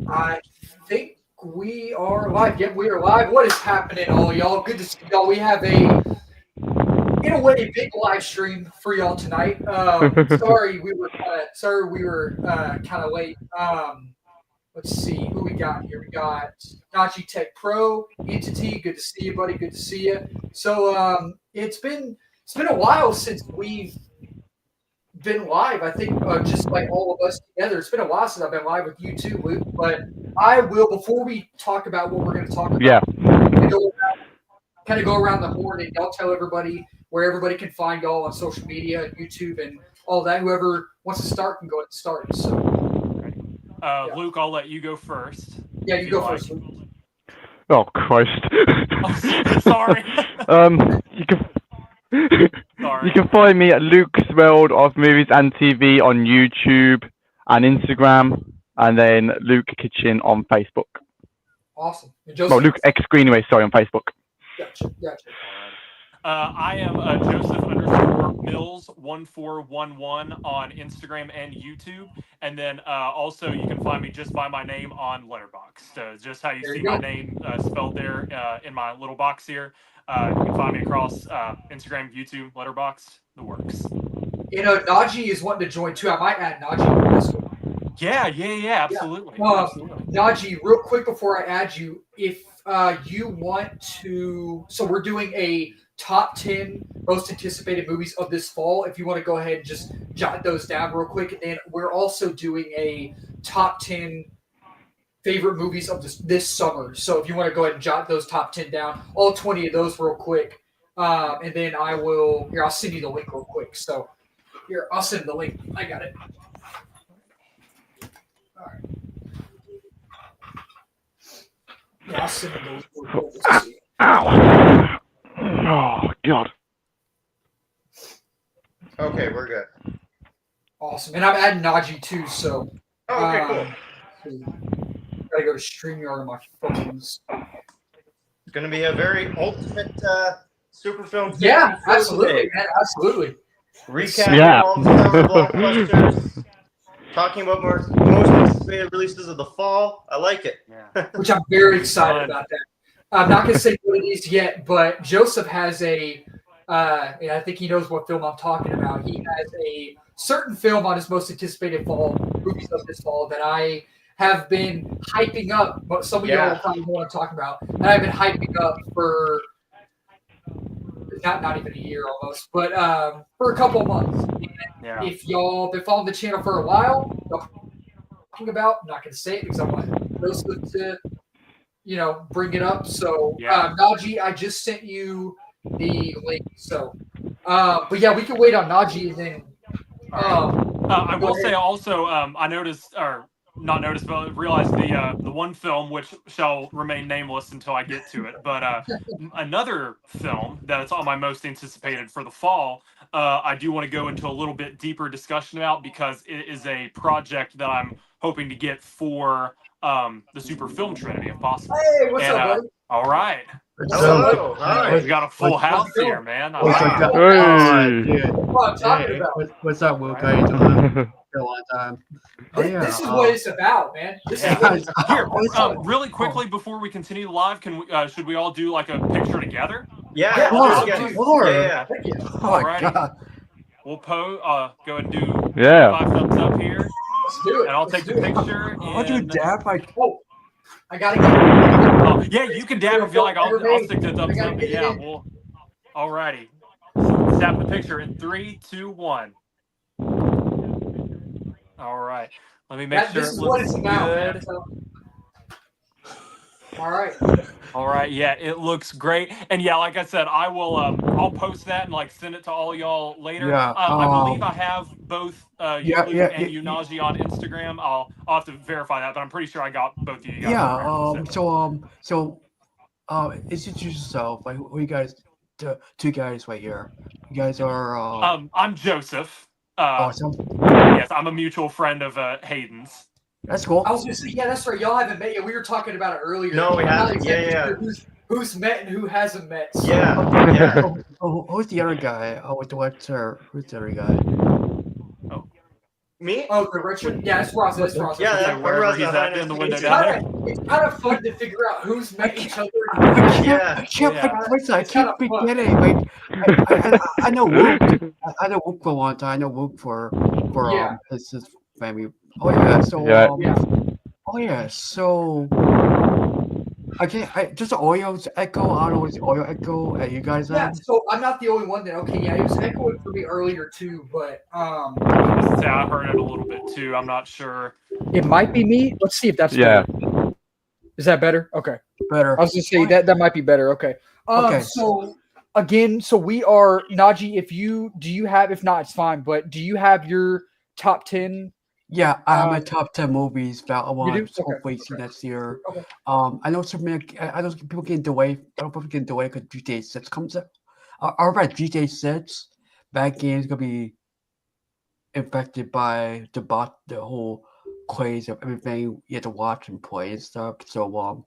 I think we are live. Yep, we are live. What is happening, all y'all? Good to see y'all. We have in a way, big live stream for y'all tonight. Sorry we were kind of late. Let's see who we got here. We got Nachi Tech Pro Entity. Good to see you, buddy. Good to see you. So it's been a while since we've been live. I think just like all of us together. It's been a while since I've been live with you too, Luke. But I will before we talk about what we're going to talk Yeah. about. Kind of go around the horn and y'all tell everybody where everybody can find y'all on social media and YouTube and all that. Whoever wants to start can go ahead and start. So yeah. Luke, I'll let you go first. Yeah, you go first, Luke. Oh Christ. Sorry. You can find me at Luke's World of Movies and TV on YouTube and Instagram, and then Luke Kitchen on Facebook. Awesome. And Well, Joseph? Luke X Greenway, sorry, on Facebook. Gotcha. I am Joseph_Mills1411 on Instagram and YouTube, and then also you can find me just by my name on Letterboxd. Just how you There see you go. my name spelled there in my little box here. You can find me across Instagram, YouTube, Letterboxd, the works. You know, Najee is wanting to join too. I might add Najee to this one. Yeah, absolutely. Najee, real quick before I add you, if you want to, so we're doing a top 10 most anticipated movies of this fall. If you want to go ahead and just jot those down real quick, and then we're also doing a top 10 favorite movies of this summer. So if you want to go ahead and jot those top 10 down, all 20 of those real quick, and then I'll send you the link real quick. So here, I'll send the link. I got it. All right. Yeah, I'll send the link real quick. Let's see. Ow! Oh God. Okay, we're good. Awesome. And I'm adding Najee too, so Okay, cool. Gotta go to StreamYard on my phones. It's gonna be a very ultimate super film. Yeah, absolutely, man, absolutely. Recapping all the summer blockbusters, talking about most anticipated releases of the fall. I like it. Yeah. Which I'm very excited about that. I'm not gonna say what it is yet, but Joseph has and I think he knows what film I'm talking about. He has a certain film on his most anticipated fall movies of this fall that I have been hyping up, but some of y'all will probably know what I'm talking about. And I've been hyping up for not even a year almost, but for a couple of months. Yeah. If y'all been following the channel for a while, talking about, I'm not going to say it because I want Joseph to, bring it up. So, Najee, I just sent you the link. So, but yeah, we can wait on Najee and then. I will say also, I noticed, or not noticed, but realized the one film which shall remain nameless until I get to it. But another film that's on my most anticipated for the fall, I do want to go into a little bit deeper discussion about because it is a project that I'm hoping to get for the Super Film Trinity, if possible. Hey, what's up, buddy? All right. Hello. Hi. We've got a full house here, man. What's up, Luke? How you doing? Been a long time. This is what it's about, man. Here, really quickly before we continue live, can we? Should we all do like a picture together? Yeah. Yeah. All right. We'll go and do 5 thumbs up here. Let's do it. And I'll take the picture. I'll do a dab. I gotta get. Yeah, you can dab if you like. I'll stick to thumbs up. Yeah, well. Alrighty. Snap the picture in 3, 2, 1. All right. Let me make sure this is it what looks it's about, good. man, so. All right. All right. Yeah, it looks great. And yeah, like I said, I will. I'll post that and like send it to all y'all later. Yeah, I believe I have both and you, Najee, on Instagram. I'll have to verify that, but I'm pretty sure I got both of you guys. Yeah. So introduce yourself. Like, who you guys? Two guys right here. You guys are. I'm Joseph. Yes, I'm a mutual friend of Hayden's. That's cool. I was gonna say, yeah, that's right. Y'all haven't met yet. We were talking about it earlier. No, we haven't. Exactly Yeah. sure who's met and who hasn't met. So. Yeah. Who's the other guy? Who's the other guy? Me? Oh, the Richard. Yeah, it's Rosa. It's Rosa. Yeah, So I'm wherever Rosa. he's Hi, at in the nice to window meet down you. there. It's kind of fun to figure out who's met each other. Yeah. I can't, Yeah. listen, I It's kinda can't be fun. kidding. Like, I know Luke. I know Luke for a long time. I know Luke for Yeah. his family. Oh yeah. So Yeah. Yeah. oh yeah. So I can't. Just the audio's echo. I don't know what's the audio echo at you guys. Yeah, End. so I'm not the only one then. Okay, yeah, it was echoing for me earlier too, but Yeah, I heard it a little bit too. I'm not sure. it might be me. Let's see if that's Yeah. better. Is that better? Okay. Better. I was gonna say that might be better. Okay. Okay. So again, so we are Najee. If not, it's fine. But do you have your top 10? Yeah, I have my top 10 movies that I do? want to Okay, hopefully see okay. next year. Okay. I know I know people getting delayed. I don't know if getting delayed because GTA 6 comes out. I read GTA 6. That game's gonna be infected by the whole craze of everything you have to watch and play and stuff. So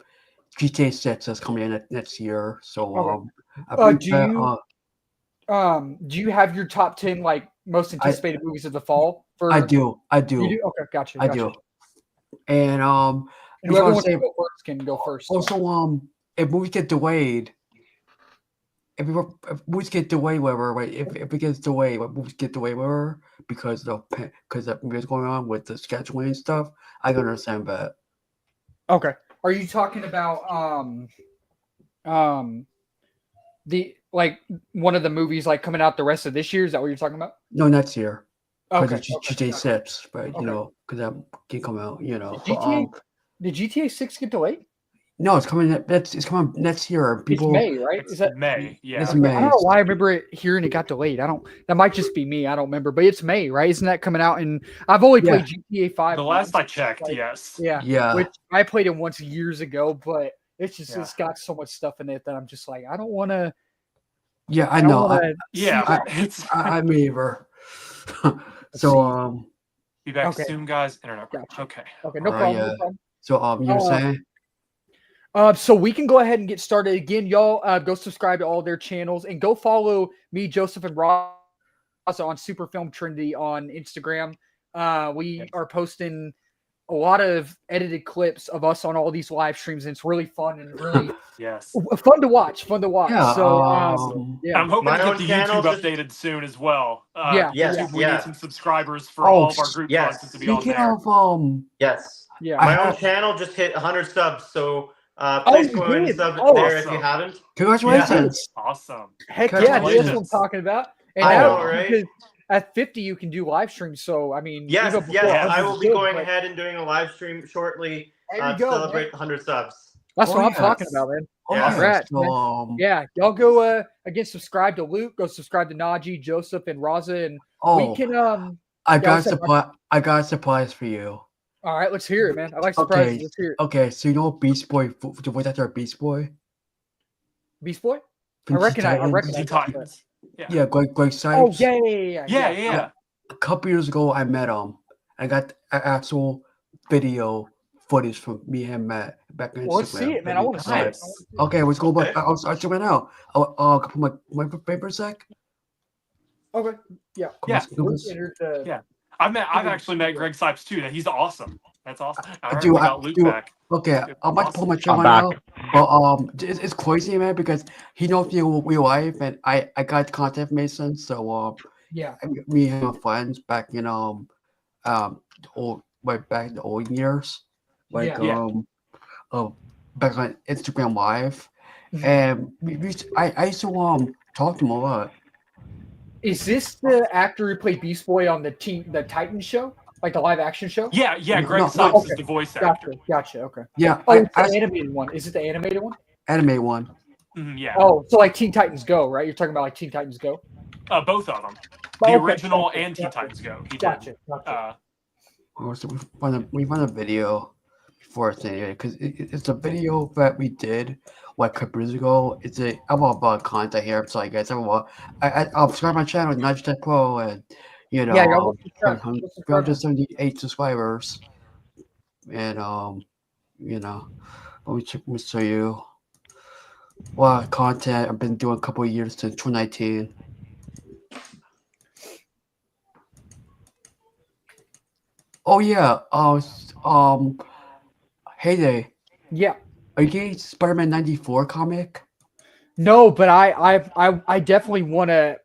GTA 6 is coming in next year. So Okay. I think Do you have your top 10 like most anticipated movies of the fall? For I do. You do? Okay, gotcha. I do. And And just whoever wanna wants say- to go first can go first. also if movies get delayed, if movies get delayed, whatever, right? If it gets delayed, what movies get delayed, whatever, because the movie's going on with the scheduling and stuff, I can understand that. Okay. Are you talking about the like one of the movies like coming out the rest of this year? Is that what you're talking about? No, next year. Because Okay. it's GTA 6, but Okay. you know, because that can come out, you know. Did GTA 6 get delayed? No, it's coming. It's coming next year. People, It's May, right? It's Is that May? Yeah. It's Okay, May. I don't know why I remember it hearing it got delayed. That might just be me. I don't remember, but it's May, right? Isn't that coming out? And I've only played GTA 5. The last I once. checked, Like, yes. Yeah. Yeah, Which I played it once years ago, but it's just Yeah. it's got so much stuff in it that I'm just like, I don't want to. yeah, I know. Yeah. It's I may ever. see. So be back Okay. soon, guys. Internet. Gotcha. Okay. Okay, no Oh, problem. yeah. No problem. so you were saying? So we can go ahead and get started again. Y'all go subscribe to all their channels and go follow me, Joseph, and Ross on Super Film Trinity on Instagram. We are posting a lot of edited clips of us on all these live streams, and it's really fun and really Yes. fun to watch. Yeah. So yeah. I'm hoping My to get own the channel YouTube just- updated soon as well. Yeah. Yes, YouTube, we yeah. need some subscribers for Oh, all of our group yes. content to be on Speaking there. of Yes. Yeah. My I own have- channel just hit 100 subs, so Oh, please you go ahead and did? sub Oh, there if awesome. you haven't. congratulations. Awesome. Heck yeah, dude, that's what I'm Congratulations. talking about. And I now, know, right? because at 50 you can do live streams. So I mean, Yes, even before yes, 100 I will is be good, going but ahead and doing a live stream shortly There to you go, celebrate man. 100 subs. That's Oh, what I'm yes. talking about, man. Oh, Yeah. yeah. Congrats, So, man. Yeah, y'all go again. Subscribe to Luke. Go subscribe to Najee, Joseph, and Raza, and we can I yeah, got what's that, I got a surprise for you. All right, let's hear it, man. I like surprises. Okay. Let's hear it. Okay, so you know Beast Boy, the voice actor of Beast Boy? Beast Boy. I From recognize. I Titans? recognize. Teen that. Titans. Yeah, Greg Oh Sipes. Yeah. A couple years ago, I met him. I got actual video footage from me and him met back on Instagram. Well, let's see it, man. I want to see it. Nice. Okay, let's go. Okay. I'll check it out. I'll put my paper sec. Okay. Yeah. Yeah. Entered the- Yeah. I've actually met Greg Sipes too. He's awesome. That's awesome. I heard Dude, we got Luke back. Okay, I'm about to pull my Awesome. channel I'm right now. But it's crazy, man, because he knows me in real life, and I got contact information. So Yeah. me and my friends back in old right back in the old years, like Yeah. back on Instagram Live, Mhm. and I used to talk to him a lot. Is this the actor who played Beast Boy on the Titans show, like the live action show? Yeah. Greg No, Sipes okay. is the voice actor. Gotcha. Okay. Yeah, Oh, it's the I animated one. Is it the animated one? anime one. Yeah. Oh, so like Teen Titans Go, right? You're talking about like Teen Titans Go. Both of them. Oh, The okay. original Gotcha, and Teen gotcha. Titans Go. He did. Gotcha. So we found a video for it because it's a video that we did like a couple years ago. I'm all about content here. So I guess I'll subscribe to my channel, Nudge Tech Pro, and you know, Yeah, y'all go subscribe. Go subscribe. 378 subscribers, and you know, let me show you what content I've been doing a couple of years since 2019. Oh yeah. Heyday. Yeah. Are you getting Spider-Man 94 comic? No, but I definitely want to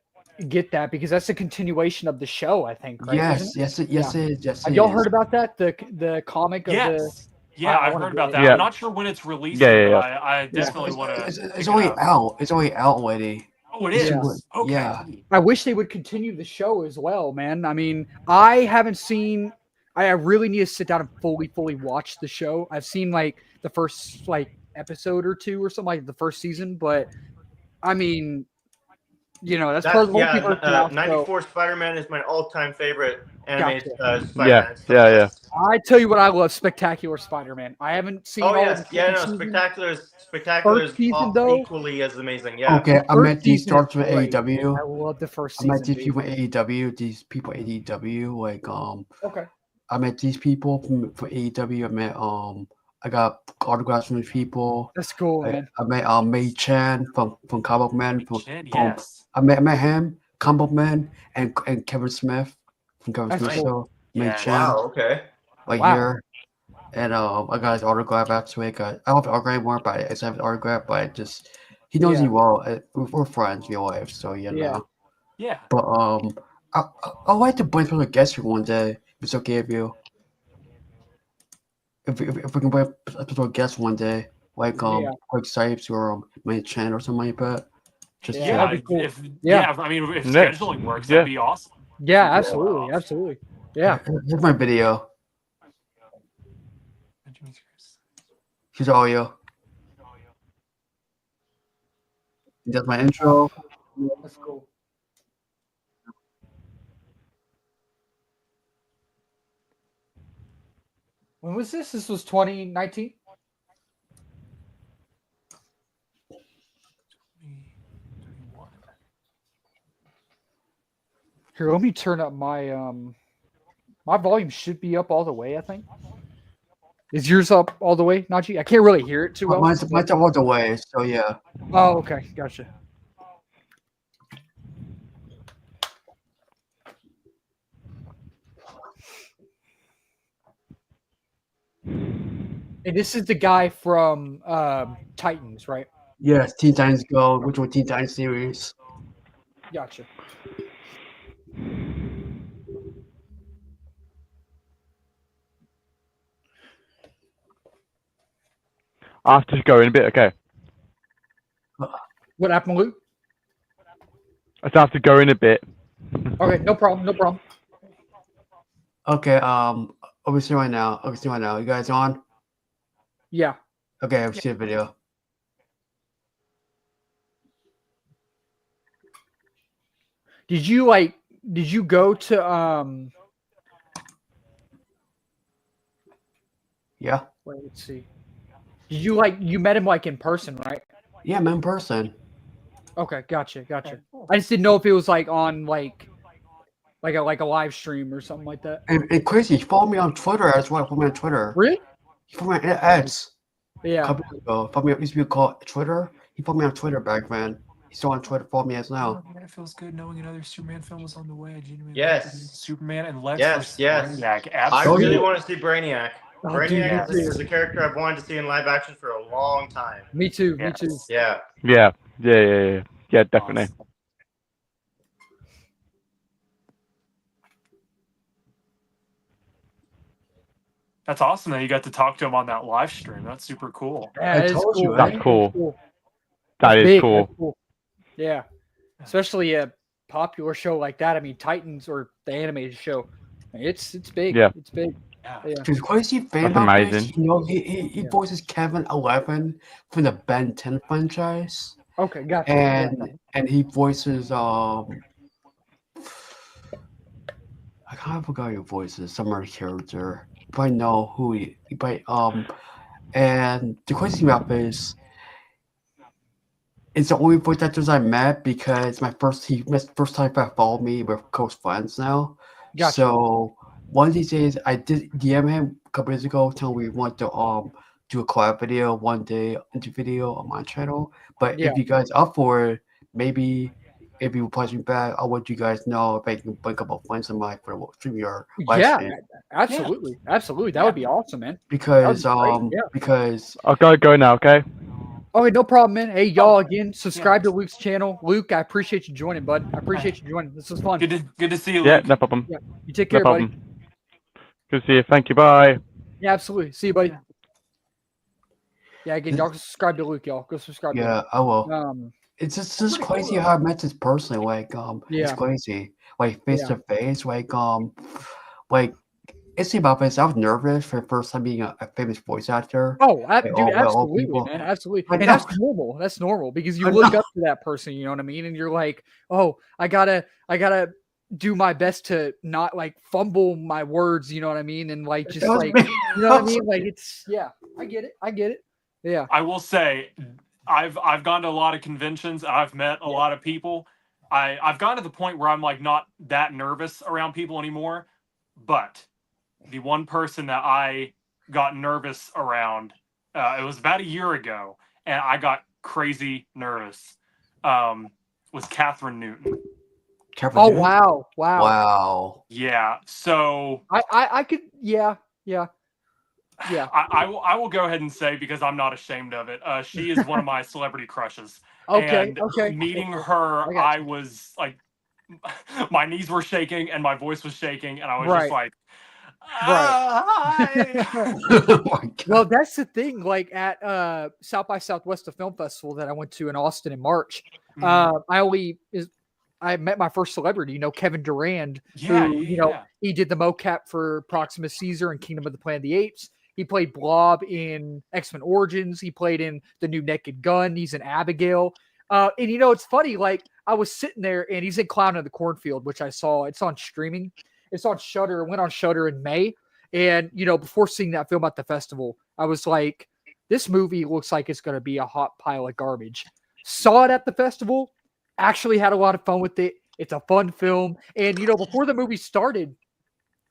get that because that's a continuation of the show. I think, right? Isn't Yes, yes, yes, it is. Yes, Have it y'all is. heard about that? The comic of the. Yes. Yeah, I I've wanna heard get about it. that. Yeah. I'm not sure when it's releasing, Yeah, yeah, but yeah. I definitely want to. It's already out. It's already out already. Oh, it It's Yeah. is. Okay. Yeah. I wish they would continue the show as well, man. I mean, I haven't seen. I really need to sit down and fully watch the show. I've seen like the first like episode or two or something like the first season, but I mean, that's part of the multiverse now. So 94 Spider-Man is my all-time favorite animated Spider-Man. Yeah, It's the yeah, yeah. best. I tell you what, I love Spectacular Spider-Man. I haven't seen Oh all of yes, the yeah, second no, season. Spectacular is First season, though? equally as amazing. Yeah. Okay, I First met these season is starts with great. AEW. I love the first I season. met these dude. people at AEW. These people at AEW, like Okay. I met these people from AEW. I met I got autographs from these people. That's cool, man. I met Mei Chan from Comic Man. Shit, yes. I met him, Comic Man, and Kevin Smith from Kevin That's Smith cool. Show. Mei Yes. Chan, Wow. Okay. right Wow. here. And I got his autograph actually. I don't have his autograph anymore, but I just have his autograph. But he knows Yeah. me well. We're friends in real life, so Yeah. Yeah. But I'd like to bring some guests here one day. If it's okay with you. If we can bring a special guest one day, like Yeah. Quick Sipes or Mei Chan or something like that. Just Yeah, Yeah. that'd be cool. If, Yeah. I mean, if Yeah. scheduling works, Yeah. that'd be awesome. Yeah, absolutely. Absolutely. Yeah. Here's my video. Here's audio. That's my intro. That's cool. When was this? This was 2019? Here, let me turn up my my volume should be up all the way, I think. Is yours up all the way, Najee? I can't really hear it too well. Mine's all the way, so yeah. Oh, okay, gotcha. And this is the guy from Titans, right? Yes, Teen Titans Go, which one Teen Titans series. Gotcha. I have to go in a bit, okay? What happened, Luke? I have to go in a bit. Okay, no problem, no problem. Okay, over see right now. You guys on? Yeah. Okay, I've seen the video. Did you go to Yeah. wait, let's see. Did you met him like in person, right? Yeah, I'm in person. Okay, gotcha. I just didn't know if it was like on like a live stream or something like that. And crazy, he followed me on Twitter as well. Follow me on Twitter. Really? He followed me on ads. A Yeah. couple years ago. Followed me on, used to be called Twitter. He followed me on Twitter back then. He's still on Twitter. Follow me as now. Oh, man, it feels good knowing another Superman film was on the way. I genuinely Yes. like Superman and Lex Yes, versus yes. Brainiac. I Absolutely. really want to see Brainiac. Oh, Brainiac dude, is a character I've wanted to see in live action for a long time. Me too. Yes. Me too. Yeah. Yeah, definitely. Awesome. That's awesome that you got to talk to him on that live stream. That's super cool. Yeah, I it's told cool. you, man. right? That's cool. Cool. That is Big, cool. that's cool. Yeah. Especially a popular show like that. I mean, Titans or the animated show. It's big. Yeah. It's big. Yeah. Yeah. There's crazy fan That's about this. amazing. You know, he voices Kevin 11 from the Ben 10 franchise. Okay, gotcha. And he voices I kind of forgot your voices, some other character. You probably know who he but and the crazy thing about this it's the only voice actors I met because first time I followed me. We're close friends now. Gotcha. So one of these days I did DM him a couple years ago telling we want to do a collab video one day into video on my channel. But Yeah. if you guys up for it, maybe if you replace me back, I'll let you guys know if I can bring up a friends of mine for the stream your Yeah, question. absolutely, absolutely. That would be awesome, man. Because That would be great, yeah. because I'll go now, okay? Okay, no problem, man. Hey, y'all, again, subscribe to Luke's channel. Luke, I appreciate you joining, bud. I appreciate you joining. This was fun. Good to see you, Yeah, Luke. no problem. Yeah, you take No care, buddy. problem. Good to see you. Thank you. Bye. Yeah, absolutely. See you, buddy. Yeah, again, y'all can subscribe to Luke, y'all. Go subscribe yeah, I will. to him. It's just crazy how I met this person. Like it's Yeah. crazy. Like face to face. Like it's about this. I was nervous for the first time being a famous voice actor. Oh, Like, dude, all absolutely, people. man, absolutely. I And know. that's normal. That's normal because you I look know. up to that person, you know what I mean? And you're like, oh, I gotta do my best to not like fumble my words, you know what I mean? And like just That was like me. you know what I mean? Like it's I get it. Yeah. I will say, I've gone to a lot of conventions. I've met a lot of people. I've gotten to the point where I'm like not that nervous around people anymore. But the one person that I got nervous around, it was about a year ago, and I got crazy nervous. Was Catherine Newton. Oh wow. Wow. Yeah. So I could yeah. I will go ahead and say, because I'm not ashamed of it, she is one of my celebrity crushes. Okay, And okay. meeting okay. her, I I was like, my knees were shaking and my voice was shaking, and I was Right. just like, Oh my God. Well, that's the thing. Like at South by Southwest, the film festival that I went to in Austin in March, I met my first celebrity, Kevin Durand, who, he did the mocap for Proxima Caesar and Kingdom of the Planet of the Apes. He played Blob in X-Men Origins. He played in The New Naked Gun. He's in Abigail. And it's funny, like I was sitting there and he's in Clown in the Cornfield, which I saw. It's on streaming. It's on Shudder. It went on Shudder in May. And, before seeing that film at the festival, I was like, this movie looks like it's going to be a hot pile of garbage. Saw it at the festival, actually had a lot of fun with it. It's a fun film. And, before the movie started,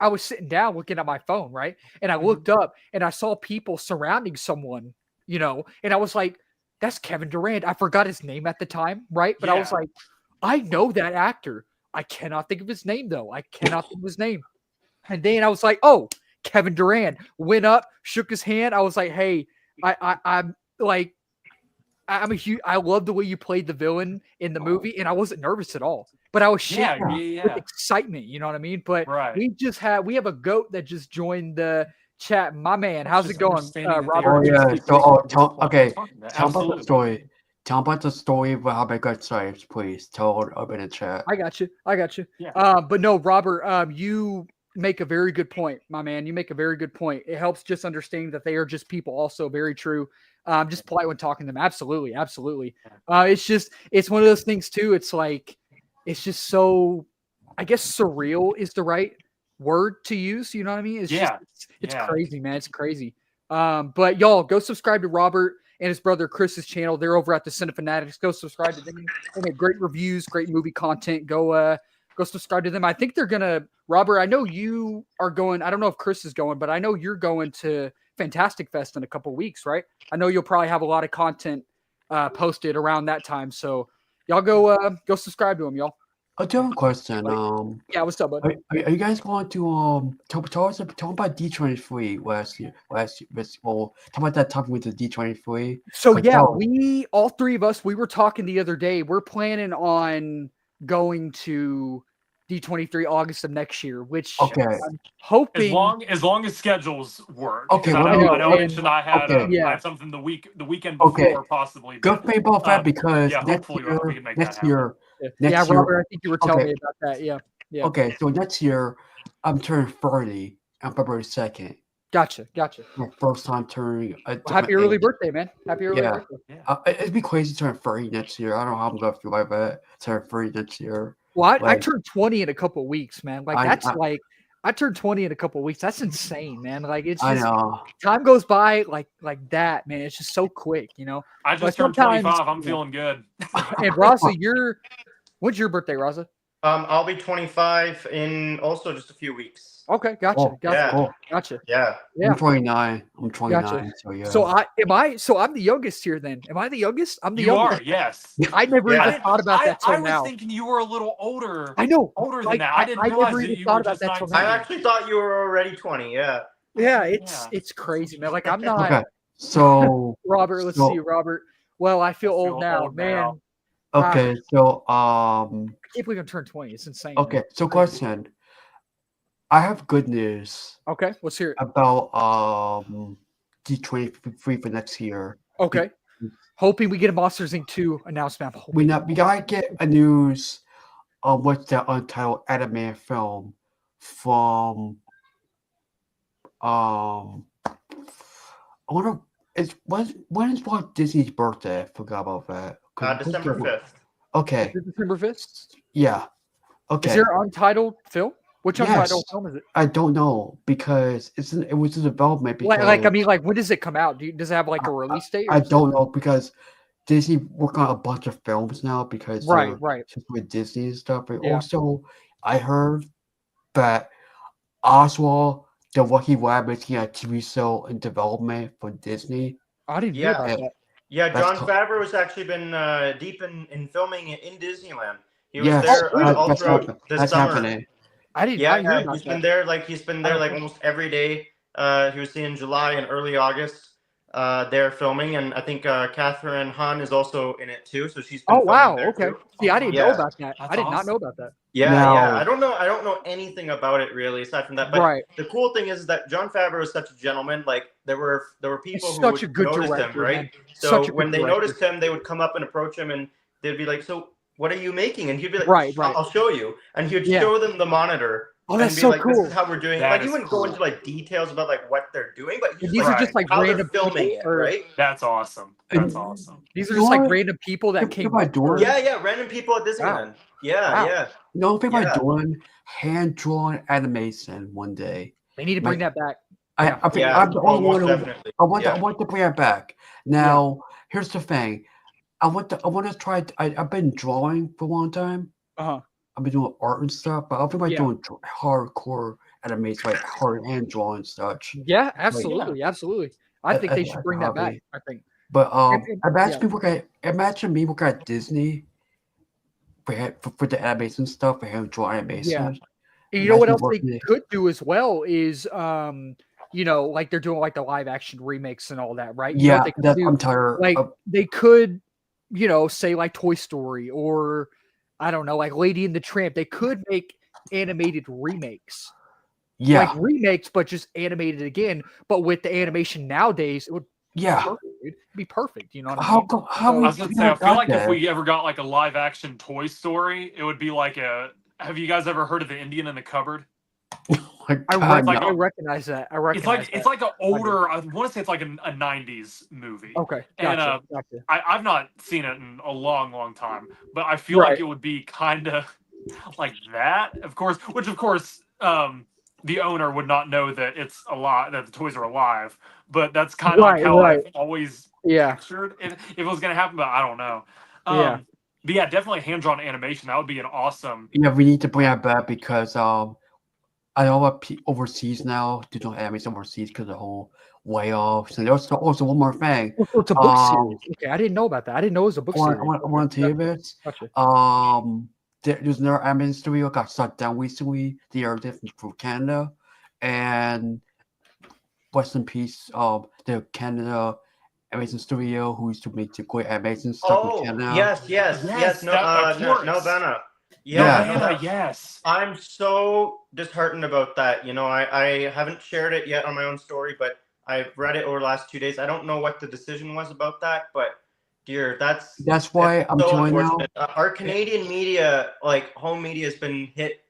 I was sitting down looking at my phone, right? And I looked up and I saw people surrounding someone, and I was like, that's Kevin Durand. I forgot his name at the time, right? But I was like, I know that actor. I cannot think of his name, though. I cannot think of his name. And then I was like, oh, Kevin Durand. Went up, shook his hand. I was like, hey, I'm like, I love the way you played the villain in the movie, and I wasn't nervous at all. But I was shaking with excitement, you know what I mean? But we have a goat that just joined the chat. My man, how's it going, Robert? Oh yeah. Tell about the story. Tell about the story of how I got saved, please. Tell it up in the chat. I got you. Yeah. But no, Robert, you make a very good point, my man. You make a very good point. It helps just understanding that they are just people. Also, very true. Just polite when talking to them. Absolutely. It's one of those things too. It's like, it's just so, I guess surreal is the right word to use. You know what I mean? It's crazy, man. It's crazy. But y'all go subscribe to Robert and his brother Chris's channel. They're over at the Cinefanatics. Go subscribe to them. They make great reviews, great movie content. Go subscribe to them. I think they're gonna, Robert, I know you are going, I don't know if Chris is going, but I know you're going to Fantastic Fest in a couple weeks, right? I know you'll probably have a lot of content posted around that time. So y'all go subscribe to them, y'all. I do have a question. Yeah, what's up, bud? Are you guys going to tell about D23 last year? Well, talk about that topic with the D23. So yeah, we all three of us, we were talking the other day. We're planning on going to D23 August of next year, which I'm hoping as long as schedules work. Okay, I know Mitch and I had something the weekend before possibly. Good thing about that because next year. Robert, I think you were telling me about that. Yeah. Okay, so next year I'm turning 30 on February 2nd. Gotcha. My first time turning. Happy early birthday, man! Happy early birthday. Yeah. It'd be crazy to turn 30 next year. I don't know how I'm going to feel like that. Turn 30 next year. Well, I turned 20 in a couple of weeks, man. Like I turned 20 in a couple of weeks. That's insane, man. Like it's just, time goes by like that, man. It's just so quick, I just turned 25. I'm feeling good. And Raza, when's your birthday, Raza? I'll be 25 in also just a few weeks. Okay, gotcha, Oh, gotcha, yeah. Cool. gotcha. Yeah. Yeah. I'm 29. I'm 29. Gotcha. So yeah. So I'm the youngest here then. Am I the youngest? I'm the You youngest. are, yes. I never Yeah. even thought about that till I was now. thinking you were a little older. I know. Older than Like, that. I didn't I realize never that even you thought were about just that till 19. I now. actually thought you were already 20. Yeah. Yeah, Yeah. it's crazy, man. Like I'm not Okay. So Robert. Let's So- see, Robert. Well, I feel I old feel now, old man. now. okay. So I can't believe I'm turned 20. It's insane. man. okay. So question. I have good news Okay, let's hear it. about D23 for next year. Okay. Hoping we get a Monsters Inc. 2 announcement. I'm hoping. We gotta get a news on what's the untitled anime film from I wonder when is Walt Disney's birthday? I forgot about that. December 5th. Okay. Is it December 5th? Yeah. Okay. Is there an untitled film? Which untitled Yes. film is it? I don't know because it was in development. Because Like I mean, like when does it come out? Does it have like a release date? I don't know because Disney work on a bunch of films now because Right, they're right. just with Disney and stuff. But Yeah. also, I heard that Oswald the Lucky Rabbit making a TV show in development for Disney. I didn't hear Yeah. about that. Yeah, That's John cool. Favreau has actually been deep in filming it in Disneyland. He was Yes, there all that's throughout happening. the That's summer. happening. I didn't. Yeah, I hear yeah, about he's that. been there like Oh. almost every day. He was in July and early August. They're filming, and I think Catherine Hahn is also in it too. So she's been Oh filming wow. there Okay. too. See, I didn't know Yeah. about that. That's I did not awesome. know about that. Yeah, Now- yeah. I don't know anything about it really, aside from that. But Right. the cool thing is that John Favreau is such a gentleman. Like there were people He's who such would a good notice him, director, right? man. So Such a good when they director. noticed him, they would come up and approach him, and they'd be like, "So what are you making?" And he'd be like, Right, "I'll- right. I'll show you." And he would Yeah. show them the monitor. Oh, that's and be so like, cool. This is how we're doing it. That Like he is wouldn't cool. go into like details about like what they're doing, but he's And these like, are just like how they're random filming people, it, or right? That's awesome. That's awesome. these are You just know like what? random people that Think came about up. doing- Yeah, random people at Disneyland. Yeah, Wow. yeah. No, think about Yeah. doing hand-drawn animation one day. They need to bring that back. I think Yeah, I'm the oh, only most one who- definitely. I want Yeah. to bring it back. Now, here's the thing. I want to try. I've been drawing for a long time. Uh-huh. I've been doing art and stuff, but I think about Yeah. doing hardcore animation, like hard hand drawing and such. Yeah, absolutely, absolutely. I think they should bring that back. hobby. I think. But And- imagine me working at Disney for the animation stuff, for hand draw animation. Yeah. And you know what else Imagine they working- could do as well is you know, like they're doing like the live action remakes and all that, right? You know Yeah, what they could that's do? I'm tired. Like of, they could, you know, say like Toy Story or I don't know, like Lady and the Tramp. They could make animated remakes. yeah, Like remakes, but just animated again. But with the animation nowadays, it would yeah. perfect, dude. It'd be perfect. You know what I How mean? come? How So- I we was gonna we say, I not feel got like if that? we ever got like a live action Toy Story, it would be like a. Have you guys ever heard of the Indian in the Cupboard? My I, God, like no. I recognize that. I recognize It's like an older. I want to say it's like a '90s movie. Okay, and, gotcha, gotcha. I've not seen it in a long time, but I feel like Right. it would be kind of like that. Of course, the owner would not know that it's alive, that the toys are alive. But that's kind of like Right, how right. I've always Yeah, pictured if it was going to happen. But I don't know. Yeah. But yeah, definitely hand-drawn animation. That would be an awesome. Yeah, we need to bring that back because I know what overseas now do not animation overseas because of the whole layoffs. And there's also one more thing. so it's a book Um, series. Okay, I didn't know about that. I didn't know it was a book I series. want to tell you this. Gotcha. There's another animation studio got shut down recently. They are different from Canada, and rest in peace. The Canada animation studio who used to make the great animation stuff in Oh, Canada. yes. No, of course. no, Vanna. Yeah. Yeah, yes. I'm so disheartened about that. You know, I haven't shared it yet on my own story, but I've read it over the last 2 days. I don't know what the decision was about that, but dear, That's why I'm so telling now. unfortunate. Our Canadian media, like home media, has been hit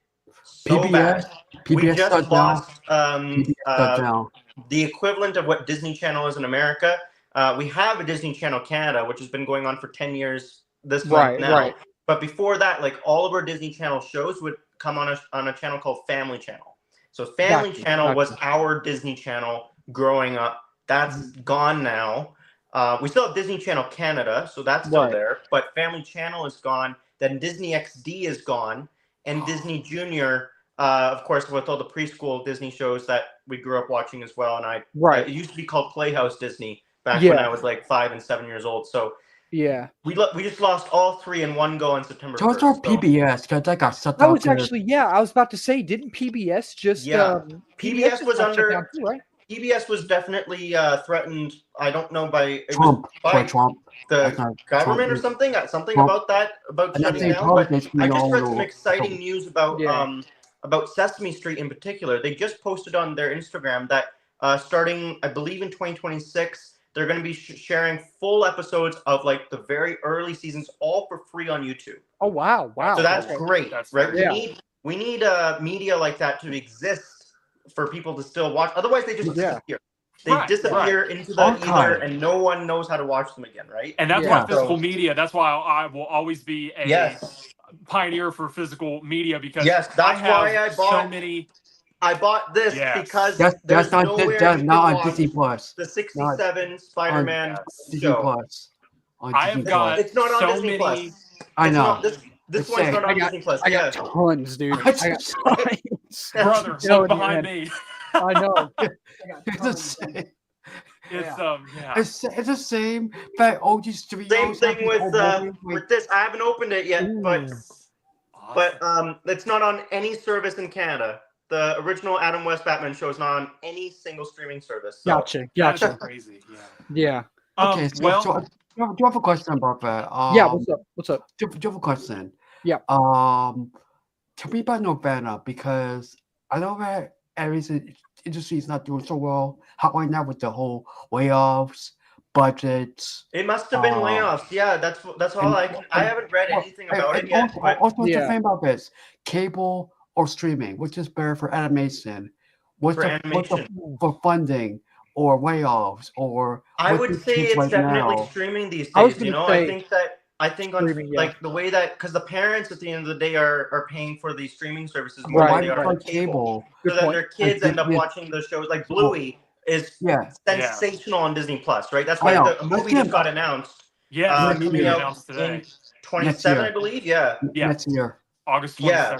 so PBS, bad. We PBS just shut down. lost PBS shut down. the equivalent of what Disney Channel is in America. We have a Disney Channel Canada, which has been going on for 10 years this month Right, now. right. But before that, like all of our Disney Channel shows would come on a channel called Family Channel. So Family Gotcha, Channel was gotcha. our Disney Channel growing up. That's gone now. We still have Disney Channel Canada, so that's still Right. there. But Family Channel is gone. Then Disney XD is gone. and Disney Junior. Of course, with all the preschool Disney shows that we grew up watching as well. And Right. it used to be called Playhouse Disney back Yeah. when I was like 5 and 7 years old. So Yeah. we just lost all 3 in one go on September So 1st. it's on PBS because that got shut That down. was actually, yeah, I was about to say, didn't PBS just Yeah. PBS was got shut under- down too, right? PBS was definitely threatened. I don't know it Trump. was by Trump. the That's not government or Trump. something Trump. about that, about And that's shutting in down. But politics. I just read some know. exciting news about Yeah. about Sesame Street in particular. They just posted on their Instagram that starting, I believe, in 2026, they're going to be sharing full episodes of like the very early seasons, all for free on YouTube. Oh wow, wow. So that's Okay. great, That's right? great. We need media like that to exist for people to still watch. Otherwise, they just Yeah. disappear. They Right, disappear into the Archive. ether, and no one knows how to watch them again, right? And that's Yeah. why physical media. That's why I will always be a Yes. pioneer for physical media because Yes, that's I have why I so bought- many. I bought this Yes. because That's there's not nowhere that's you not can on watch Disney Plus. the 67 Spider-Man Disney show. Plus. On I have Disney got Plus. It's not on so Disney many. Plus. I It's know. not- this It's one's sick. not on I got- Disney Plus. I Yeah. got tons, dude. I got tons. Brother, You know look what, behind man? me. I know. I got It's the tons. same. It's yeah. It's the same. But OG Studios. Same thing have with old movies, with this. I haven't opened it yet, but it's not on any service in Canada. The original Adam West Batman show is not on any single streaming service. So. Gotcha. That is Gotcha. crazy. Yeah. Yeah. Okay, so do you have a question about that? Yeah. What's up? What's up? Do you have a question? Yeah. Tell me about Novena because I know that every industry is not doing so well. How right now with the whole layoffs, budgets. It must have been layoffs. Yeah, that's all I haven't read anything about it yet. Also, Yeah. the thing about this: cable or streaming, which is better for animation? What's for funding or layoffs or? I what's would the say kids it's right definitely now? streaming these I was days. You gonna know, say I think on streaming, yeah. like the way that because the parents at the end of the day are paying for these streaming services more Right, than they are Why for cable. Good So that point. their kids Like, end up yeah. watching those shows like Bluey is Yeah, sensational on Disney Plus, right? That's I why know. the movie That's just it. got announced. Yeah. Uh, the movie yeah. announced today. In 27, year. I believe. Yeah. Yeah. next year. August 27th. Yeah.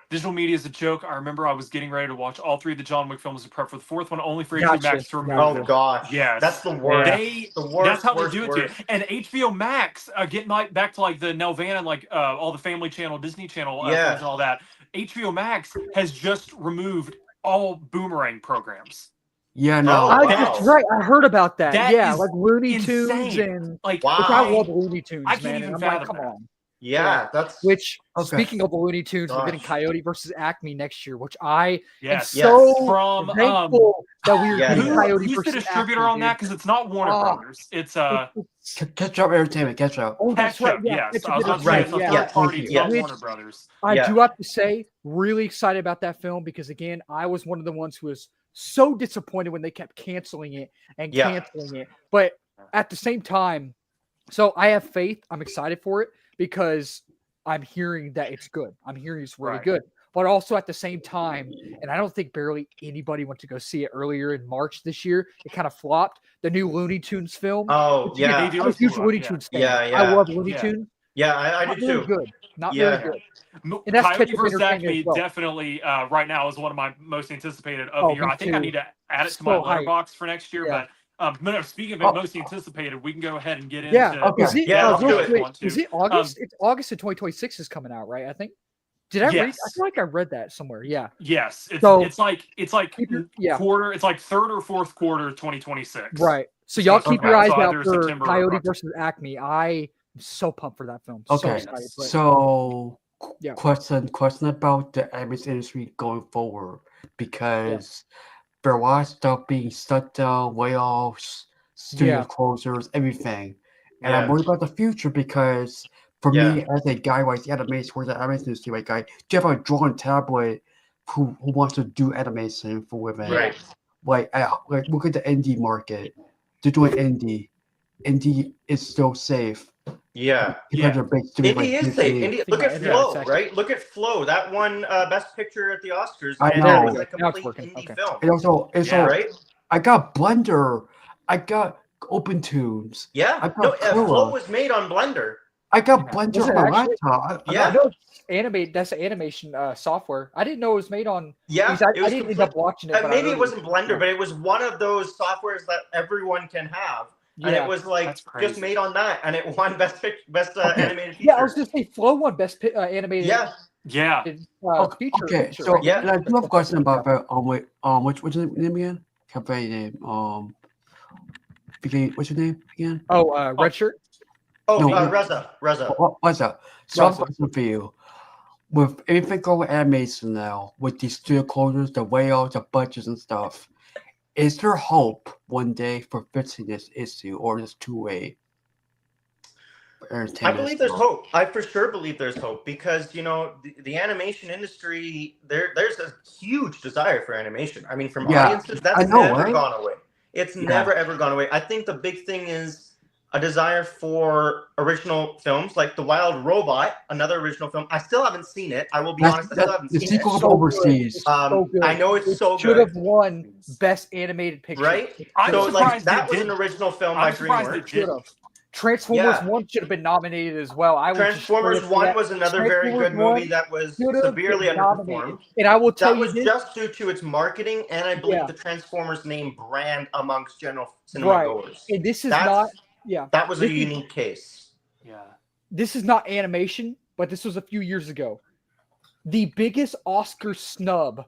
Digital media is a joke. I remember I was getting ready to watch all 3 of the John Wick films to prep for the 4th one, only for HBO Gotcha. Max to remove Oh them. gosh. Yes. That's the worst. The worst. That's how worst, they do it worst. to you. And HBO Max, getting back to like the Nelvana and like all the Family Channel, Disney Channel Yeah. things and all that. HBO Max has just removed all Boomerang programs. Yeah, Oh, no. wow. That's right. I heard about that. That yeah, is like Looney Tunes insane. and Like, Wow. which I love Looney Tunes, I can't man. even And I'm like, fathom come that. on. Yeah, that's Which, Okay. speaking of the Looney Tunes, we're getting Gosh. Coyote versus Acme next year, which I yes. am so From thankful that we were Yeah. getting Coyote who's the versus distributor Acme, on that? Because it's not Warner Oh. Brothers. It's Catch up entertainment. Catch up. Oh, that's Ketchup, right. Yeah, yes. Ketchup I was about to say Entertainment, it's a yeah. third party. It's Yeah. not Which- Warner Brothers. I Yeah. do have to say, really excited about that film because again, I was one of the ones who was so disappointed when they kept canceling it and Yeah. canceling it. But at the same time, so I have faith. I'm excited for it because I'm hearing that it's good. I'm hearing it's really Right. good. But also at the same time, and I don't think barely anybody went to go see it earlier in March this year. It kind of flopped. The new Looney Tunes film. Oh Yeah, yeah. they do. I'm a huge flop, Looney yeah. Tunes fan. Yeah, I yeah. love Looney Yeah. Tunes. Yeah, I Not do very too. good. Not Yeah. very good. And that's Coyote Ketchup vs. Entertainment Acme as well. definitely right now is one of my most anticipated of Oh, the year. me I think I too. need to add it to So my hyped. letterbox for next year. Yeah. But no, speaking of it, Oh. most anticipated, we can go ahead and get into. Yeah. Okay. Is it, Yeah, uh, let's real do it. quick, One, two. is it August? It's August of 2026 is coming out, right? I think. Did I read? I Yes. feel like I read that somewhere. Yeah. Yes, it's So- it's like Yeah. quarter. It's like third or fourth quarter 2026. Right. So y'all So keep okay, your eyes so out either for September or Coyote October. versus Acme. I am so pumped for that film. So Okay, excited. But so Yeah. question about the animation industry going forward because there are a lot of stuff being shut down, layoffs, studio Yeah. closures, everything, and I'm Yeah. worried about the future because for me as a guy who likes animation, who's an animation industry like guy, do you have a drawing tablet who wants to do animation for women? Right. Like look at the indie market. They're doing indie. Indie is still safe. Yeah. Because they're big studios Indie like is Disney. safe. Indie, look Yeah, at yeah, Flow, exactly. right? Look at Flow. That won Best Picture at the Oscars. I and know. it was a Now it's complete working. indie Okay. film. And also, Yeah. Right? I got Blender. I got Open Tunes. Yeah. I got No, Trilla. Flow was made on Blender. I got Yeah. Blender Was on it my actually? laptop. Yeah. I know it's animate. That's animation software. I didn't know it was made on. Yeah, because I it was didn't end up watching it. But I maybe heard it wasn't Blender, yeah. but it was one of those softwares that everyone can have, and it Yeah. was like That's crazy. just made on that, and it won best Okay. animated feature. Yeah, I was gonna say Flow won best animated. Yeah, Yeah. Feature. Okay, feature, so right? Yeah. and I do have a question about that. What's your name again? Can't say your name. What's your name again? Oh, red shirt. Oh, No, Reza. What's that? So I have Reza. a question for you. With everything going with animation now, with these studio closures, the layoffs, the budgets and stuff, is there hope one day for fixing this issue, or is it too late? I believe there's hope. I for sure believe there's hope because the animation industry there's a huge desire for animation. I mean, from Yeah, audiences, that's I know, never right? gone away. It's never ever gone away. I think the big thing is a desire for original films like The Wild Robot, another original film. I still haven't seen it. I will be honest. I still haven't The seen sequel it. of So Overseas. So good. I know it's so Should good, have won best animated picture. right? I'm So like surprised that it was an didn't. original film by I'm surprised it DreamWorks. Should have. didn't. Transformers Yeah. 1 should have been nominated as well. I will just Transformers straight up say 1 that. was another very Transformers good 1 movie that was should have severely been nominated. underperformed. And I will tell That you was this. just due to its marketing and I believe Yeah. the Transformers name brand amongst general cinema Right. goers. And this is That's- not. Yeah. That was a This is- unique case. Yeah. This is not animation, but this was a few years ago. The biggest Oscar snub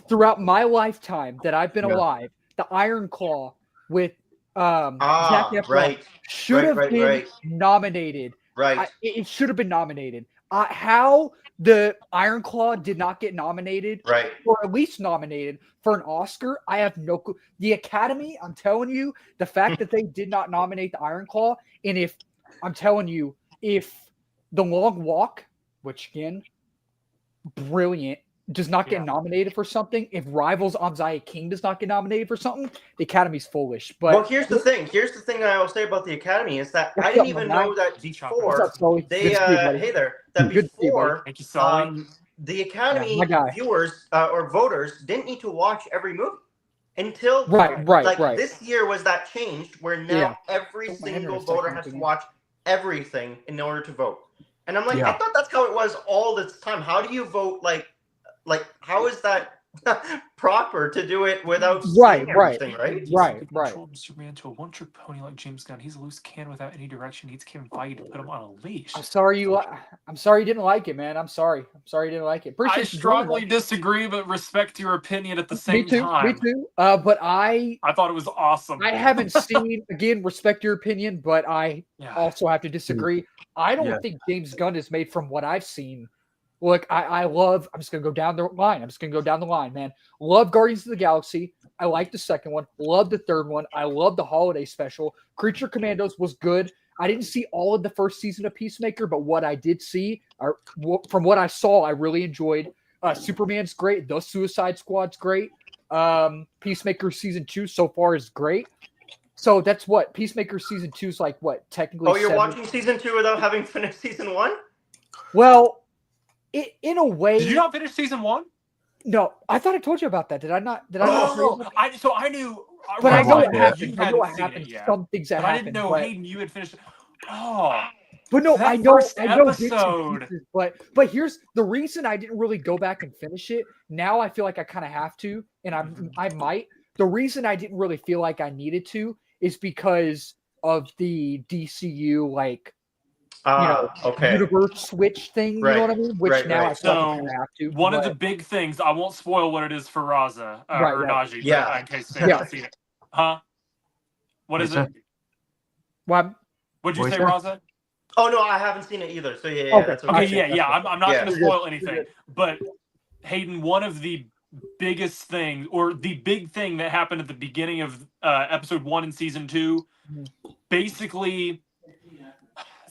throughout my lifetime that I've been Yeah. alive, the Iron Claw with Zac Efron, Right, should have right, been right. nominated. right. It should have been nominated. How the Iron Claw did not get nominated, Right. or at least nominated for an Oscar, I have no clue. The Academy, I'm telling you, the fact that they did not nominate the Iron Claw, and if I'm telling you, if The Long Walk, which again, brilliant, does not get Yeah. nominated for something, if Rivals on Zaya King does not get nominated for something, the Academy's foolish. But Well, here's the thing. Here's the thing that I will say about the Academy is that What's I didn't up, even my know that what's before up, Sully? they Good to see you, buddy. hey there, that Good to see you, buddy. before Thank you, Sully. the Academy my guy. viewers or voters didn't need to watch every movie until Right. this year was that changed where now Yeah. every Oh, my single interest voter I has to can't watch everything in order to vote. And I'm like, Yeah. I thought that's how it was all this time. How do you vote like how is that proper to do it without Right, seeing right. everything, right? Right. Control Superman to a one-trick pony like James Gunn. He's a loose cannon without any direction. Needs Kevin Feige to put him on a leash. I'm sorry I'm sorry you didn't like it, man. I'm sorry you didn't like it. I Appreciate you joining strongly us. disagree, but respect your opinion at the Me same too. time. Me too. But I I thought it was awesome. haven't seen again. Respect your opinion, but I Yeah. also have to disagree. I don't Yeah. think James Gunn is made from what I've seen. Look, I love. I'm just gonna go down the line. Man. Love Guardians of the Galaxy. I like the second one. Love the third one. I love the holiday special. Creature Commandos was good. I didn't see all of the first season of Peacemaker, but what I did see, from what I saw, I really enjoyed. Superman's great. The Suicide Squad's great. Peacemaker season 2 so far is great. So that's what Peacemaker season 2 is like. What technically? Oh, you're 7 watching season 2 without having finished season 1? Well, in a way. Did you not finish season 1? No, I thought I told you about that. Did I not? Did I not? Oh, I knew. But I know realized what that happened. you I know what hadn't seen it happened. yet. Some things that But I happened. didn't know, but, Hayden, you had finished. Oh, but no, that I know. first I know bits and episode. pieces, but here's the reason I didn't really go back and finish it. Now I feel like I kind of have to, and I might. The reason I didn't really feel like I needed to is because of the DCU Okay. universe switch thing. Right, You know what I mean? Which right, now right. I feel like I So, kind of have to. one of but- the big things, I won't spoil what it is for Raza Right, or right. Najee, Yeah. but in case they Yeah. haven't seen it. Huh? What is it? Well, What'd you What say, is Raza? Oh no, I haven't seen it either. So yeah, Okay. that's Okay, okay. yeah. I'm not Yeah. going to spoil anything. But Hayden, one of the biggest things, or the big thing that happened at the beginning of episode 1 in season 2, basically,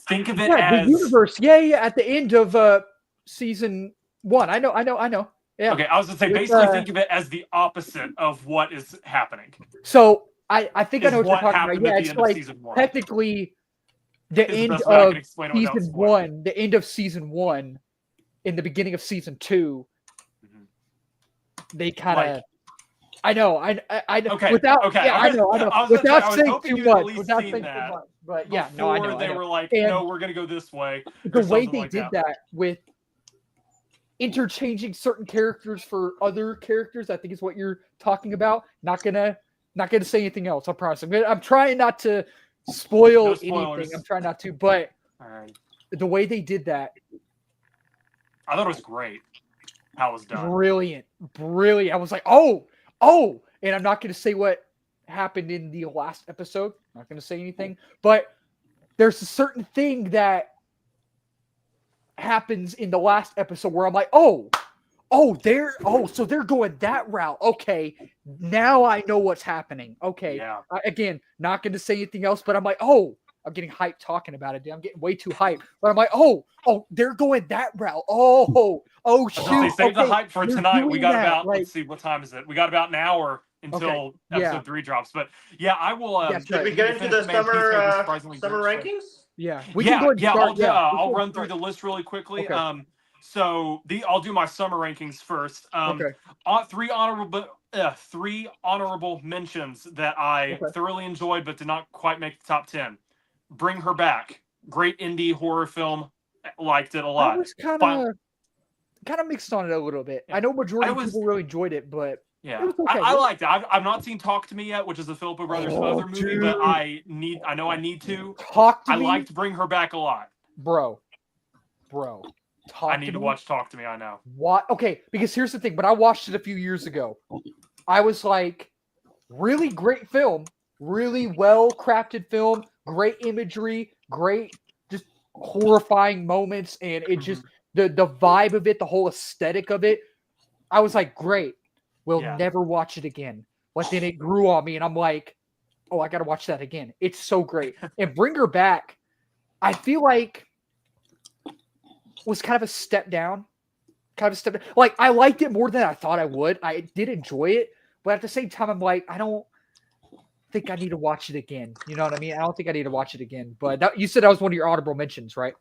think of it yeah, as the universe. Yeah. At the end of season 1, I know. Yeah. Okay, I was going to say, With, basically think of it as the opposite of what is happening. So I think I Is know what you're what talking happened about. Yeah, at the it's end of like season 1. technically the Is the end best way I of can explain it without season spoiling. 1, the end of season 1, in the beginning of season 2, Mhm. they kind of Like, I know. I know. Okay, Without, okay. yeah, I know. I was gonna say, Without I was saying hoping too you'd at much. least Without seen saying too that much. But yeah, no, before I know. they were like, And no, we're gonna go this way. the or way something they like did that with interchanging certain characters for other characters, I think is what you're talking about. Not gonna say anything else. I promise. I'm trying not to spoil No anything. spoilers. I'm trying not to. But All right. the way they did that, I thought it was great how it was done. brilliant. I was like, and I'm not gonna say what happened in the last episode. I'm not gonna say anything, but there's a certain thing that happens in the last episode where I'm like, so they're going that route. Okay, now I know what's happening. Okay, Yeah. Again, not going to say anything else, but I'm like, I'm getting hyped talking about it. Dude. I'm getting way too hyped. But I'm like, they're going that route. I was Shoot. gonna say, save the okay, hype for they're tonight. We doing got that, about like- let's see, what time is it? We got about an hour until yeah. episode 3 drops. But yeah, I will. That's Should we right. get into the summer rankings? Yeah, we can go ahead and start. I'll run through the list really quickly. Okay. So I'll do my summer rankings first. Okay. Three honorable mentions that I thoroughly enjoyed, but did not quite make the top 10. Bring Her Back, great indie horror film. Liked it a lot. I was kind of mixed on it a little bit. I know majority of people really enjoyed it, but yeah, it was okay. I liked it. I've not seen Talk to Me yet, which is the Philippa Brothers other movie, but I know I need to. Talk to I Me. liked Bring Her Back a lot. Bro. I need to watch Talk to Me. I know. What? Okay, because here's the thing. But I watched it a few years ago. I was like, really great film, really well crafted film, great imagery, great just horrifying moments, and it just the vibe of it, the whole aesthetic of it. I was like, great. We'll never watch it again. But then it grew on me, and I'm like, I got to watch that again. It's so great. And Bring Her Back, I feel like was kind of a step down. Like, I liked it more than I thought I would. I did enjoy it, but at the same time, I'm like, I don't think I need to watch it again. You know what I mean? I don't think I need to watch it again. But you said that was one of your honorable mentions, right?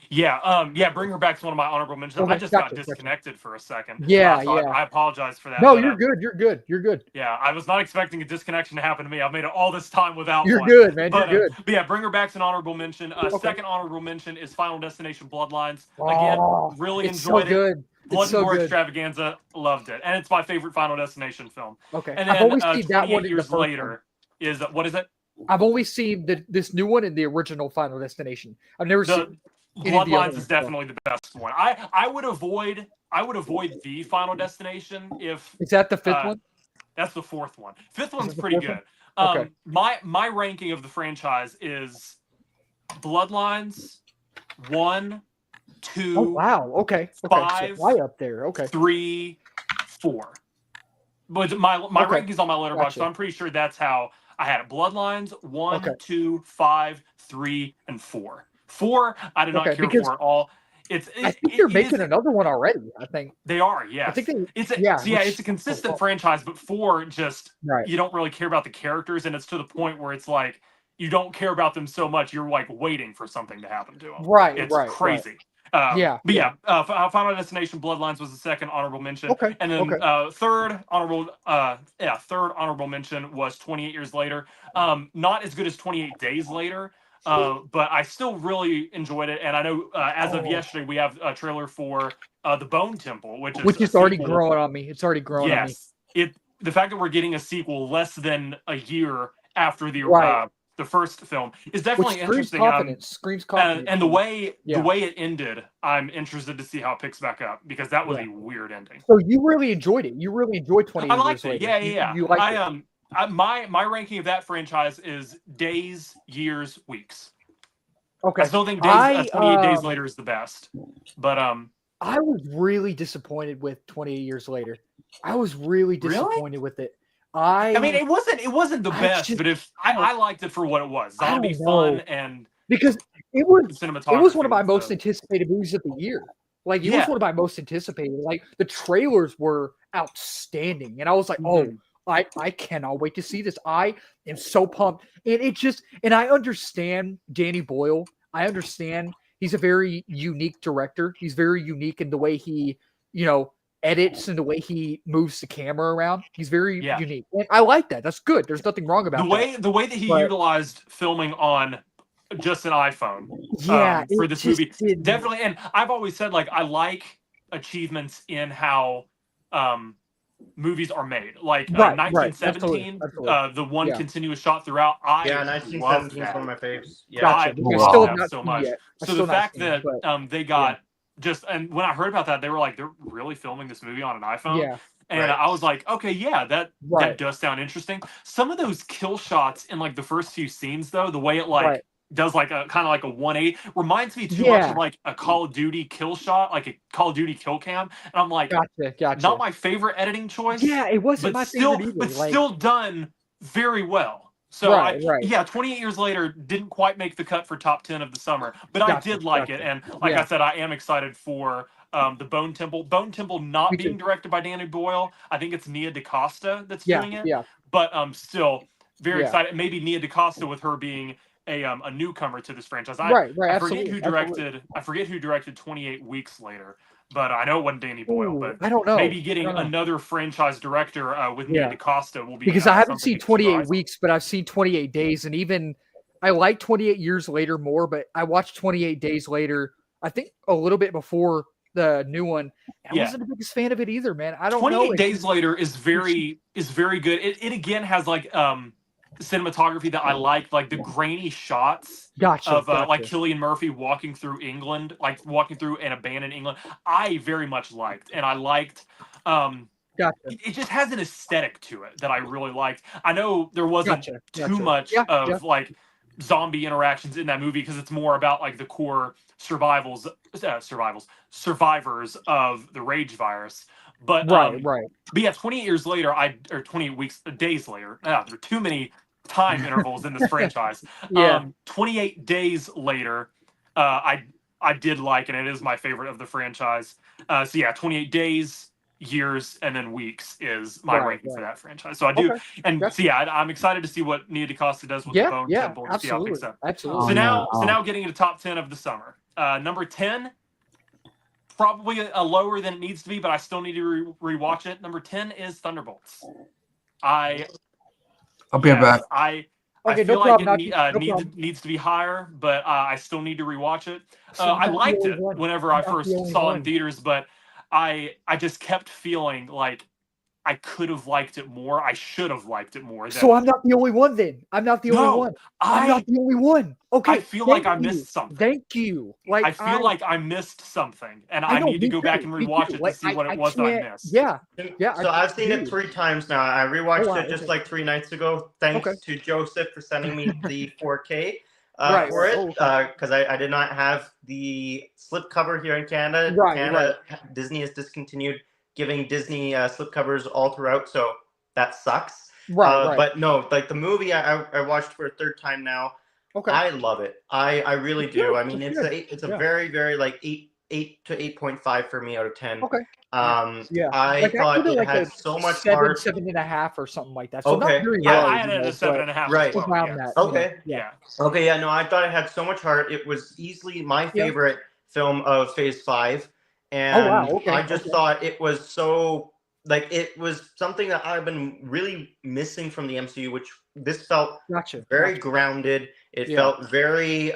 Yeah, Bring Her Back is one of my honorable mentions. Okay, I just got disconnected for a second. Yeah, I apologize for that. No, you're good. You're good. Yeah, I was not expecting a disconnection to happen to me. I've made it all this time without You're one. good, man. But, you're good. But yeah, Bring Her Back's an honorable mention. Second honorable mention is Final Destination Bloodlines. Again, really it's enjoyed so good. it. Blood It's so and Gore good. Extravaganza, loved it. And it's my favorite Final Destination film. Okay. And I've then only seen that 28 one in the years first later is, what is it? I've only seen this new one in the original Final Destination. I've never seen Bloodlines is definitely the best one. I would avoid the Final Destination if is that the fifth one? That's the fourth one. Fifth one's pretty good. Okay. My ranking of the franchise is Bloodlines 1, 2. Oh wow. Okay. 5, so way up there. Okay. 3, 4. But my rankings on my letterbox, so I'm pretty sure that's how I had it. Bloodlines 1, 2, 5, 3, and 4. 4, I did not care for at all. I think they're making another one already. I think they are. Yeah, I think it's a consistent franchise, but 4 just you don't really care about the characters, and it's to the point where it's like you don't care about them so much. You're like waiting for something to happen to them. Right. It's crazy. Final Destination Bloodlines was the second honorable mention. Okay. And then third honorable mention was 28 Years Later. Not as good as 28 Days Later. But I still really enjoyed it, and I know as of yesterday we have a trailer for the Bone Temple, which is already growing on me. It's already growing on me. The fact that we're getting a sequel less than a year after the first film is definitely interesting. Screams confidence. And the way it ended, I'm interested to see how it picks back up because that was a weird ending. So you really enjoyed it. You really enjoyed 28 I liked Years it. Later. Yeah. You liked it. My ranking of that franchise is days, years, weeks. Okay. I still think 28 Days Later is the best, but I was really disappointed with 28 Years Later. I was really disappointed with it. I mean, it wasn't the best, but I liked it for what it was, zombie fun and because it was cinematography. It was one of my most anticipated movies of the year. Like it was one of my most anticipated. Like the trailers were outstanding, and I was like, I cannot wait to see this. I am so pumped. And I understand Danny Boyle. I understand he's a very unique director. He's very unique in the way he, edits and the way he moves the camera around. He's very Yeah. unique. And I like that. That's good. There's nothing wrong about The way that he But- utilized filming on just an iPhone that. Yeah, for it this just movie, didn't- definitely. And I've always said, like, I like achievements in how movies are made. Like Right, 1917, absolutely. the one Yeah. continuous shot throughout. I Yeah, love 1917 is that. one of my faves. Yeah. Gotcha. I because love still that have not so seen much. yet. I've So still the not fact seen it, that but they got just, and when I heard about that, they were like, they're really filming this movie on an iPhone. yeah, And Right. I was like, okay, yeah, that right, does sound interesting. Some of those kill shots in like the first few scenes, though, the way it like right. does like a kind of like a 180 reminds me too much Yeah. of like a Call of Duty kill shot, like a Call of Duty kill cam. And I'm like, Gotcha. not my favorite editing choice. Yeah, it wasn't but my still, favorite either. but like, still done very well. So Right, right. yeah, 28 years later, didn't quite make the cut for top 10 of the summer, but I Gotcha, did like gotcha. it, and like Yeah. I said, I am excited for the Bone Temple. Bone Temple not Me being too. directed by Danny Boyle. I think it's Nia DaCosta that's yeah, doing it, yeah, but still very Yeah. excited. Maybe Nia DaCosta with her being a newcomer to this franchise. right. I forget Absolutely. who absolutely. directed. I forget who directed 28 Weeks Later, but I know it wasn't Danny Boyle. Ooh, But I don't know. maybe getting I don't know. another franchise director with Yeah. Nia DaCosta will be Because I haven't something seen to keep 28 our eyes on. weeks, but I've seen 28 days, and even I like 28 years later more. But I watched 28 days later. I think a little bit before the new one. I Yeah. wasn't the biggest fan of it either, man. I don't 28 know. Days Later is very good. It again has like cinematography that I like the grainy shots Gotcha. of gotcha. like Cillian Murphy walking through England, like walking through an abandoned England. I very much liked, and I liked Gotcha. it just has an aesthetic to it that I really liked. I know there wasn't Gotcha. too Gotcha. much Yeah, of yeah. like zombie interactions in that movie because it's more about like the core survivors of the rage virus. But Right. but yeah, 28 years later, or 28 days later, there are too many time intervals in this franchise. Yeah. 28 days later, I did like, and it is my favorite of the franchise. So yeah, 28 days, years, and then weeks is my Right, ranking for right. that franchise. So I do, Okay. and That's- so yeah, I'm excited to see what Nia DaCosta does with the Yeah. Bone Yeah. Temple and see how it picks Absolutely. up. Absolutely. So now, Oh. getting into top 10 of the summer. Number 10, probably a lower than it needs to be, but I still need to rewatch it. Number 10 is Thunderbolts. I'll be right back. I Okay, feel no like problem, it Naki, no problem. needs to be higher, but I still need to rewatch it. So I I'm not the liked only it one. whenever I'm I not the first only saw it in one. theaters, but I just kept feeling like I could have liked it more. I should have liked it more. So I'm not the only one then. I'm not the No, only one. I'm not the only one. Okay. I feel like thank I you. missed something. Thank you. Like I feel like I missed something, and I I know, need to me go too, back and me rewatch too. it Like, to see what it was I can't- missed. Yeah. Yeah, So I I've seen it do. 3 times now. I rewatched Oh, wow, it just okay. like 3 nights ago. Thanks Okay. to Joseph for sending me the 4K Right, for right. it Oh, okay. because I did not have the slipcover here in Canada. Right, Canada, Disney has discontinued giving Disney slipcovers all throughout, so that sucks. Right. But no, like the movie I watched for a 3rd time now. Okay. I love it. I really It's do. good, I mean, it's it's good. it's a Yeah. very, very like 8 to 8.5 for me out of 10. Okay. Yeah. I Like, I thought put it it like had a so much 7, heart. 7.5 or something like that. So Okay, not very yeah. low, I had you it know, at 7.5 but as Right. well. around Yeah. that. you know, Okay. Yeah. Okay, yeah, no, I thought it had so much heart. It was easily my favorite film of Phase 5. And wow, okay, I just okay. thought it was so, like, it was something that I've been really missing from the MCU, which this felt Gotcha. very gotcha. grounded. It Yeah. felt very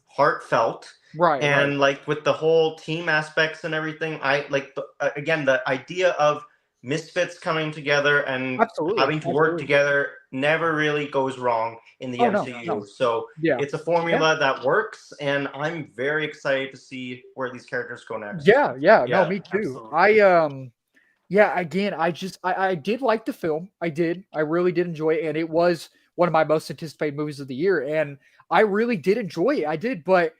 heartfelt. Right. And like with the whole team aspects and everything, I like again the idea of misfits coming together and Absolutely. having to work absolutely. together never really goes wrong in the Oh, no, MCU. no. So Yeah. it's a formula that works, and I'm very excited to see where these characters go next. Yeah. Yeah, No, me too. absolutely. Yeah, again, I did like the film. I did. I really did enjoy it. And it was one of my most anticipated movies of the year. And I really did enjoy it. I did, but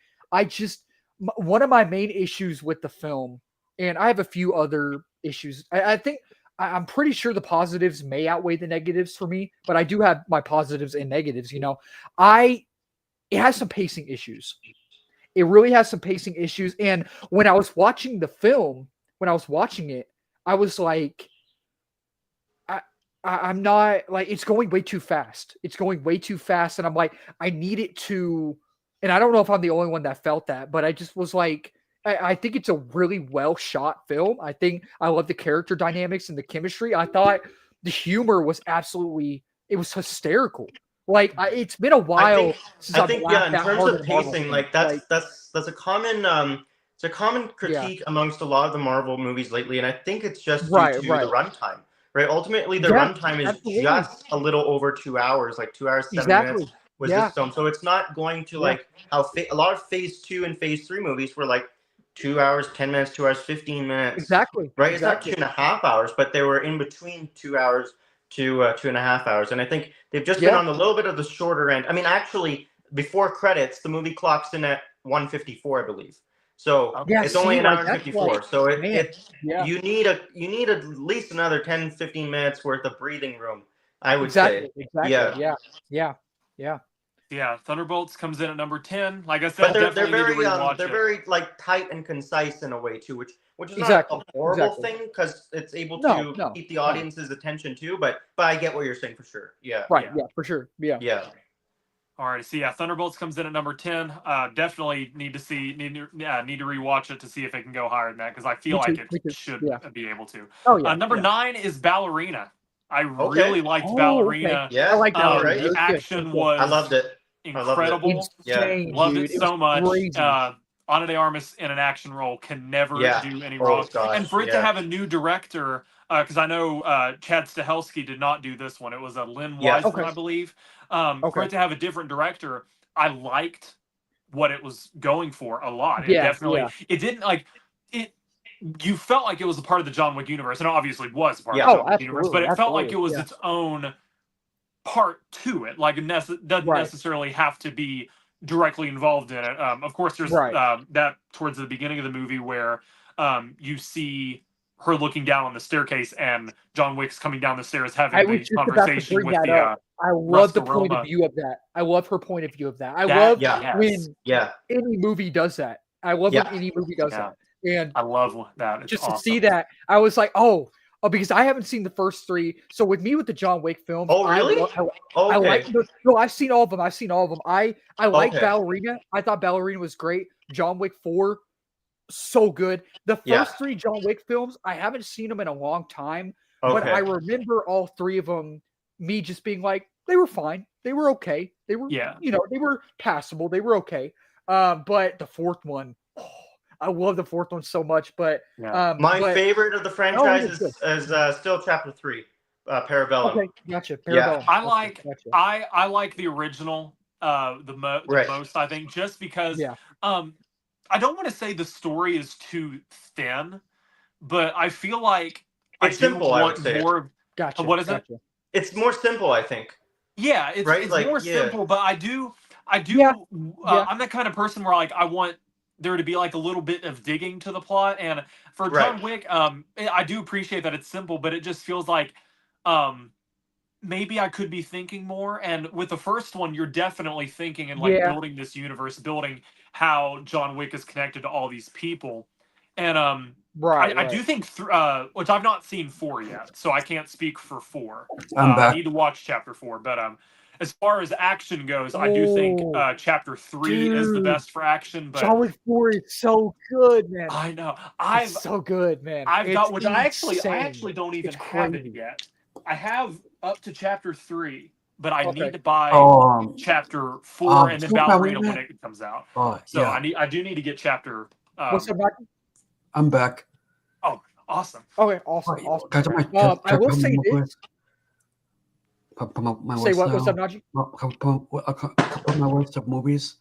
one of my main issues with the film, and I have a few other issues. I think I'm pretty sure the positives may outweigh the negatives for me, but I do have my positives and negatives, you know. It has some pacing issues. It really has some pacing issues. And when I was watching the film, when I was watching it, I was like, I'm not like, it's going way too fast. It's going way too fast. And I'm like, I need it to, and I don't know if I'm the only one that felt that, but I just was like, I think it's a really well shot film. I think I love the character dynamics and the chemistry. I thought the humor was it was hysterical. Like it's been a while since I I've think laughed in that terms hard of at a Marvel pacing, film. like that's a common it's a common critique amongst a lot of the Marvel movies lately, and I think it's just due Right, to right. the runtime. Right? Ultimately, the Yeah, runtime is absolutely. just a little over 2 hours, like 2 hours 7 Exactly. minutes was Yeah. this film. So it's not going to Yeah. like how a lot of Phase 2 and Phase 3 movies were like 2 hours 10 minutes, 2 hours 15 minutes. Exactly. Right? Exactly. It's not 2.5 hours, but they were in between 2 hours to 2.5 hours, and I think they've just been on a little bit of the shorter end. I mean, actually, before credits, the movie clocks in at 1:54, I believe. So Yeah, it's only see, an like, hour and that's 54. like, So man, yeah. you need at least another 10, 15 minutes worth of breathing room, I would Exactly. say. Exactly. Yeah. Yeah. Thunderbolts comes in at number 10. Like I said, But they're definitely need to rewatch they're it. very like tight and concise in a way too, which is Exactly, not a horrible exactly. thing because it's able No, to no, keep the no. audience's attention too. But I get what you're saying for sure. Yeah. Right. Yeah. Yeah, for sure. Yeah. Yeah. All right, so yeah, Thunderbolts comes in at number 10. Definitely need to rewatch it to see if it can go higher than that because I feel Me like too, it me too. should Yeah. be able to. Oh yeah. Number yeah. 9 is Ballerina. I Okay. really liked Oh, Ballerina. okay. Yeah. I like that. right. The action I was loved it. I loved it. incredible. Insane, Loved dude. it so was much. Crazy. Ana de Armas in an action role can never Yeah. do any Oh, wrong. gosh, And for it to yeah. have a new director, because I know Chad Stahelski did not do this one. It was a Lynn Yeah. Wiseman, Okay. I believe. For Okay. it to have a different director, I liked what it was going for a lot. It Yeah, definitely. yeah. It didn't like it. You felt like it was a part of the John Wick universe, and it obviously was a part Yeah. of the Oh, John Wick universe. But absolutely. it felt like it was Yeah. its own part to it. Like it doesn't Right. necessarily have to be directly involved in it. Of course, there's Right. that towards the beginning of the movie where you see her looking down on the staircase and John Wick's coming down the stairs I having was the just about to conversation bring with that the up. I love the Russ point of Aroma. view of that. I love her point of view of that. I That- love Yeah. when Yeah. any movie does that. I love Yeah. when any movie does Yeah. that. And I love that. It's just awesome. to see that, I was like, oh, because I haven't seen the first three. So with me with the John Wick films, Oh, really? I Okay. like no, I've seen all of them. I like Okay. Ballerina. I thought Ballerina was great. John Wick 4, so good. The first Yeah. three John Wick films, I haven't seen them in a long time, but Okay. I remember all three of them. Me just being like, they were fine. They were okay. They were, Yeah. they were passable. They were okay. But the fourth one, I love the fourth one so much. But Yeah. My but- favorite of the franchise it's is still Chapter 3, Parabellum. Okay, gotcha. Yeah. Parabellum. I Gotcha, like gotcha. I like the original the Right. most, I think, just because Yeah. I don't want to say the story is too thin, but I feel like It's I do simple, I would want say. more. Gotcha. What is it? gotcha. It's more simple, I think. Yeah, it's Right? Like, more yeah. simple, but I do Yeah, yeah. I'm that kind of person where like I want there to be like a little bit of digging to the plot, and for Right. John Wick, I do appreciate that it's simple, but it just feels like maybe I could be thinking more. And with the first one, you're definitely thinking and like Yeah. building this universe, building how John Wick is connected to all these people, and Right. I do think which I've not seen 4 yet, so I can't speak for 4. I'm I back. need to watch chapter 4, but as far as action goes, I do think Oh, chapter 3 is the dude. best for action. But John Wick 4 is so good, man. I know It's so good, man. I've got It's which I actually insane. don't even It's have it crazy. yet. I have up to chapter 3, but I Okay. need to buy Oh, chapter 4 and then Super Ballerina Ballerina? when it comes out. oh, So yeah. I do need to get chapter. What's up, Michael? I'm back. Awesome. Okay, awesome, Oh, awesome. guys, I will say this. My Say list what? What's now. up, Najee? Couple my list of movies.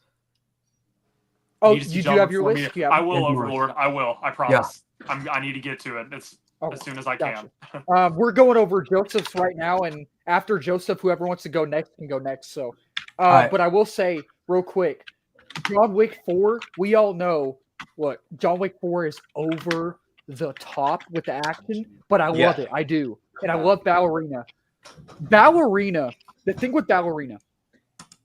Oh, Need to see you do John have Wick your 4 list? me- Yeah. I will, Yeah, more. Overlord. I will. I promise. I need to get to it. It's Oh, as soon as I gotcha. can. We're going over Joseph's right now, and after Joseph, whoever wants to go next can go next. So, right. but I will say real quick, John Wick 4. We all know what John Wick 4 is over the top with the action, but I Yeah. love it. I do, and I love Ballerina. Ballerina. The thing with Ballerina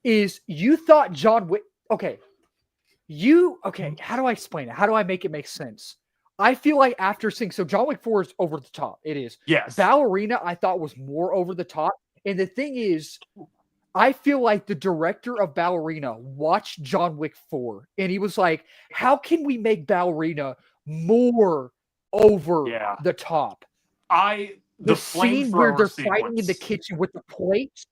is you thought John Wick. Okay, how do I explain it? How do I make it make sense? I feel like after seeing John Wick 4 is over the top. It is. Yes. Ballerina, I thought was more over the top. And the thing is, I feel like the director of Ballerina watched John Wick 4 and he was like, how can we make Ballerina more over Yeah. the top? The The scene where flamethrower they're fighting in the sequence. kitchen with the plates,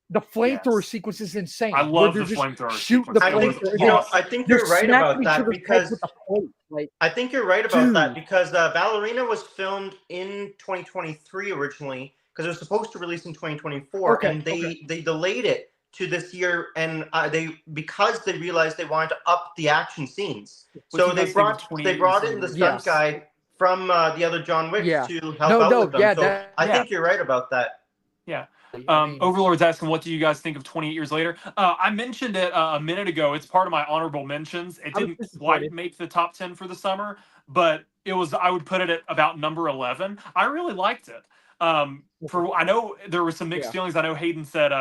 the flamethrower Yes. sequence is insane. I where love they're the just flamethrower shooting the sequence. I think, flamethrower. It you know, was I think They're you're right smacking about each that other's heads because with the plate. Like, I think you're right about that Dude. because Ballerina was filmed in 2023 originally because it was supposed to release in 2024, Okay, and they delayed it to this year, and because they realized they wanted to up the action scenes, What so do you they guys think of brought 28 in the Years stunt Yes. guy from the other John Wicks Yeah. to help out with them. yeah, So that, I Yeah. think you're right about that. Yeah. I mean, Overlord's asking, what do you guys think of 28 Years Later? I mentioned it a minute ago. It's part of my honorable mentions. It I was didn't disappointed. quite make the top 10 for the summer, but I would put it at about number 11. I really liked it. I know there were some mixed Yeah. feelings. I know Hayden said,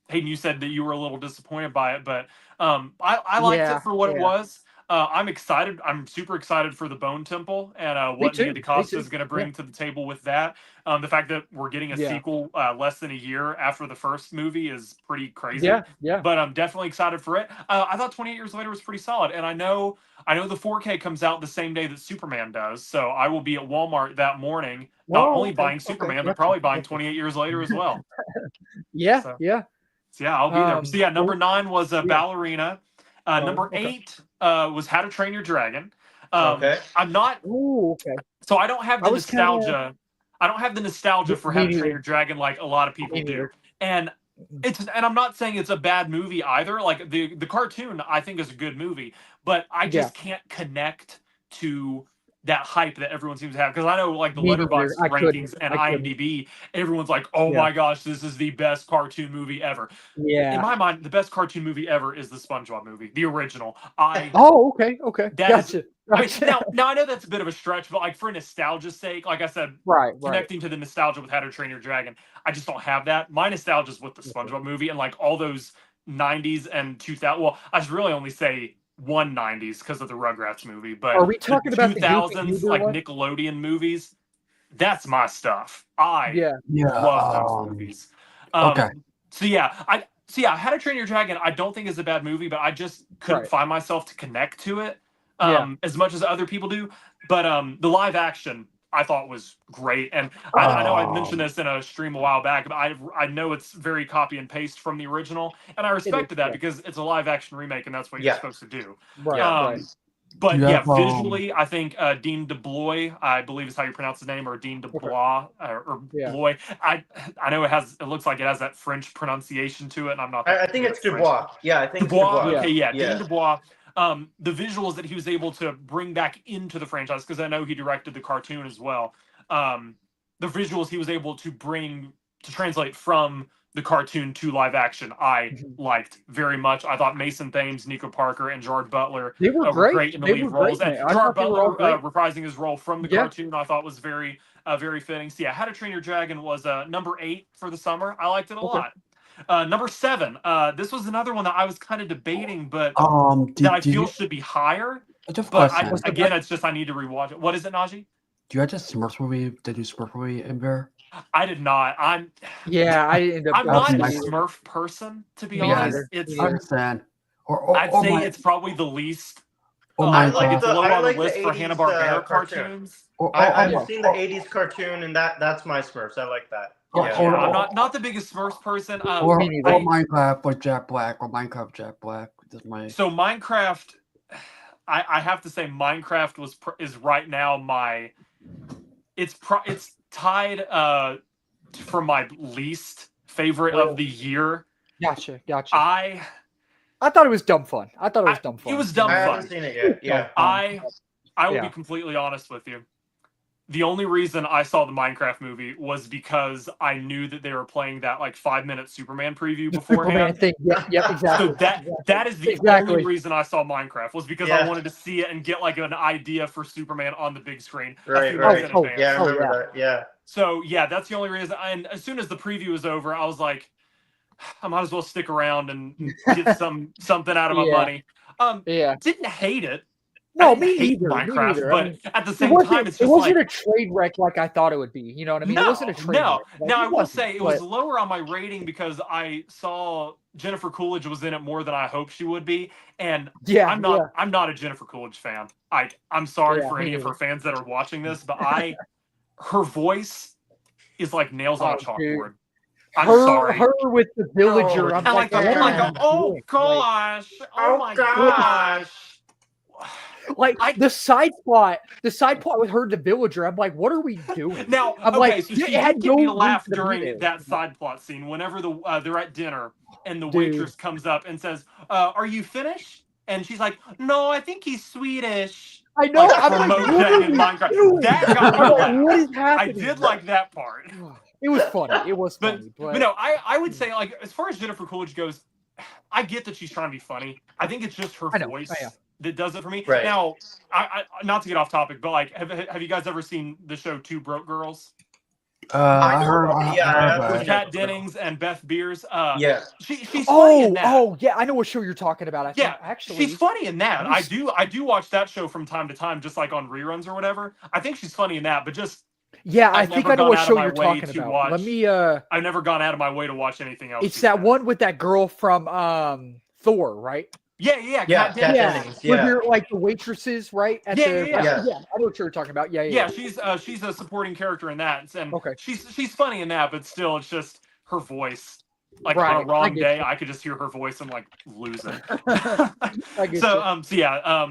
Hayden, you said that you were a little disappointed by it, but I liked Yeah, it for what it yeah. was. I'm excited. I'm super excited for the Bone Temple and what too, Nia me DaCosta too, is going to bring yeah. to the table with that. The fact that we're getting a Yeah. sequel less than a year after the first movie is pretty crazy. Yeah. But I'm definitely excited for it. I thought 28 Years Later was pretty solid, and I know the 4K comes out the same day that Superman does, so I will be at Walmart that morning, not Whoa, only okay, buying okay, Superman, gotcha, but probably buying gotcha. 28 Years Later as well. Yeah, So- yeah. So yeah, I'll be there. So yeah, number cool. 9 was Ballerina. Number okay. 8 was How to Train Your Dragon. Okay. I'm not. Ooh, okay. So I don't have I the was kinda- nostalgia. I don't have the nostalgia for Me How to Train neither. Your Dragon like a lot of people Me do. neither. And I'm not saying it's a bad movie either. Like the cartoon, I think is a good movie, but I just can't connect to that hype that everyone seems to have, because I know like the Me neither. Letterboxd I couldn't. rankings and I couldn't. IMDb, everyone's like, "Oh Yeah. my gosh, this is the best cartoon movie ever." In Yeah. my mind, the best cartoon movie ever is the SpongeBob movie, the original. Oh, okay, okay. That is- Gotcha. I mean, Gotcha. now I know that's a bit of a stretch, but like for nostalgia's sake, like I said, Right. connecting to the nostalgia with How to Train Your Dragon, I just don't have that. My nostalgia is with the SpongeBob movie and like all those 90s and 2000. Well, I should really only say 190s because of the Rugrats movie, but Are we talking about the Goofy 2000s Goober like one? Nickelodeon movies? That's my stuff. I Yeah. love those movies. Okay. So yeah, How to Train Your Dragon, I don't think is a bad movie, but I just couldn't Right. find myself to connect to it Yeah. as much as other people do. But the live action I thought was great, and I know I mentioned this in a stream a while back, but I know it's very copy and paste from the original, and I respected that yeah. because it's a live action remake, and that's what you're supposed to do. Right. Yeah. Right. But You yeah, have, visually, I think Dean DeBlois, I believe is how you pronounce his name, or Dean DeBlois, or Yeah. Blois. I know it looks like it has that French pronunciation to it, and I'm not. I think it's Dubois. Yeah, I think it's Dubois. Dubois. Okay, yeah, Yeah. Dean Dubois. The visuals that he was able to bring back into the franchise, because I know he directed the cartoon as well. The visuals he was able to translate from the cartoon to live action, I liked very much. I thought Mason Thames, Nico Parker, and Gerard Butler They were great. in the They lead were great, roles. And man. I Gerard thought they were all Butler great. reprising his role from the Yeah. cartoon, I thought was very fitting. So yeah, How to Train Your Dragon was number 8 for the summer. I liked it a lot. Number 7. This was another one that I was kind of debating, but that I feel should be higher. Just But question. it's just I need to rewatch it. What is it, Najee? Do you have the Smurfs movie? The new Smurf movie in there? I did not. Yeah, I ended up. I'm not a nice. Smurf person, to be Me honest. neither. It's I understand. Or I'd say it's probably the least. I like it's the- low I on like the the list for 80s, Hanna-Barbera cartoon. cartoons. I've seen the 80s cartoon, and that's my Smurfs. I like that. Or- Yeah. Yeah, I'm not the biggest Smurfs person. or Me neither. Minecraft with Jack Black, or Minecraft Jack Black. That's my. So Minecraft, I have to say Minecraft is right now my. It's tied for my least favorite of the year. Gotcha. I thought it was dumb fun. I thought it was dumb fun. It was dumb I fun. haven't seen it yet. Yeah. I will Yeah. be completely honest with you. The only reason I saw the Minecraft movie was because I knew that they were playing that like 5-minute Superman preview The Superman beforehand. thing. Yep, exactly. So that is the Exactly. only reason I saw Minecraft, was because I Yeah. wanted to see it and get like an idea for Superman on the big screen. a Right, few right. months in advance. Yeah, I Oh, remember that. Yeah. So yeah, that's the only reason. And as soon as the preview was over, I was like, I might as well stick around and get something out of my Yeah. money. Yeah. Didn't hate it. No, didn't me hate neither. Me Minecraft, neither. but I mean, at the it same wasn't. time, it's It just wasn't like a train wreck like I thought it would be. You know what I mean? It wasn't a train no. wreck. Like, Now it I will wasn't, say it was but lower on my rating because I saw Jennifer Coolidge was in it more than I hoped she would be, and yeah, I'm not a Jennifer Coolidge fan. I'm sorry Yeah, for me any of her neither. fans that are watching this, but her voice is like nails on a Oh, dude. chalkboard. I'm her, sorry. her with the villager. I'm And like, like, what like, are you oh doing? gosh, oh my gosh. Like the side plot with her, the villager. I'm like, what are we doing? Now, I'm okay, like, so it she had did get me to no laugh reason to be during there. that side plot scene. Whenever they're at dinner and the Dude. waitress comes up and says, "Are you Finnish?" And she's like, "No, I think he's Swedish." I know. Like I'm for like, what Mojang are in we Minecraft. doing? That got me I'm to like, laugh. what is I happening? did like that part. It was funny. It was But funny. but no, I would say like as far as Jennifer Coolidge goes, I get that she's trying to be funny. I think it's just her I know, voice I know. that does it for me. Right. Now, I not to get off topic, but like, have you guys ever seen the show Two Broke Girls? I heard Yeah, about With it. Kat Dennings and Beth Beers. Yeah. She's funny in that. Oh, yeah. I know what show you're talking about. I think Yeah, actually she's funny in that. I I do watch that show from time to time, just like on reruns or whatever. I think she's funny in that, but just Yeah, I I've think never I know gone what out of show my you're way talking to about. watch- Let me I've never gone out of my way to watch anything else. it's she's that in. one with that girl from Thor, right? Yeah, Yeah, Kat Kat Dennings. Dennings. Where Yeah. they're like the waitresses, right? At Yeah, the yeah. restaurant? I know what you're talking about. Yeah. Yeah, she's a supporting character in that, and Okay. she's funny in that, but still, it's just her voice. Like on Right, a I wrong get day, you. I could just hear her voice and like lose it. I get So you. so yeah,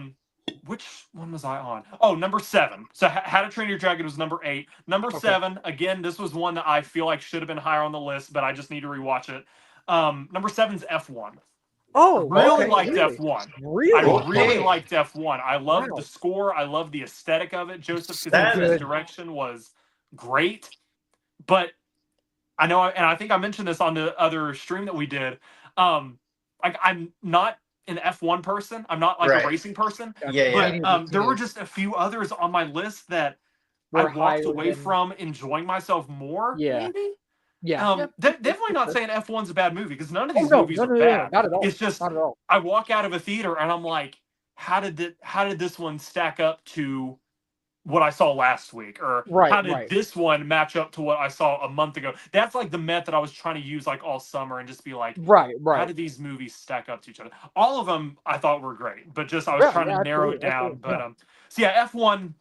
which one was I on? Oh, number 7. So How to Train Your Dragon was number 8. Number Okay. 7, again, this was one that I feel like should have been higher on the list, but I just need to rewatch it. Number 7's F1. Oh, Really okay, liked really? F1. Really? I really Okay. liked F1. I loved Wow. the score. I loved the aesthetic of it. Joseph So Kosinski's good. direction was great. But I know, and I think I mentioned this on the other stream that we did. Like I'm not an F1 person. I'm not like Right. a racing person. Yeah, yeah. But there were just a few others on my list that I We're walked higher away than- from enjoying myself more. Yeah. Maybe. Yeah. Definitely not saying F1's a bad movie because none of Oh, these no, movies no, are no, no, bad. not at all. It's just Not at all. I walk out of a theater and I'm like, how did this one stack up to what I saw last week? Or Right, how did right. this one match up to what I saw a month ago? That's like the method I was trying to use like all summer and just be like, Right, how right. did these movies stack up to each other? All of them I thought were great, but just I was Yeah, trying to yeah, narrow it absolutely, down. absolutely, But so yeah, F1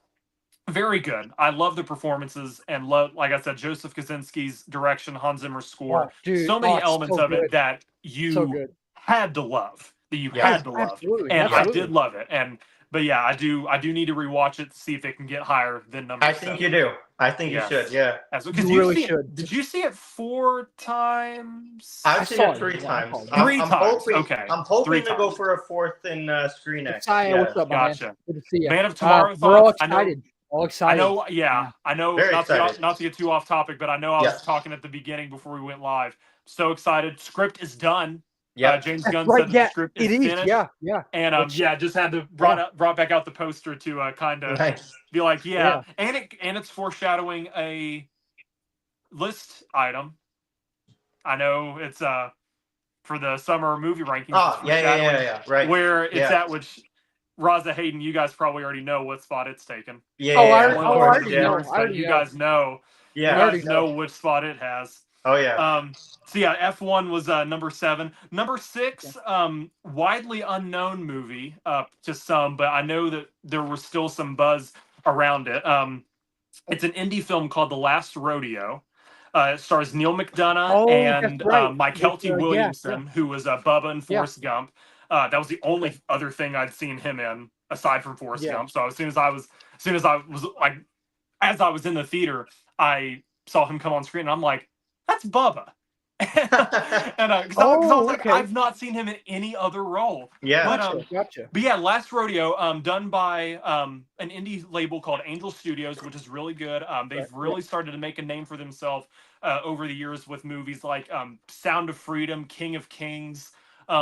very good. I love the performances and love, like I said, Joseph Kosinski's direction, Hans Zimmer's score. Oh, dude, So many it's elements so of it good. that So you good. had to love. That you Yeah. had to love. Absolutely. And absolutely. I did love it. But yeah, I do need to rewatch it to see if it can get higher than number I 7. think you do. I think Yes. you should. Yeah. Because You really see should. Did you see it 4 times? I've seen saw it it. 3 Yeah, times. I saw it. Three times, Hoping, okay. I'm hoping 3 to go times. for a 4th in Screen X. Saya, Yeah. what's up, my man? Gotcha. Good to see you. Man of Tomorrow We're all thoughts. I know- excited. All excited. I know, yeah. I know Very not excited. to get too off topic, but I know I was Yes. talking at the beginning before we went live. So excited. Script is done. Yeah. James Gunn Right, said that yeah, the script is It is. finished. Yeah. And just had to brought back out the poster to kind of Nice. be like, yeah. And it's foreshadowing a list item. I know it's for the summer movie rankings. Oh, it's yeah. foreshadowing Right. Where it's Yeah. at, which Raza Hayden, you guys probably already know what spot it's taken. Yeah. Oh, I yeah, already- of One oh, I course, already yeah. know. words, but you guys know. Yeah. You already guys know which spot it has. Oh yeah. So yeah, F1 was number 7. Number 6, widely unknown movie to some, but I know that there was still some buzz around it. It's an indie film called The Last Rodeo. It stars Neil McDonough Oh, and that's right. Mykelti With, Williamson, who was Bubba in Yeah. Forrest Gump. That was the only other thing I'd seen him in aside from Forrest Yeah. Gump. So as soon as I was like, as I was in the theater, I saw him come on screen, and I'm like, "That's Bubba." and because I was like, okay. I've not seen him in any other role. Yeah. But, Gotcha. But yeah, Last Rodeo, done by an indie label called Angel Studios, which is really good. They've really started to make a name for themselves over the years with movies like Sound of Freedom, King of Kings.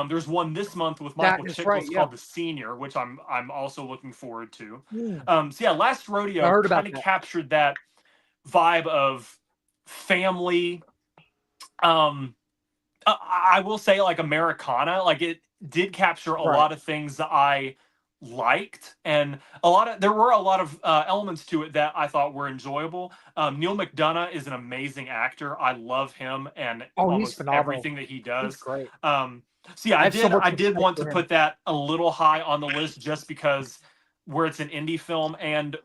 There's one this month with Michael That is Chiklis right, yeah. called The Senior, which I'm also looking forward to. Mm. So yeah, Last I Rodeo heard about kind of that. captured that vibe of family. I will say like Americana, like it did capture a Right. lot of things that I liked, and there were a lot of elements to it that I thought were enjoyable. Neil McDonough is an amazing actor. I love him and He's almost phenomenal. everything that he He's does. great. So yeah, I have so much I did respect want for to him. put that a little high on the list just because where it's an indie film and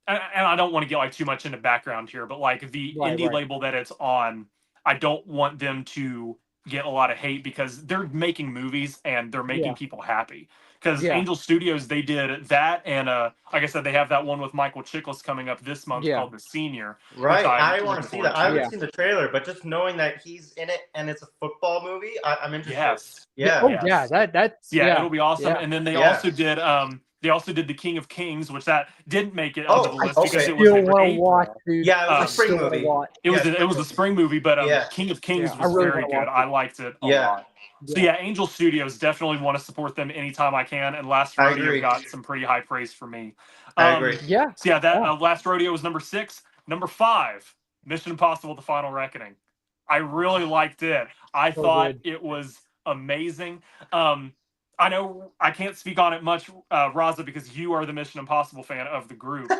I don't want to get like too much into background here, but like the indie label that it's on, I don't want them to get a lot of hate because they're making movies and they're making people happy. Because Angel Studios, they did that, and like I said, they have that one with Michael Chiklis coming up this month called The Senior. Right, I want to see that. I haven't seen the trailer, but just knowing that he's in it and it's a football movie, I'm interested. Yes. Yeah. Oh yeah, that's it'll be awesome. Yeah. And then they also did The King of Kings, which that didn't make it onto the list because it was still in want to April. watch, dude. Yeah, it was a spring movie. It was a spring movie, but King of Kings was really very wanna good. watch I liked it a lot. So yeah, Angel Studios, definitely want to support them anytime I can. And Last Rodeo got some pretty high praise for me. I agree. Yeah. So yeah, that Last Rodeo was number 6. Number 5, Mission Impossible: The Final Reckoning. I really liked it. I thought it was amazing. I know I can't speak on it much, Raza, because you are the Mission Impossible fan of the group.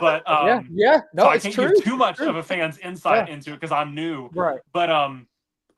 But No, so I it's can't true. give too much of a fan's insight into it because I'm new. Right. But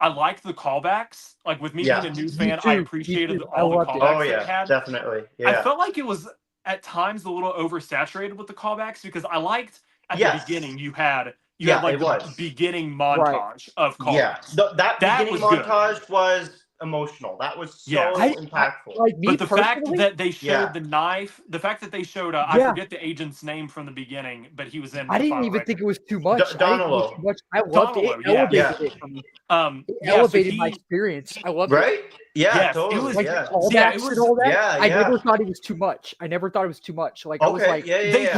I liked the callbacks. Like with me being a new fan, I appreciated all the callbacks it had. Definitely. Yeah. I felt like it was at times a little oversaturated with the callbacks because I liked at the beginning you had like the beginning montage of callbacks. Yeah, that beginning was montage was emotional. That was so impactful. But the fact that they showed the knife, the fact that they showed, I forget the agent's name from the beginning, but he was in. I didn't even think it was too much. Donalo. I loved it. It elevated it for me. It elevated my experience. I loved it. Right? Yeah, totally. It was like it was and all that. Yeah, I never thought it was too much. I never thought it was too much. Like I was like, they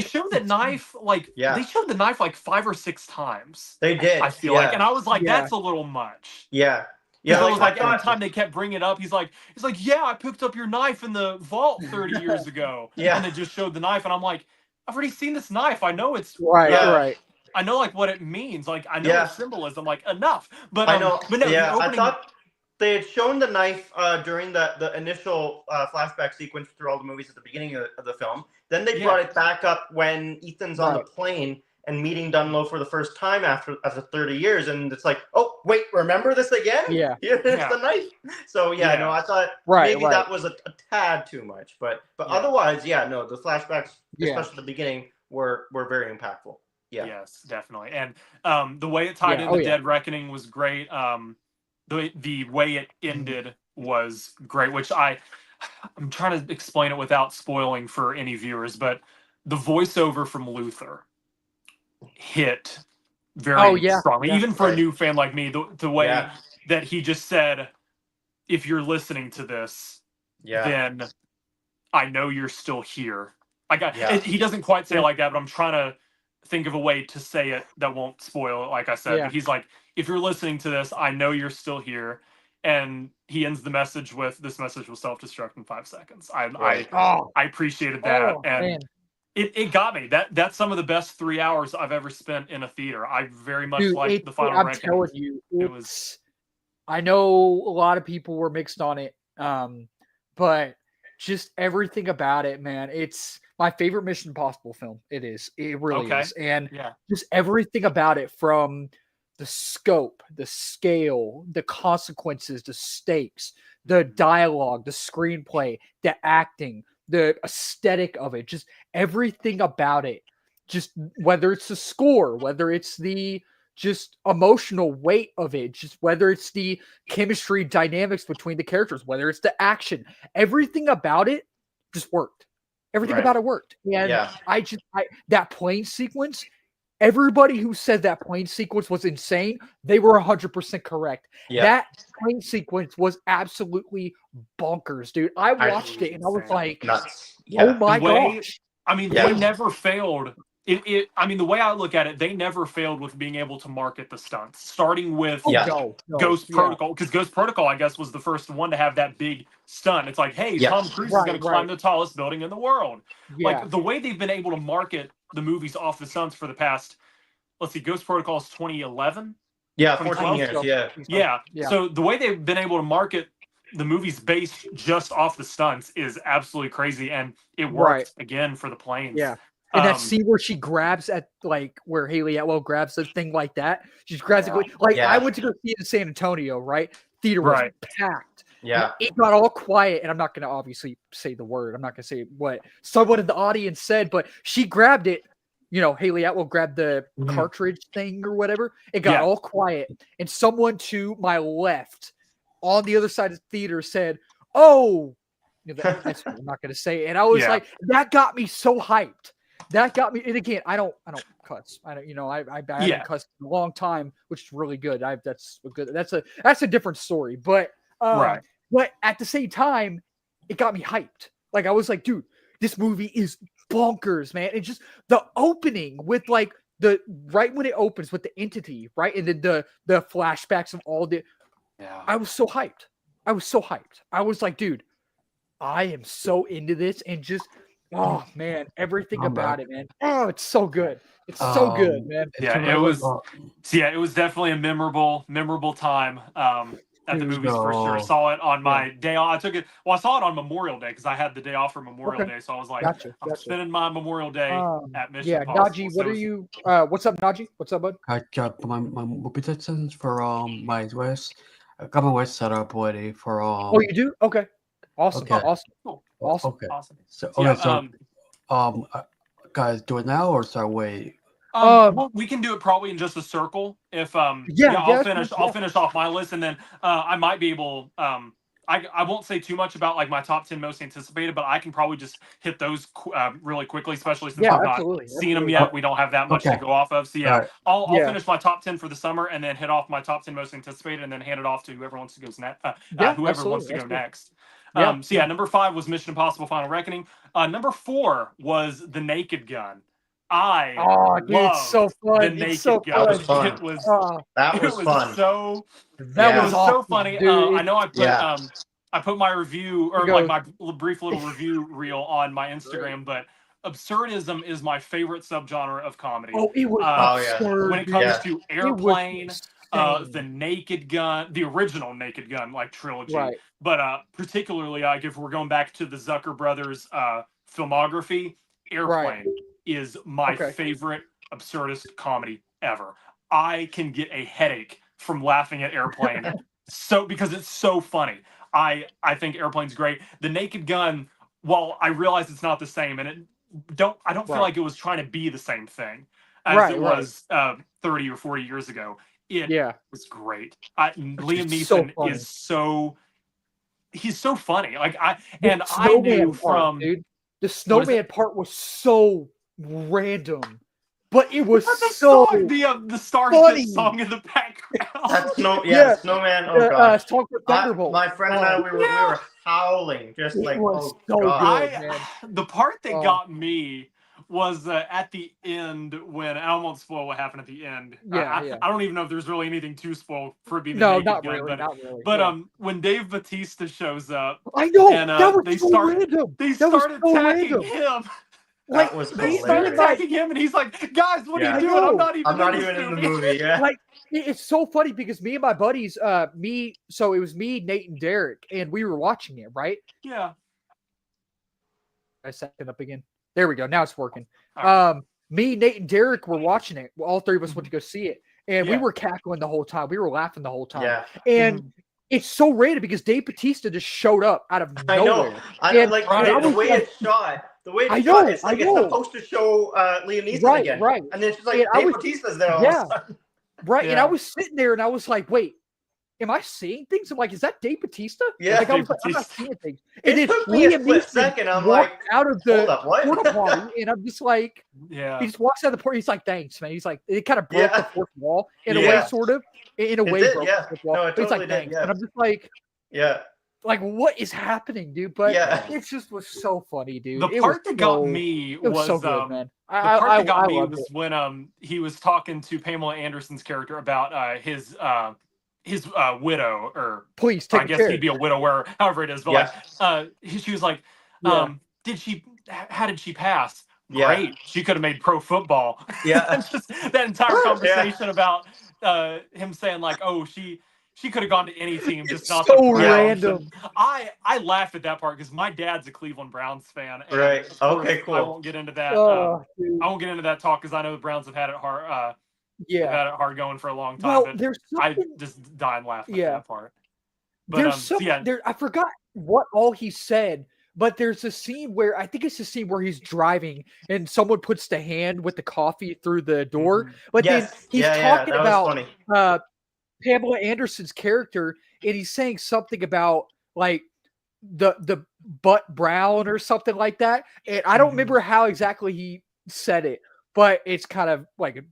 showed the knife they showed the knife like 5 or 6 times. They did. I feel like, and I was like, that's a little much. Yeah. Yeah, I was like every time they kept bringing it up, he's like, yeah, I picked up your knife in the vault 30 years ago. And they just showed the knife, and I'm like, I've already seen this knife. I know it's right. I know like what it means. Like I know the symbolism. Like enough. But I know. But no, I thought they had shown the knife during the initial flashback sequence through all the movies at the beginning of the film. Then they brought it back up when Ethan's on the plane and meeting Dunlo for the first time after 30 years, and it's like, oh wait, remember this again? Yeah, it's the knife. So no, I thought maybe that was a tad too much, but otherwise, the flashbacks, especially the beginning, were very impactful. Yeah. Yes, definitely, and the way it tied into Dead Reckoning was great. The way it ended was great, which I'm trying to explain it without spoiling for any viewers, but the voiceover from Luther hit very strongly, even for a new fan like me. The way that he just said, "If you're listening to this, then I know you're still here." He doesn't quite say it like that, but I'm trying to think of a way to say it that won't spoil it. Like I said, but he's like, "If you're listening to this, I know you're still here." And he ends the message with, "This message will self-destruct in 5 seconds." I appreciated that, and it got me. That's some of the best 3 hours I've ever spent in a theater. I very much liked the Final Reckoning. I'm telling you, it was. I know a lot of people were mixed on it, but just everything about it, man. It's my favorite Mission Impossible film. It is. It really is, and just everything about it, from the scope, the scale, the consequences, the stakes, the dialogue, the screenplay, the acting, the aesthetic of it, just everything about it, just whether it's the score, whether it's the just emotional weight of it, just whether it's the chemistry dynamics between the characters, whether it's the action, everything about it just worked. Everything about it worked. And that plane sequence, everybody who said that plane sequence was insane, they were 100% correct. That plane sequence was absolutely bonkers, dude. I watched it and I was like, nuts. Oh my gosh. I mean, they never failed. I mean, the way I look at it, they never failed with being able to market the stunts, starting with Ghost Protocol, because Ghost Protocol, I guess, was the first one to have that big stunt. It's like, hey, Tom Cruise is going to climb the tallest building in the world. Like, the way they've been able to market the movies off the stunts for the past, let's see, Ghost Protocol is 2011? Yeah, 14 years, yeah. So the way they've been able to market the movie's based just off the stunts is absolutely crazy, and it worked Right. again for the planes. Yeah. And that Um, scene where she grabs at like where Haley Atwell grabs the thing like that, she just grabs Yeah. it. Like Yeah. I went to go see it in San Antonio, right? Theater was Right. packed. Yeah. It got all quiet, and I'm not going to obviously say the word. I'm not going to say what someone in the audience said, but she grabbed it. You know, Haley Atwell grabbed the Mhm. cartridge thing or whatever. It got Yeah. all quiet, and someone to my left, on the other side of the theater, said, "Oh," you know, that's what I'm not going to say. And I was Yeah. like, that got me so hyped. That got me. And again, I don't cuss. I don't. You know, I haven't Yeah. cussed in a long time, which is really good. That's a different story, but. Right. But at the same time, it got me hyped. Like I was like, dude, this movie is bonkers, man. And just the opening with like the right when it opens with the entity, right? And then the flashbacks of all the Yeah. I was so hyped. I was like, dude, I am so into this and just oh man, everything I'm about back. it, man. Oh, it's so good. It's so good, man. in Yeah, terms it of, was- So yeah, it was definitely a memorable time at the Dude, movies for sure. no. Saw it on my day off. I took it. Well, I saw it on Memorial Day because I had the day off for Memorial Okay. Day. So I was like, Gotcha. I'm spending my Memorial Day at Mission Yeah, Impossible. Najee, So what it are was- you what's up, Najee? What's up, bud? I got my movie sessions for my West. I got my West set up ready for Oh, you do? Okay. Awesome. Okay. Awesome. Cool. Awesome. Okay. Awesome. So Yeah, okay, so guys, do it now or start wait? well, we can do it probably in just a circle. If Yeah, I'll yeah, finish. yeah. I'll finish off my list, and then I might be able. I won't say too much about like my top 10 most anticipated, but I can probably just hit those really quickly, especially since Yeah, I've not absolutely. seen them absolutely. yet. We don't have that much to Okay. go off of. So yeah, Alright. I'll Yeah. finish my top 10 for the summer, and then hit off my top 10 most anticipated, and then hand it off to whoever wants to go next. Yeah, Whoever wants to absolutely, go absolutely. next. Yeah, So yeah, number 5 was Mission Impossible: Final Reckoning. Number 4 was The Naked Gun. I Oh, dude, it's so loved fun. The It's Naked so Gun. That was fun. fun. It was That was fun. so That it Yeah. was was so awesome, funny. dude. I know I put Yeah. I put my review or You like go- my brief little review reel on my Instagram, but absurdism is my favorite subgenre of comedy. Oh, it was Oh, yeah. absurd. when it dude. comes Yeah. to It was Airplane, insane. The Naked Gun, the original Naked Gun like trilogy, Right. but particularly like if we're going back to the Zucker brothers filmography, Airplane is my Okay. favorite absurdist comedy ever. I can get a headache from laughing at Airplane because it's so funny. I think Airplane's great. The Naked Gun, while I realize it's not the same, and I don't feel Right. like it was trying to be the same thing as Right, it right. was 30 or 40 years ago. It Yeah. was great. Liam It's so Neeson funny. is he's so funny. Like I The knew snowman part, from dude. The What is snowman part was so random, but it was the so song, the funny. Starship song in the background. That's Yeah. Snowman. Oh god. Talk with Thunderbolt. My friend and I, Oh, we were howling, just It like, was oh so god. good. man. The part that Oh. got me was at the end when I won't spoil what happened at the end. Yeah, yeah. I don't even know if there's really anything to spoil for it being the No, Naked not Gun, really. but Not really. but yeah. when Dave Bautista shows up, I know and, that was they so start- random. they That was start so attacking random. him. That was They hilarious. start attacking him, and he's like, "Guys, what Yeah. are you I doing? I'm know. not even. I'm not in even this in the movie. Yeah. Like it's so funny because me and my buddies, so it was me, Nate, and Derek, and we were watching it, right? Yeah. I set it up again. There we go. Now it's working. All Me, Nate, and Derek were watching it. All three of us went to go see it, and we Yeah. were cackling the whole time. We were laughing the whole time. Yeah. And it's so random because Dave Bautista just showed up out of I nowhere. know. I And like I the was way like- it's shot. The way it's I shot, know, it's like I it's know. supposed to show Liam Neeson Right, again. right. And then she's like, And I Dave was- Bautista's there all Yeah. of a sudden. Right. And Yeah. I was sitting there and I was like, wait, am I seeing things? I'm like, is that Dave Bautista? Yeah. Like, I was Dave like, I'm not Bautista. seeing things. It And then took me a Liam split Neeson second. I'm walked like, out of hold the up, what? porta potty, and I'm just like, Yeah. he just walks out of the porta. He's like, thanks, man. He's like, it kind of broke the Yeah. fourth wall in a way, Yeah. sort of. In a It way, did, broke yeah. the fourth wall. No, it But he's totally like, did, thanks. yeah. And I'm just Yeah. like, what is happening, dude? But Yeah. it just was so funny, dude. The It part was that got so- me It was so good, man. the part that got me loved was it. when he was talking to Pamela Anderson's character about his widow, or Please I take guess care. he'd be a widower, however it is. But Yeah. she was like, Yeah. how did she pass? Yeah. Great, she could have made pro football. Yeah. And just that entire conversation about him saying like, oh, she She could have gone to any team, just It's not so the Browns. random. And I laughed at that part because my dad's a Cleveland Browns fan. And Right. of course, Okay, cool. I won't get into that. Oh, dude. I won't get into that talk because I know the Browns have had it hard. They've Yeah. had it hard going for a long time. Well, but there's I something. just died laughing Yeah. at that part. But There's so some. yeah, There. I forgot what all he said, but there's a scene where I think it's the scene where he's driving and someone puts the hand with the coffee through the door. Mhm. But then Yes. he's yeah, talking that about was funny. Pamela Anderson's character, and he's saying something about like the butt brown or something like that. And I don't Mhm. remember how exactly he said it, but it's kind of like a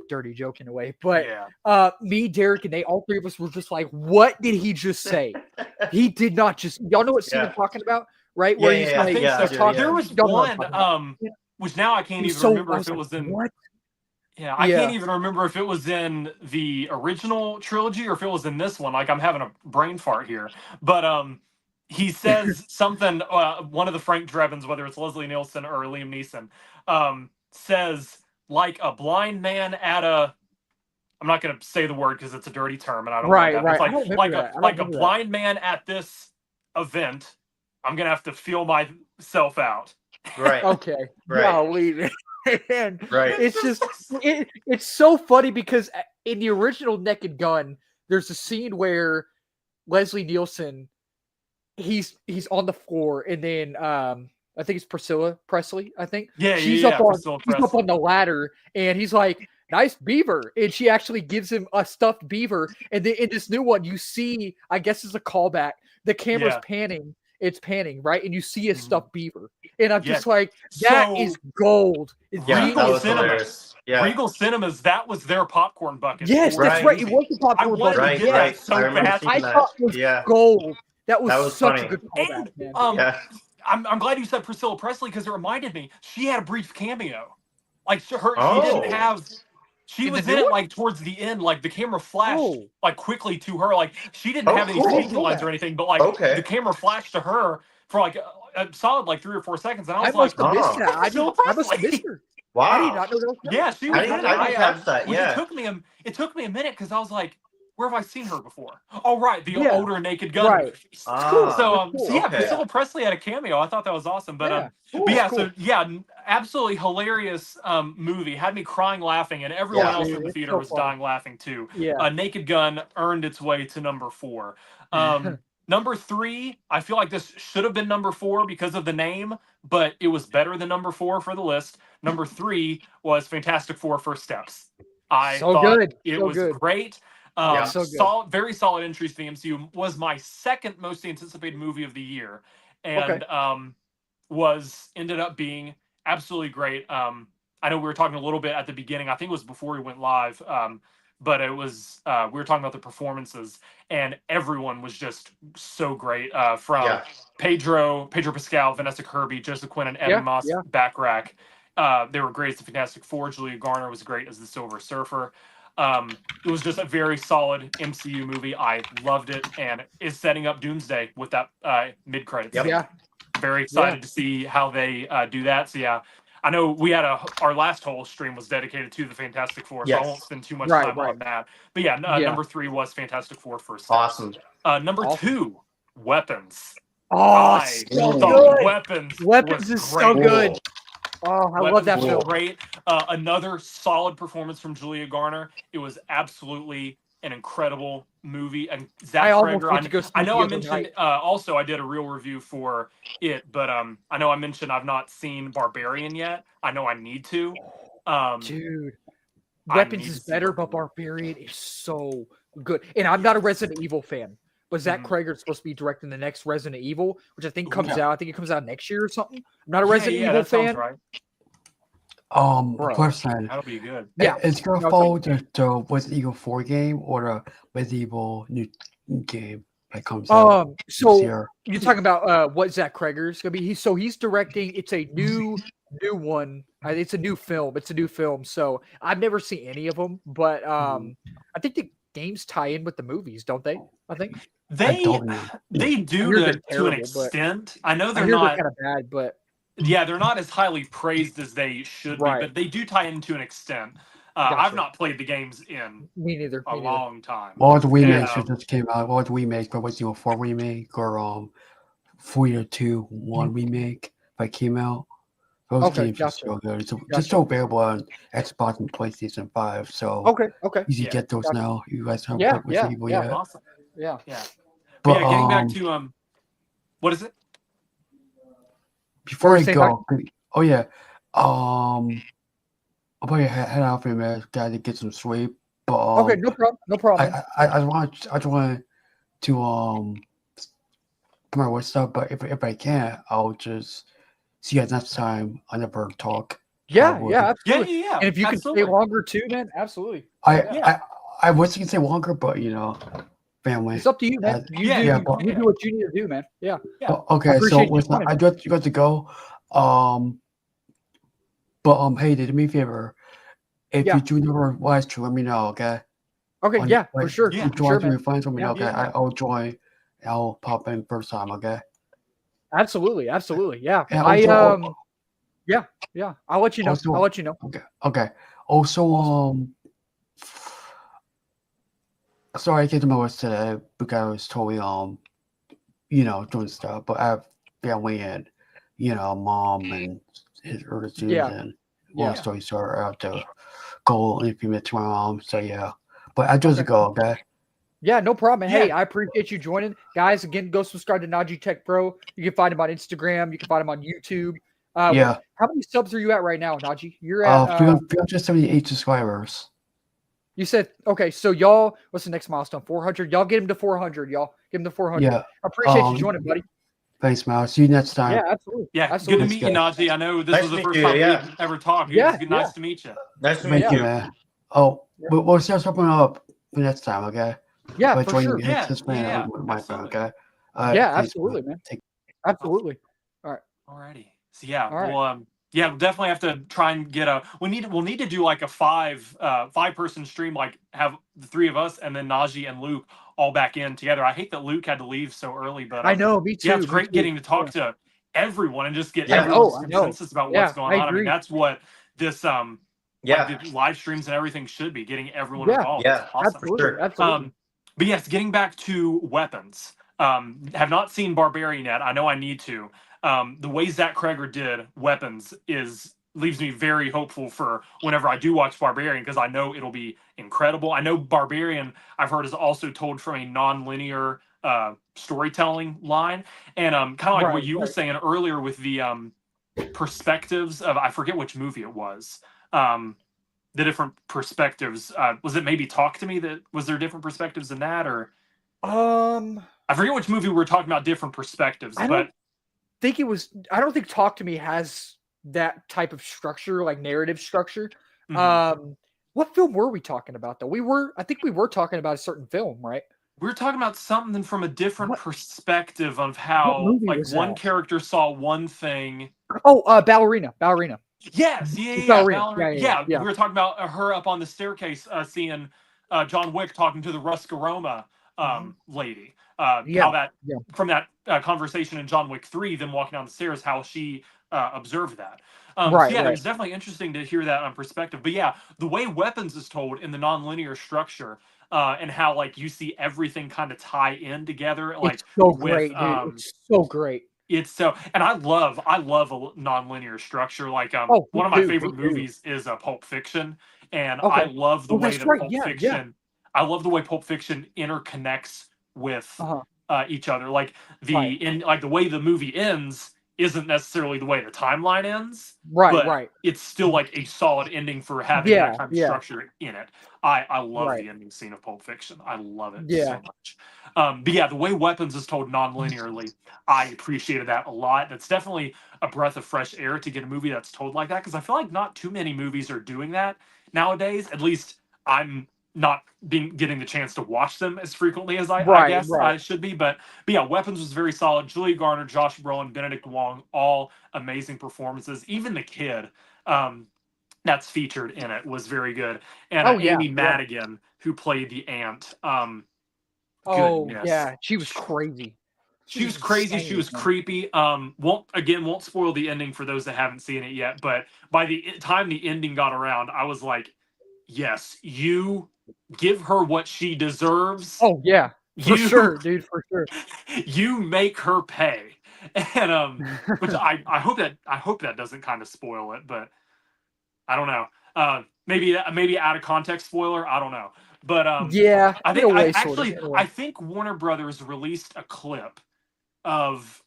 dirty joke in a way. But yeah. me, Derek, and they all three of us were just like, what did he just say? He did not just y'all know what scene Yeah. I'm talking about, right? Yeah, Where he's yeah, like I think yeah, so. I do, talking, yeah. There was y'all know what I'm one, talking about. which now I can't He's even so- remember I if it like, was in. what? Yeah, I Yeah. can't even remember if it was in the original trilogy or if it was in this one. Like I'm having a brain fart here, but he says something. One of the Frank Drebins, whether it's Leslie Nielsen or Liam Neeson, says like a blind man at a. I'm not going to say the word because it's a dirty term, and I don't Right, like that. right. It's I like don't remember like that. I a don't like a remember that. blind man at this event. I'm gonna have to feel myself out. Right. Okay. Right. Golly, man. Right. It's just it's so funny because in the original Naked Gun, there's a scene where Leslie Nielsen he's on the floor, and then I think it's Priscilla Presley. I think Yeah, she's yeah, up on Priscilla she's up Presley. on the ladder, and he's like, "Nice beaver," and she actually gives him a stuffed beaver. And then in this new one, you see, I guess it's a callback. The camera's Yeah. panning. It's panning, right? And you see a Mhm. stuffed beaver. And I'm Yeah. just like, that So- is gold. Yeah, Regal that was Cinemas. hilarious. Yeah. Regal Cinemas, that was their popcorn bucket. Yes, for that's the right. It movie. was the popcorn wanted to bucket. Right, get Yes. right. so I remember bad. seeing I that. thought it was Yeah. gold. That was such funny. a good callback, And man. Yeah. I'm glad you said Priscilla Presley because it reminded me she had a brief cameo. Like she Oh. didn't have. She In was the in new it one? like towards the end, like the camera flashed Oh. like quickly to her. Like she didn't Oh, have any cool. speaking lines or anything, but like Okay. the camera flashed to her for like a solid like 3 or 4 seconds, and I I was like, must have missed oh. that. Priscilla I must have Presley. missed her. Wow. I did not know that was her. Yeah, she was. I didn't in it. catch that. Which Yeah. it took me a minute because I was like, where have I seen her before? Oh, right, the Yeah. older Naked Gun Right. movies. Ah. So, Cool. so yeah, Okay. Priscilla Presley had a cameo. I thought that was awesome. But Yeah. Cool, but yeah, cool. so yeah, absolutely hilarious movie. Had me crying laughing, and everyone Yeah. else Dude, in the it's theater so was funny. dying laughing too. Yeah. Naked Gun earned its way to number 4. Number 3, I feel like this should have been number 4 because of the name, but it was better than number 4 for the list. Number 3 was Fantastic Four: First Steps. I So thought good. it So was good. great. Yeah. So good. Very solid entry to the MCU. Was my second most anticipated movie of the year, and ended up being absolutely great. I know we were talking a little bit at the beginning. I think it was before we went live, but it was we were talking about the performances, and everyone was just so great. From Yeah. Pedro Pascal, Vanessa Kirby, Joseph Quinn, and Evan Yeah, Moss yeah. Backrack. They were great as the Fantastic Four. Julia Garner was great as the Silver Surfer. It was just a very solid MCU movie. I loved it, and is setting up Doomsday with that mid credits. Yep. Yeah. Very excited to see how they do that. So yeah, I know we had our last whole stream was dedicated to the Fantastic Four, so Yes. I won't spend too much Right, time right. on that. But yeah, Yeah. number 3 was Fantastic Four: First Steps. Awesome. Number Awesome. 2, Weapons. Oh, I so thought good. Weapons. Weapons was is so great. good. Oh, I love that Weapons was film. great. Another solid performance from Julia Garner. It was absolutely an incredible movie. And Zach I almost Cregger, went to go see I it know the I other mentioned night. also I did a real review for it, but I know I mentioned I've not seen Barbarian yet. I know I need to. Dude, I Weapons need is to see better, but Barbarian. Barbarian is so good. And I'm not a Resident Evil fan, but Zach Mhm. Cregger is supposed to be directing the next Resident Evil, which I think comes Yeah. out. I think it comes out next year or something. I'm not a Yeah, Resident yeah, Evil that sounds fan. right. Bro. Question. That'll be good. Yeah. It's gonna No, follow the Resident Evil 4 game or the Resident Evil new game that comes out this So year. you're talking about what Zach Cregger is gonna be. He's directing. It's a new one. It's a new film. It's a new film. So I've never seen any of them, but I think the games tie in with the movies, don't they? I think. I They don't know. they I do hear to they're an terrible, but- extent. I know I they're hear not. they're kind of bad, but Yeah, they're not as highly praised as they should Right. be, but they do tie in to an extent. I've Gotcha. not played the games in Me neither. a Me neither. long time. What was the remake Yeah. that just came out? What was the remake? What was the 4 remake or 4-2-1 remake that came out? Those Okay, games are gotcha. so good. It's just Gotcha. so available on Xbox and PlayStation 5. So Okay. Okay. easy to Yeah. get those Gotcha. now. You guys haven't Yeah, played Resident Evil yeah. yet. Awesome. Yeah. Yeah. But But yeah, getting back to what is it? before I saying, go, oh yeah, I'll probably head out for a minute, gotta get some sleep. But Okay. No problem. No problem. I just want to come out with stuff. But if I can't, I'll just see you guys next time on the Bird Talk. Yeah. probably. Yeah. Absolutely. Yeah. And if you absolutely. can stay longer too, man, absolutely. I wish you could say longer, but family. It's up to you, man. You Yeah, do. yeah, You but- do what you need to do, man. Yeah. Well, okay, so appreciate you listen, joining. I just got to go. But hey, do me a favor. If Yeah. you do never watch to let me know, okay? Okay. On- Yeah. For like, sure. Yeah, You For join sure, to your man. friends, let me know, okay? Yeah. I'll join. I'll pop in first time, okay? Absolutely. Absolutely. Yeah. And I also- Yeah. I'll let you know. Also- I'll let you know. Okay. Also, sorry I came to my list today because I was totally doing stuff, but I have family and mom and his relatives Yeah. and Yeah. long story short, I have to go and if you met my mom, so yeah. But I just Okay. go, okay? Yeah, no problem. And hey, Yeah. I appreciate you joining. Guys, again, go subscribe to Najee Tech Pro. You can find him on Instagram. You can find him on YouTube. Yeah. How many subs are you at right now, Najee? You're at 378 subscribers. you said okay, so y'all, what's the next milestone? 400. Y'all get him to 400, y'all. Get him to 400. Yeah. I appreciate um, you joining, buddy. Thanks, Mal. See you next time. Yeah, absolutely. Yeah, Absolutely. good to meet you, Najee. I know this Nice was to the meet first you, time yeah. we've ever talked. Yeah, It's nice to meet you. Nice to Thank meet you, you. man. Oh, we'll set something up for next time, okay? Yeah, By for joining sure. his- Yeah, his plan yeah, with my friend, absolutely. okay? Yeah, thanks, absolutely, man. Take- Absolutely. Alrighty. So yeah, All right. we'll we'll definitely have to try and get we'll need to do like a five person stream, like have the three of us and then Najee and Luke all back in together. I hate that Luke had to leave so early, but I know, me too. yeah, it's me great too. getting to talk to everyone and just get Yeah. everyone's I know. consensus about what's Yeah, going I on. I mean, agree. that's what this Yeah. like the live streams and everything should be, getting everyone Yeah. involved. Yeah, It's awesome. Absolutely. sure. Absolutely. But yes, getting back to weapons. Have not seen Barbarian yet. I know I need to. The way Zach Kreger did weapons leaves me very hopeful for whenever I do watch Barbarian, because I know it'll be incredible. I know Barbarian, I've heard, is also told from a non-linear storytelling line, and kind of like what Right, you were right. saying earlier with the perspectives of, I forget which movie it was. The different perspectives. Was it maybe Talk to Me? Was there different perspectives in that, or I forget which movie we were talking about different perspectives, I but I don't think Talk to Me has that type of structure, like narrative structure. mhm. What film were we talking about though? I think we were talking about a certain film, right? We were talking about something from a different What- perspective of how movie like was one that? character saw one thing. Oh, Ballerina. Yes, yeah, Ballerina. yeah. Yeah. We were talking about her up on the staircase, seeing John Wick talking to the Ruscaroma lady. Yeah, How that yeah. from that conversation in John Wick 3, them walking down the stairs, how she observed that. So Right, yeah, it right. was definitely interesting to hear that on perspective. But yeah, the way Weapons is told in the non-linear structure, and how like you see everything kind of tie in together, like It's so with, great, dude. It's so great. it's so, and I love a non-linear structure. Like Oh, one me of my too, favorite me too. movies is Pulp Fiction, and Okay. I love the Oh, way that's that right. Pulp Yeah, yeah. Fiction. I love the way Pulp Fiction interconnects with Uh-huh. each other. Like Right. like the way the movie ends isn't necessarily the way the timeline ends, Right, but right. it's still like a solid ending for having Yeah, that kind of yeah. structure in it. I love Right. the ending scene of Pulp Fiction. I love it Yeah. so much. But yeah, the way Weapons is told non-linearly, I appreciated that a lot. That's definitely a breath of fresh air to get a movie that's told like that, because I feel like not too many movies are doing that nowadays. At least I'm not getting the chance to watch them as frequently as I Right, guess right. I should be. But yeah, Weapons was very solid. Julia Garner, Josh Brolin, Benedict Wong, all amazing performances. Even the kid that's featured in it was very good. And Oh, yeah, Amy yeah. Madigan, who played the aunt. Oh, Goodness. yeah. She was crazy. She was crazy. She was insane, man. creepy. Won't spoil the ending for those that haven't seen it yet. But by the time the ending got around, I was like, yes, you give her what she deserves. Oh yeah, for You- sure, dude, for sure. You make her pay. And which I hope that doesn't kind of spoil it, but I don't know. Maybe out of context spoiler, I don't know. But Yeah, I in think a way, I sort of, actually in a way. I think Warner Brothers released a clip of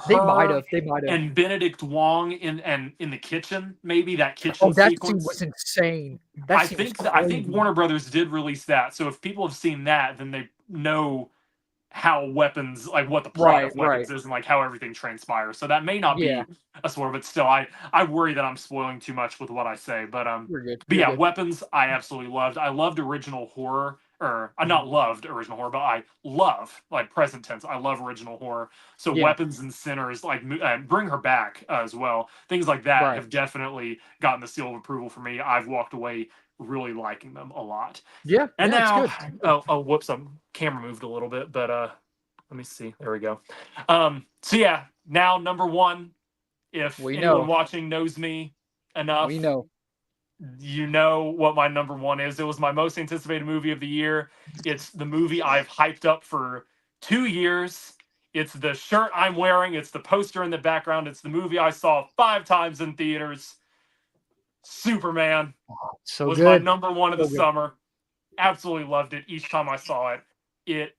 They might her have. They might have. and Benedict Wong in the kitchen, maybe that kitchen Oh, that scene sequence. was insane. That I scene was think I think crazy. Warner Brothers did release that. So if people have seen that, then they know how weapons, like what the plot of Right, weapons is, and like how everything transpires. So that may not Yeah. be a spoiler, but still, I worry that I'm spoiling too much with what I say. But You're good. but You're yeah, good. weapons I absolutely loved. I loved original horror, or I Mm-hmm. not loved original horror, but I love, like, present tense. I love original horror. So Yeah. weapons and sinners, like, bring her back as well. Things like that Right. have definitely gotten the seal of approval for me. I've walked away really liking them a lot. Yeah. And yeah, now, it's good. oh, whoops, camera moved a little bit, but let me see. There we go. So yeah, now number one. If We anyone know. watching knows me enough, We know. you know what my number one is. It was my most anticipated movie of the year. It's the movie I've hyped up for 2 years. It's the shirt I'm wearing. It's the poster in the background. It's the movie I saw 5 times in theaters. Superman So was my good. number one of the So good. summer. Absolutely loved it each time I saw it.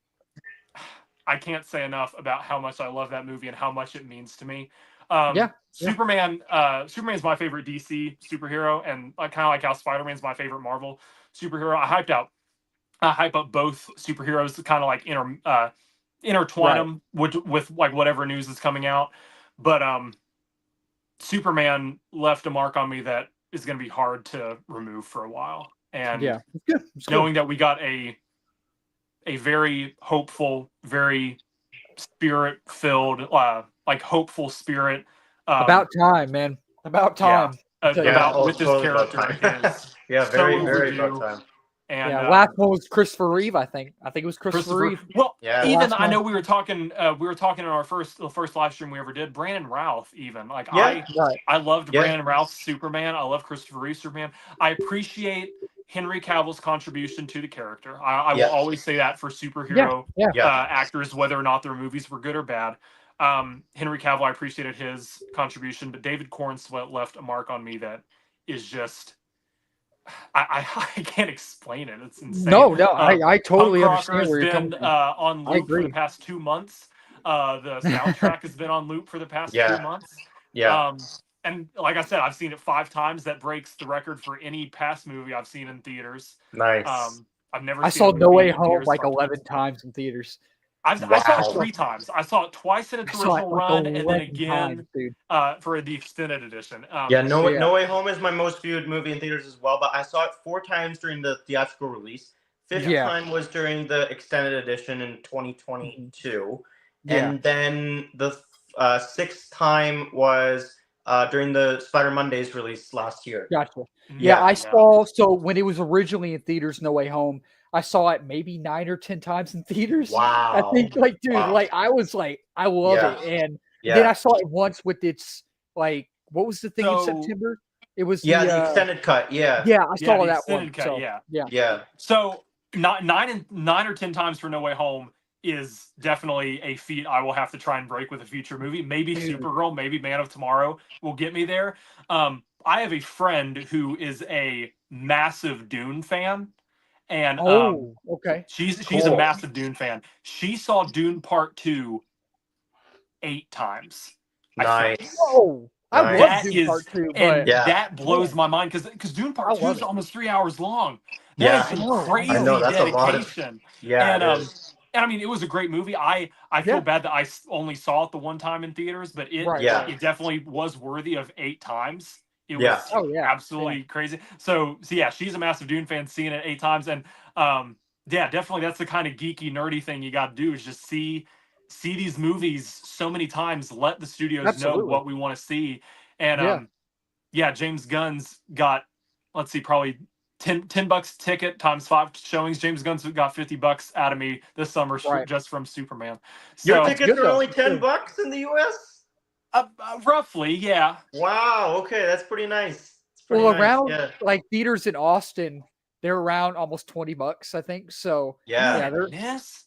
I can't say enough about how much I love that movie and how much it means to me. Yeah. Superman is my favorite DC superhero, and kind of like how Spider-Man's my favorite Marvel superhero. I hype up both superheroes to kind of like intertwine Right. them with like whatever news is coming out. But Superman left a mark on me that is going to be hard to remove for a while. And Yeah. It's good. It's good. knowing that we got a very hopeful, very spirit-filled, like hopeful spirit. About time, man. About time. About with this totally about character. time. It is Yeah, so very overdue. about time. And Yeah. Last one was Christopher Reeve, I think. I think it was Christopher Reeve. Well, Yeah. even Last I know one. we were talking in our first live stream we ever did. Brandon Routh, even like Yeah. Right. I loved Yeah. Brandon Routh's Superman. I love Christopher Reeve's Superman. I appreciate Henry Cavill's contribution to the character. I Yeah. will always say that for superhero Yeah. Yeah. actors, whether or not their movies were good or bad. Henry Cavill, I appreciated his contribution, but David Cornsweet left a mark on me that is just I can't explain it. It's insane. No, I totally Punk Rocker understand has where you're been coming from. on I loop for the agree. past 2 months. The soundtrack has been on loop for the past Yeah. 2 months. Yeah. And like I said, I've seen it 5 times. That breaks the record for any past movie I've seen in theaters. Nice. I've never. I seen saw a No movie Way in Home theaters like 5 11 times. times in theaters. I saw Wow. it 3 times. I saw it twice in its I saw it original like run, and then 11 again times, dude. for the extended edition. Yeah, No Yeah. Way Home is my most viewed movie in theaters as well, but I saw it 4 times during the theatrical release. 5th Yeah. time was during the extended edition in 2022. Yeah. And then the 6th time was during the Spider Mondays release last year. Gotcha. Yeah. Yeah, I saw. So when it was originally in theaters, No Way Home, I saw it maybe 9 or 10 times in theaters. Wow. I think, like, dude, Wow. like I was like, I love Yeah. it, and Yeah. then I saw it once with its like, what was the thing in So- September? It was Yeah, the the extended cut. Yeah. yeah, I saw the that extended one. cut, So, yeah. Yeah. So 9 or 10 times for No Way Home is definitely a feat I will have to try and break with a future movie. Maybe Dude. Supergirl, maybe Man of Tomorrow will get me there. I have a friend who is a massive Dune fan, and oh, okay. she's a Cool. massive Dune fan. She saw Dune Part 2 8 times. I think. Nice. Oh, I Nice. love That Dune is- Part 2, And but Yeah. that blows my mind because Dune I Part 2 love is it. almost 3 hours long. Yeah. That is I some know. crazy I know, that's a lot of- dedication. Yeah. And, it is. And I mean, it was a great movie. I feel Yeah. bad that I only saw it the one time in theaters, but Right, Yeah. right. it definitely was worthy of 8 times. It Yeah. was Oh, yeah. absolutely crazy. So yeah, she's a massive Dune fan, seeing it 8 times, and yeah, definitely that's the kind of geeky, nerdy thing you got to do is just see these movies so many times. Let the studios know Absolutely. what we want to see, and Yeah. yeah, James Gunn's got, let's see, probably $10 ticket times 5 showings. James Gunn's got $50 out of me this summer Right. just from Superman. Your So tickets good are though. only It's good. $10 in the US? roughly, yeah. Wow. Okay, that's pretty nice. It's pretty Well, nice. around Yeah. like theaters in Austin, they're around almost $20, I think. So Yeah. yeah, they're Yes.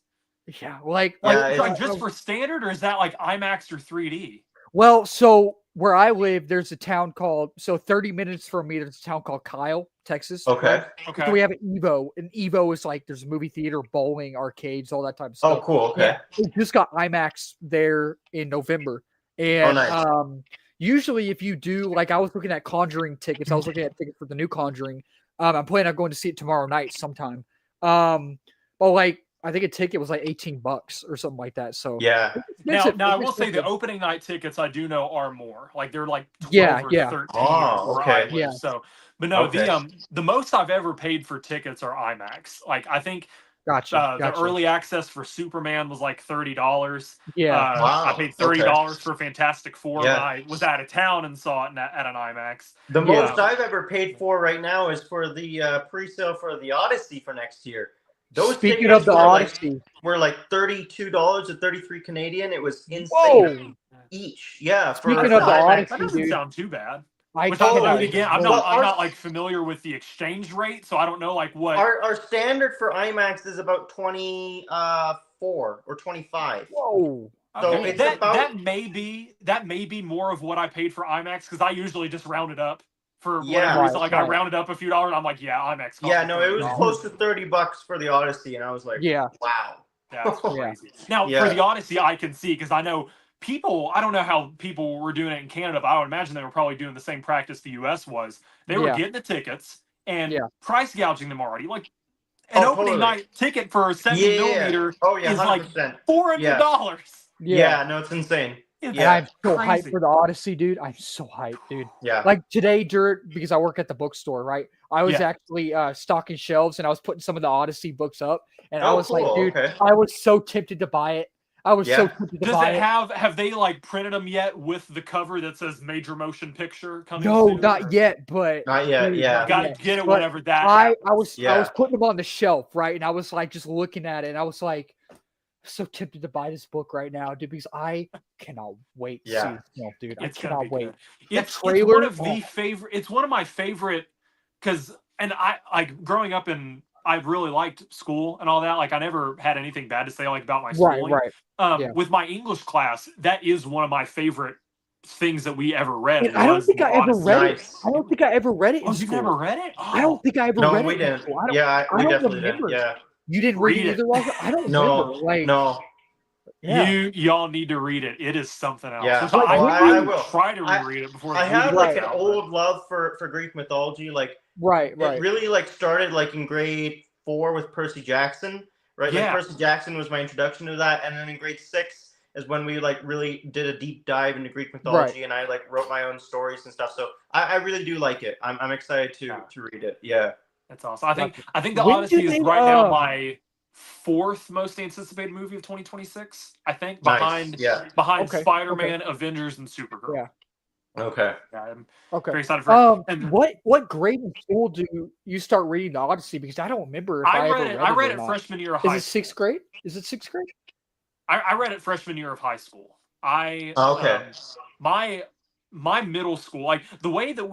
like Yeah, It's like uh, just for standard, or is that like IMAX or 3D? well, so where I live, there's a town called 30 minutes from me. There's a town called Kyle, Texas. Okay. Right? Okay. So we have an Evo, and Evo is like there's a movie theater, bowling, arcades, all that type of Oh, stuff. cool. Okay. We just got IMAX there in November, and nice. usually if you do, like I was looking at Conjuring tickets. I was looking at tickets for the new Conjuring. I'm planning on going to see it tomorrow night sometime. But like I think a ticket was like $18 or something like that. So Yeah. Now I will say the opening night tickets I do know are more. Like they're like 12 Yeah, or yeah. 13 Oh, where okay. I live. Yeah. So, but no, Okay. the most I've ever paid for tickets are IMAX. Like I think Gotcha. the early access for Superman was like $30. Yeah. Wow, I paid $30 okay. for Fantastic Four Yeah. when I was out of town and saw it at an IMAX. The Yeah. most I've ever paid for right now is for the pre-sale for the Odyssey for next year. Those Speaking tickets of the were Odyssey, were like $32 to 33 Canadian. It was insane whoa! each. Yeah. Speaking for of the IMAX. Odyssey, That doesn't dude. sound too bad. I Which thought I about again, I'm Well, not like familiar with the exchange rate, so I don't know like what. Our standard for IMAX is about 24 or 25. Whoa! So Okay, it's that about- that may be more of what I paid for IMAX because I usually just round it up for Yeah. whatever reason. Like I Right. rounded up a few dollars. I'm like, yeah, IMAX. cost Yeah, me no, it was $30. close to $30 for the Odyssey, and I was like, Yeah. wow. That's Yeah. crazy. Now Yeah. for the Odyssey, I can see because I know people. I don't know how people were doing it in Canada, but I would imagine they were probably doing the same practice the U.S. was. They were Yeah. getting the tickets and Yeah. price gouging them already. Like an Oh, opening totally. night ticket for a 70 millimeter Oh, yeah, is like 100%. $400. Yeah, no, it's insane. It's And I'm so crazy. hyped for the Odyssey, dude. I'm so hyped, dude. Yeah. Like today, because I work at the bookstore, right? I was Yeah. actually stocking shelves and I was putting some of the Odyssey books up, and I Oh, was like, cool, dude, okay. I was so tempted to buy it. I was so Yeah. tempted to Does buy it it. have they like printed them yet with the cover that says major motion picture coming No, soon, not or- yet, but Not yet, dude, yeah. not Gotta yet. get it But whenever that I happens. was Yeah. putting them on the shelf, right? And I was like just looking at it, and I was like so tempted to buy this book right now, dude, because I cannot wait to see Yeah. this film, dude. It's I gonna cannot be wait. good. The It's trailer, one of the oh. favorite. It's one of my favorite because, and I like growing up in. I really liked school and all that. Like I never had anything bad to say like about my Right, schooling. right. Yeah. With my English class, that is one of my favorite things that we ever read. And I don't was think the I ever Odyssey. read it. Nice. I don't think I ever read it in Oh, you've school. never read it? I don't think I ever No, read we it in didn't. school. I don't, Yeah, I we don't definitely remember. didn't. Yeah. You didn't read Read it it. either, Roger? I don't No, remember. Like, no. yeah. Y'all need to read it. It is something else. Yeah. Which Like, I I will. try to I- reread it before. I the have movie like comes an out, old love for Greek mythology. Like Right, it right. really like started like in grade 4 with Percy Jackson, right? Yeah. Like Percy Jackson was my introduction to that, and then in grade 6 is when we like really did a deep dive into Greek mythology, and I like wrote my own stories and stuff. So I really do like it. I'm excited to read it. Yeah. That's awesome. I think the When do Odyssey is they, right now my 4th most anticipated movie of 2026. I think Nice. behind Yeah. Okay, Spider-Man, Avengers, and Supergirl. Yeah. Okay. Yeah, I'm Okay. very excited for it. And What grade in school do you start reading the Odyssey? Because I don't remember if I ever read it. I read or it not. freshman year of Is high it school. 6th grade? Is it 6th grade? I read it freshman year of high school. Okay. My middle school, like the way that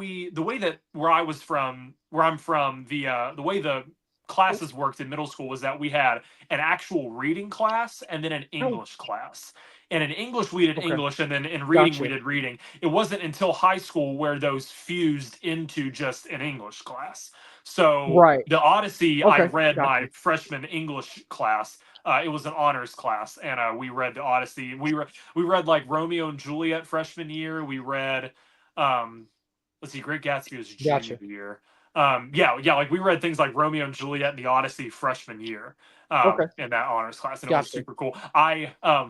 where I'm from, the way the classes worked in middle school was that we had an actual reading class and then an English class. And in English we did Okay. English, and then in reading we Gotcha. did reading. It wasn't until high school where those fused into just an English class. So Right. the Odyssey, I Okay, read gotcha. my freshman English class. It was an honors class, and we read the Odyssey. We read like Romeo and Juliet freshman year. We read, let's see, Great Gatsby was junior Gotcha. year. Like we read things like Romeo and Juliet and the Odyssey freshman year. Okay. In that honors class, and it was Gotcha. super cool.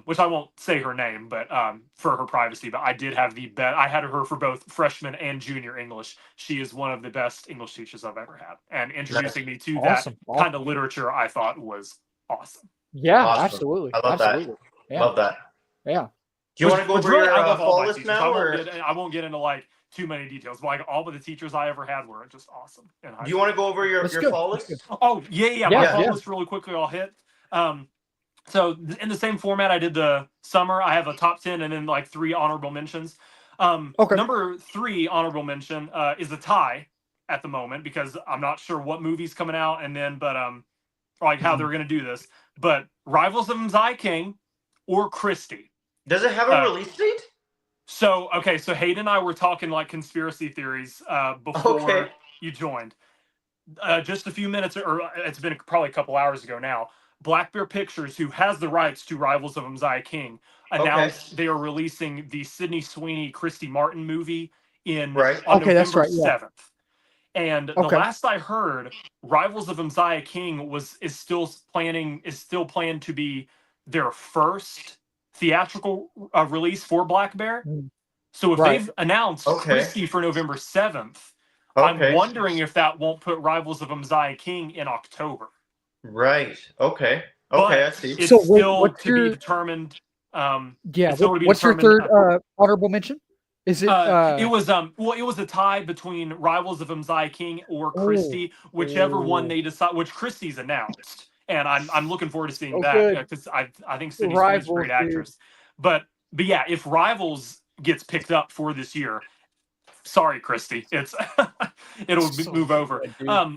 Which I won't say her name, but for her privacy, but I did have I had her for both freshman and junior English. She is one of the best English teachers I've ever had, and introducing me to Awesome. that kind of literature, I thought was awesome. Yeah, Awesome. absolutely. I love that. Absolutely. Yeah. Love that. Yeah. Do you want to go Which over your I love all fall my list teachers. now, or I won't get into like too many details, but like all of the teachers I ever had were just awesome. In high do you want to go over your Let's go. fall Let's list? Oh yeah. My Yeah, fall yeah. list really quickly. I'll hit. So in the same format I did the summer, I have a top 10 and then like 3 honorable mentions. Okay. Number 3 honorable mention is a tie. at the moment because I'm not sure what movie's coming out, and then like how they're gonna do this. But Rivals of Mzai King or Christie. Does it have a release date? So Hayden and I were talking like conspiracy theories before you joined. Just a few minutes, or it's been probably a couple hours ago now. Black Bear Pictures, who has the rights to Rivals of Mzai King, announced they are releasing the Sydney Sweeney Christy Martin movie on November that's right, yeah. 7th. And the last I heard, Rivals of Mzai King is still planned to be their first theatrical release for Black Bear. So if they've announced Christie for November 7th, I'm wondering if that won't put Rivals of Mzai King in October. Right. Okay. But I see. It's still to be determined. What's your third honorable mention? Is it? It was a tie between Rivals of Mzai King or Christie, whichever one they decide. Which Christie's announced, and I'm looking forward to seeing that because I think Sydney Sweeney's a great actress. But yeah, if Rivals gets picked up for this year, sorry, Christie, it'll move over.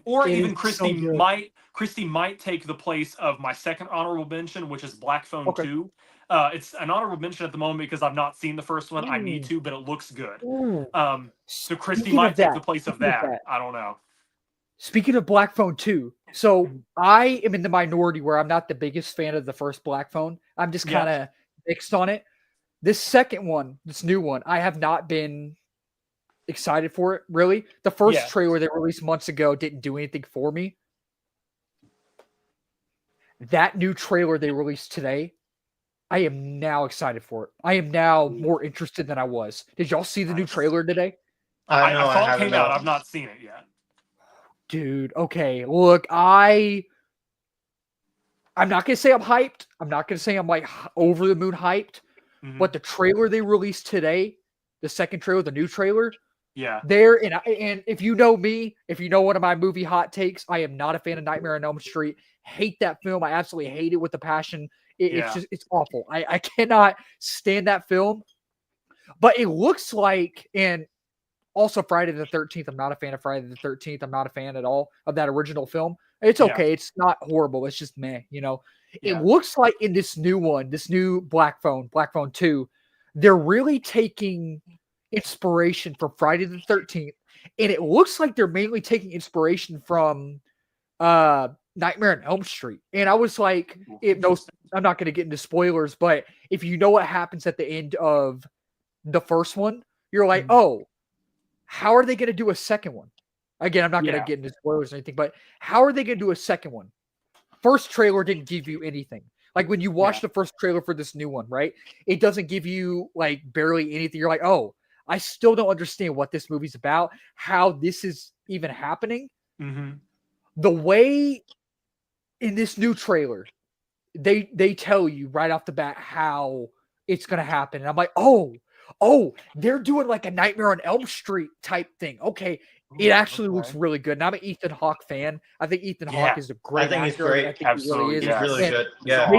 Or even Christie might take the place of my second honorable mention, which is Black Phone 2. It's an honorable mention at the moment because I've not seen the first one. I need to, but it looks good. So Christie might take the place of that. I don't know. Speaking of Black Phone 2, so I am in the minority where I'm not the biggest fan of the first Black Phone. I'm just kind of mixed on it. This second one, this new one, I have not been excited for it, really. The first trailer they released months ago didn't do anything for me. That new trailer they released today, I am now excited for it. I am now more interested than I was. Did y'all see the new trailer today? I saw it came out. I've not seen it yet. Dude, okay. Look, I'm not going to say I'm hyped. I'm not going to say I'm like over the moon hyped. But the trailer they released today, the second trailer, the new trailer, there, and if you know me, if you know one of my movie hot takes, I am not a fan of Nightmare on Elm Street. Hate that film. I absolutely hate it with a passion. It's awful. I cannot stand that film. But it looks like, and also Friday the 13th, I'm not a fan of Friday the 13th. I'm not a fan at all of that original film. It's okay. It's not horrible. It's just meh, you know. It looks like in this new one, this new Black Phone 2, they're really taking inspiration from Friday the 13th, and it looks like they're mainly taking inspiration from Nightmare on Elm Street. And I was like, I'm not going to get into spoilers, but if you know what happens at the end of the first one, you're like, oh, how are they going to do a second one? Again, I'm not going to get into spoilers or anything, but how are they going to do a second one? First trailer didn't give you anything. Like when you watch the first trailer for this new one, right? It doesn't give you like barely anything. You're like, oh, I still don't understand what this movie's about, how this is even happening. The way in this new trailer, they tell you right off the bat how it's going to happen. And I'm like, oh, they're doing like a Nightmare on Elm Street type thing. Okay. It actually looks really good. And I'm an Ethan Hawke fan. I think Ethan Hawke is a great actor. He's great. I think he really is. He's really good. Yeah.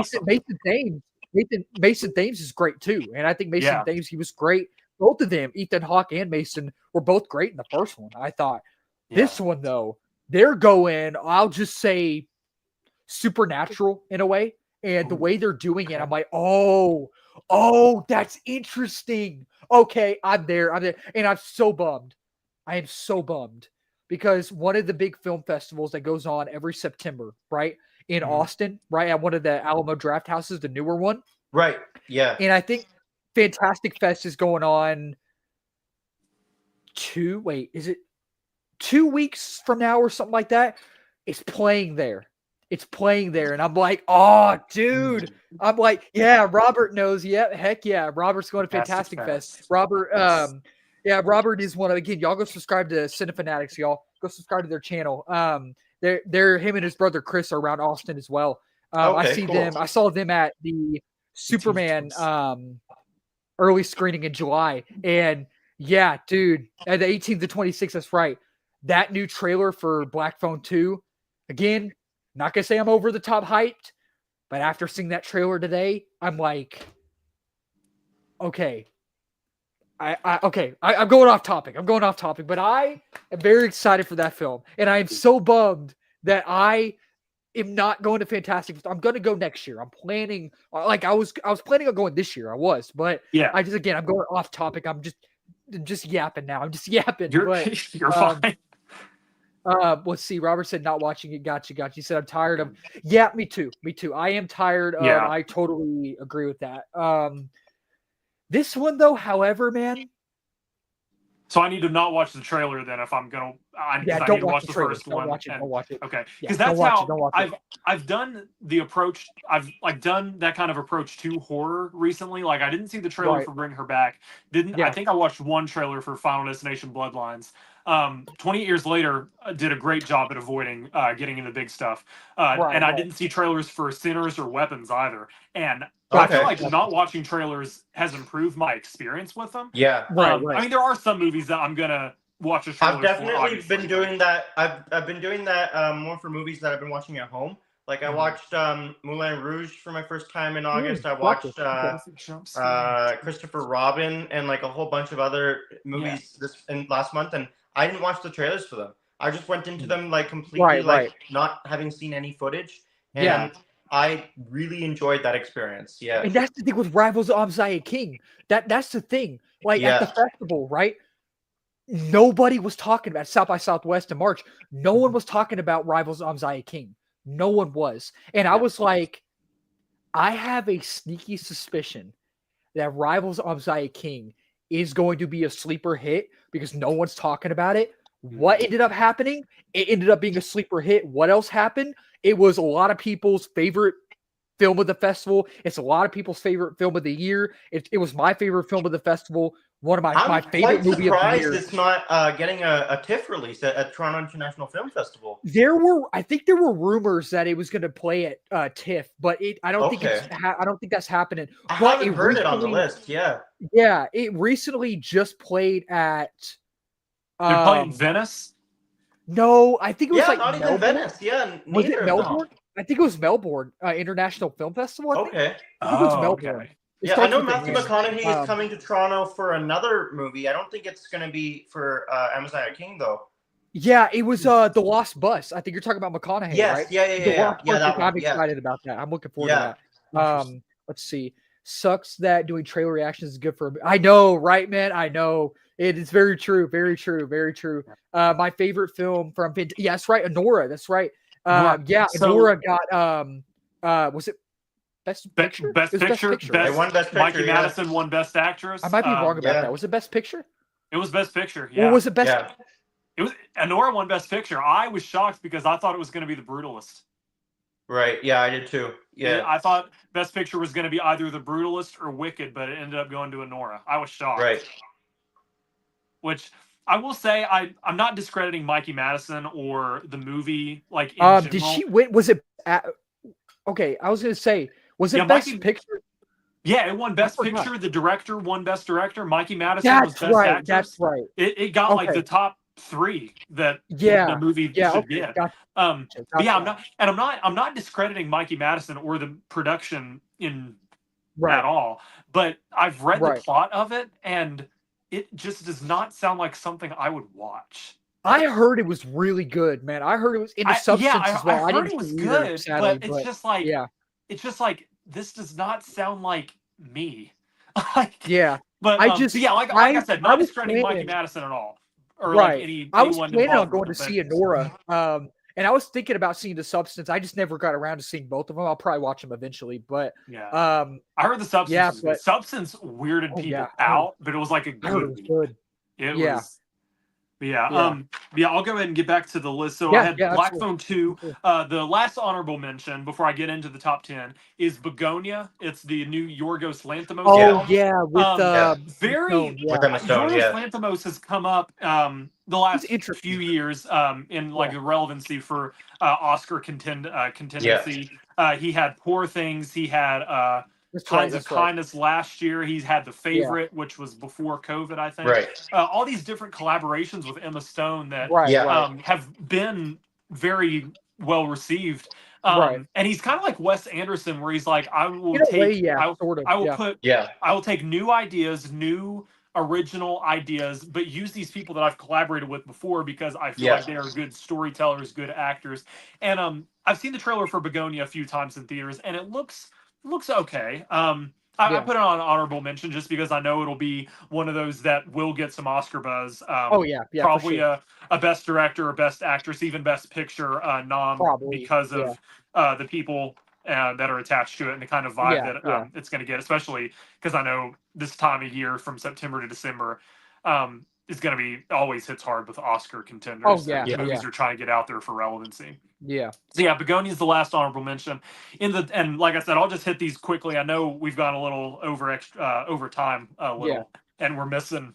Mason Thames is great too. And I think Mason Thames, he was great. Both of them, Ethan Hawke and Mason, were both great in the first one. I thought this one, though, they're going, I'll just say supernatural in a way. And the way they're doing it, I'm like, oh, that's interesting. Okay, I'm there. And I'm so bummed. I am so bummed because one of the big film festivals that goes on every September, right, in Austin, right, at one of the Alamo Draft Houses, the newer one. Right, yeah. And I think Fantastic Fest is going on 2 weeks from now or something like that? It's playing there. And I'm like, oh, dude. I'm like, yeah, Robert knows. Yeah, heck yeah. Robert's going to Fantastic Fest. Robert is one of, again, y'all go subscribe to Cinefanatics, y'all. Go subscribe to their channel. They're him and his brother Chris are around Austin as well. I see them. I saw them at the Superman early screening in July. And yeah, dude, at the 18th to 26th, that's right. That new trailer for Black Phone 2, again, not going to say I'm over the top hyped, but after seeing that trailer today, I'm like, okay, I'm going off topic. But I am very excited for that film, and I am so bummed that I am not going to Fantastic. I'm going to go next year. I'm planning, like I was planning on going this year. I was, but Yeah. I'm going off topic. I'm just yapping now. I'm just yapping. You're but, fine. Let's see. Robert said not watching it. Gotcha. He said I'm tired of. Yeah, me too. I am tired of. Yeah. I totally agree with that. This one though, however, man. So I need to not watch the trailer then if I'm gonna. I need Don't to watch the trailer. first Don't one. watch it. Don't watch it. Okay, Yeah, because don't that's watch how it, don't watch it. I've done the approach. I've done that kind of approach to horror recently. Like I didn't see the trailer Right. for Bring Her Back. Yeah. I think I watched one trailer for Final Destination Bloodlines. 28 years later, did a great job at avoiding getting into big stuff. And I didn't see trailers for Sinners or Weapons either. And I feel like not watching trailers has improved my experience with them. Yeah. Right. I mean, there are some movies that I'm gonna watch a trailer I've definitely for, obviously, been doing that. I've been doing that more for movies that I've been watching at home. Like I watched Moulin Rouge for my first time in August. I watched Christopher Robin and like a whole bunch of other movies last month, and I didn't watch the trailers for them. I just went into them like completely not having seen any footage, and I really enjoyed that experience. Yeah, And that's the thing with Rivals of Zaya King. That's the thing. Like at the festival, right? Nobody was talking about South by Southwest in March. No one was talking about Rivals of Zaya King. No one was. And I was like, I have a sneaky suspicion that Rivals of Zaya King is going to be a sleeper hit because no one's talking about it. What ended up happening? It ended up being a sleeper hit. What else happened? It was a lot of people's favorite film of the festival. It's a lot of people's favorite film of the year. It was my favorite film of the festival. One of my favorite movie of the year. It's not getting a TIFF release at Toronto International Film Festival. I think there were rumors that it was going to play at TIFF, but I don't think that's happening. I but haven't heard it on the list. Yeah, it recently just played at. They're playing Venice. No, I think it was not Melbourne. even Venice. Yeah, Was it Melbourne? I think it was Melbourne International Film Festival. I think it was Melbourne. Okay. Yeah, I know Matthew McConaughey is coming to Toronto for another movie. I don't think it's going to be for Amaziah King, though. Yeah, it was The Lost Bus. I think you're talking about McConaughey, right? Yeah. I'm excited about that. I'm looking forward to that. Let's see. Sucks that doing trailer reactions is good for. I know, right, man? I know. It is very true. Very true. Very true. My favorite film from that's right, Anora. That's right. Anora got was it Best Picture? Best Picture. They won Best Picture. Mikey Madison won Best Actress. I might be wrong about that. Was it Best Picture? It was Best Picture. Yeah. Or was it Best? Yeah. It was Anora won Best Picture. I was shocked because I thought it was going to be The Brutalist. Right. Yeah, I did too. Yeah. I thought Best Picture was going to be either The Brutalist or Wicked, but it ended up going to Anora. I was shocked. Right. Which I will say, I'm not discrediting Mikey Madison or the movie. Like, did she win? Was it? Okay, I was going to say, was it Best Picture? Yeah, it won Best Picture. The director won Best Director. Mikey Madison was Best Actress. That's right. It got like the top 3 that the movie should get. Gotcha. But yeah, I'm not discrediting Mikey Madison or the production at all. But I've read the plot of it, and it just does not sound like something I would watch. I heard it was really good, man. I heard it was into substance as well. I heard it was good, sadly, but it's just like this does not sound like me. But like I said, not discrediting Mikey Madison at all. Or like I was planning on going to see Anora. And I was thinking about seeing The Substance. I just never got around to seeing both of them. I'll probably watch them eventually. But I heard The Substance. Substance weirded people out, but it was like a good. It was. I'll go ahead and get back to the list. So I had Black Phone 2. The last honorable mention before I get into the top 10 is Begonia. It's the new Yorgos Lanthimos film. Yorgos Lanthimos has come up the last few years in like the relevancy for Oscar contendancy. He had Poor Things. He had Kinds of Kindness last year. He's had The Favorite, which was before COVID, I think. All these different collaborations with Emma Stone that have been very well received. And he's kind of like Wes Anderson, where he's like, I will take new ideas, new original ideas, but use these people that I've collaborated with before because I feel Yeah. like they are good storytellers, good actors. And I've seen the trailer for Begonia a few times in theaters, and it looks okay. I Yeah. put it on honorable mention just because I know it'll be one of those that will get some Oscar buzz. Oh yeah, yeah, Probably for sure. a best director or best actress, even best picture nom Probably, because of the people that are attached to it and the kind of vibe Yeah, that yeah. it's going to get, especially because I know this time of year from September to December is going to be always hits hard with Oscar contenders. Oh, yeah, and movies yeah. are trying to get out there for relevancy. Yeah. So yeah, Begonia is the last honorable mention. And like I said, I'll just hit these quickly. I know we've gone a little over time a little, and we're missing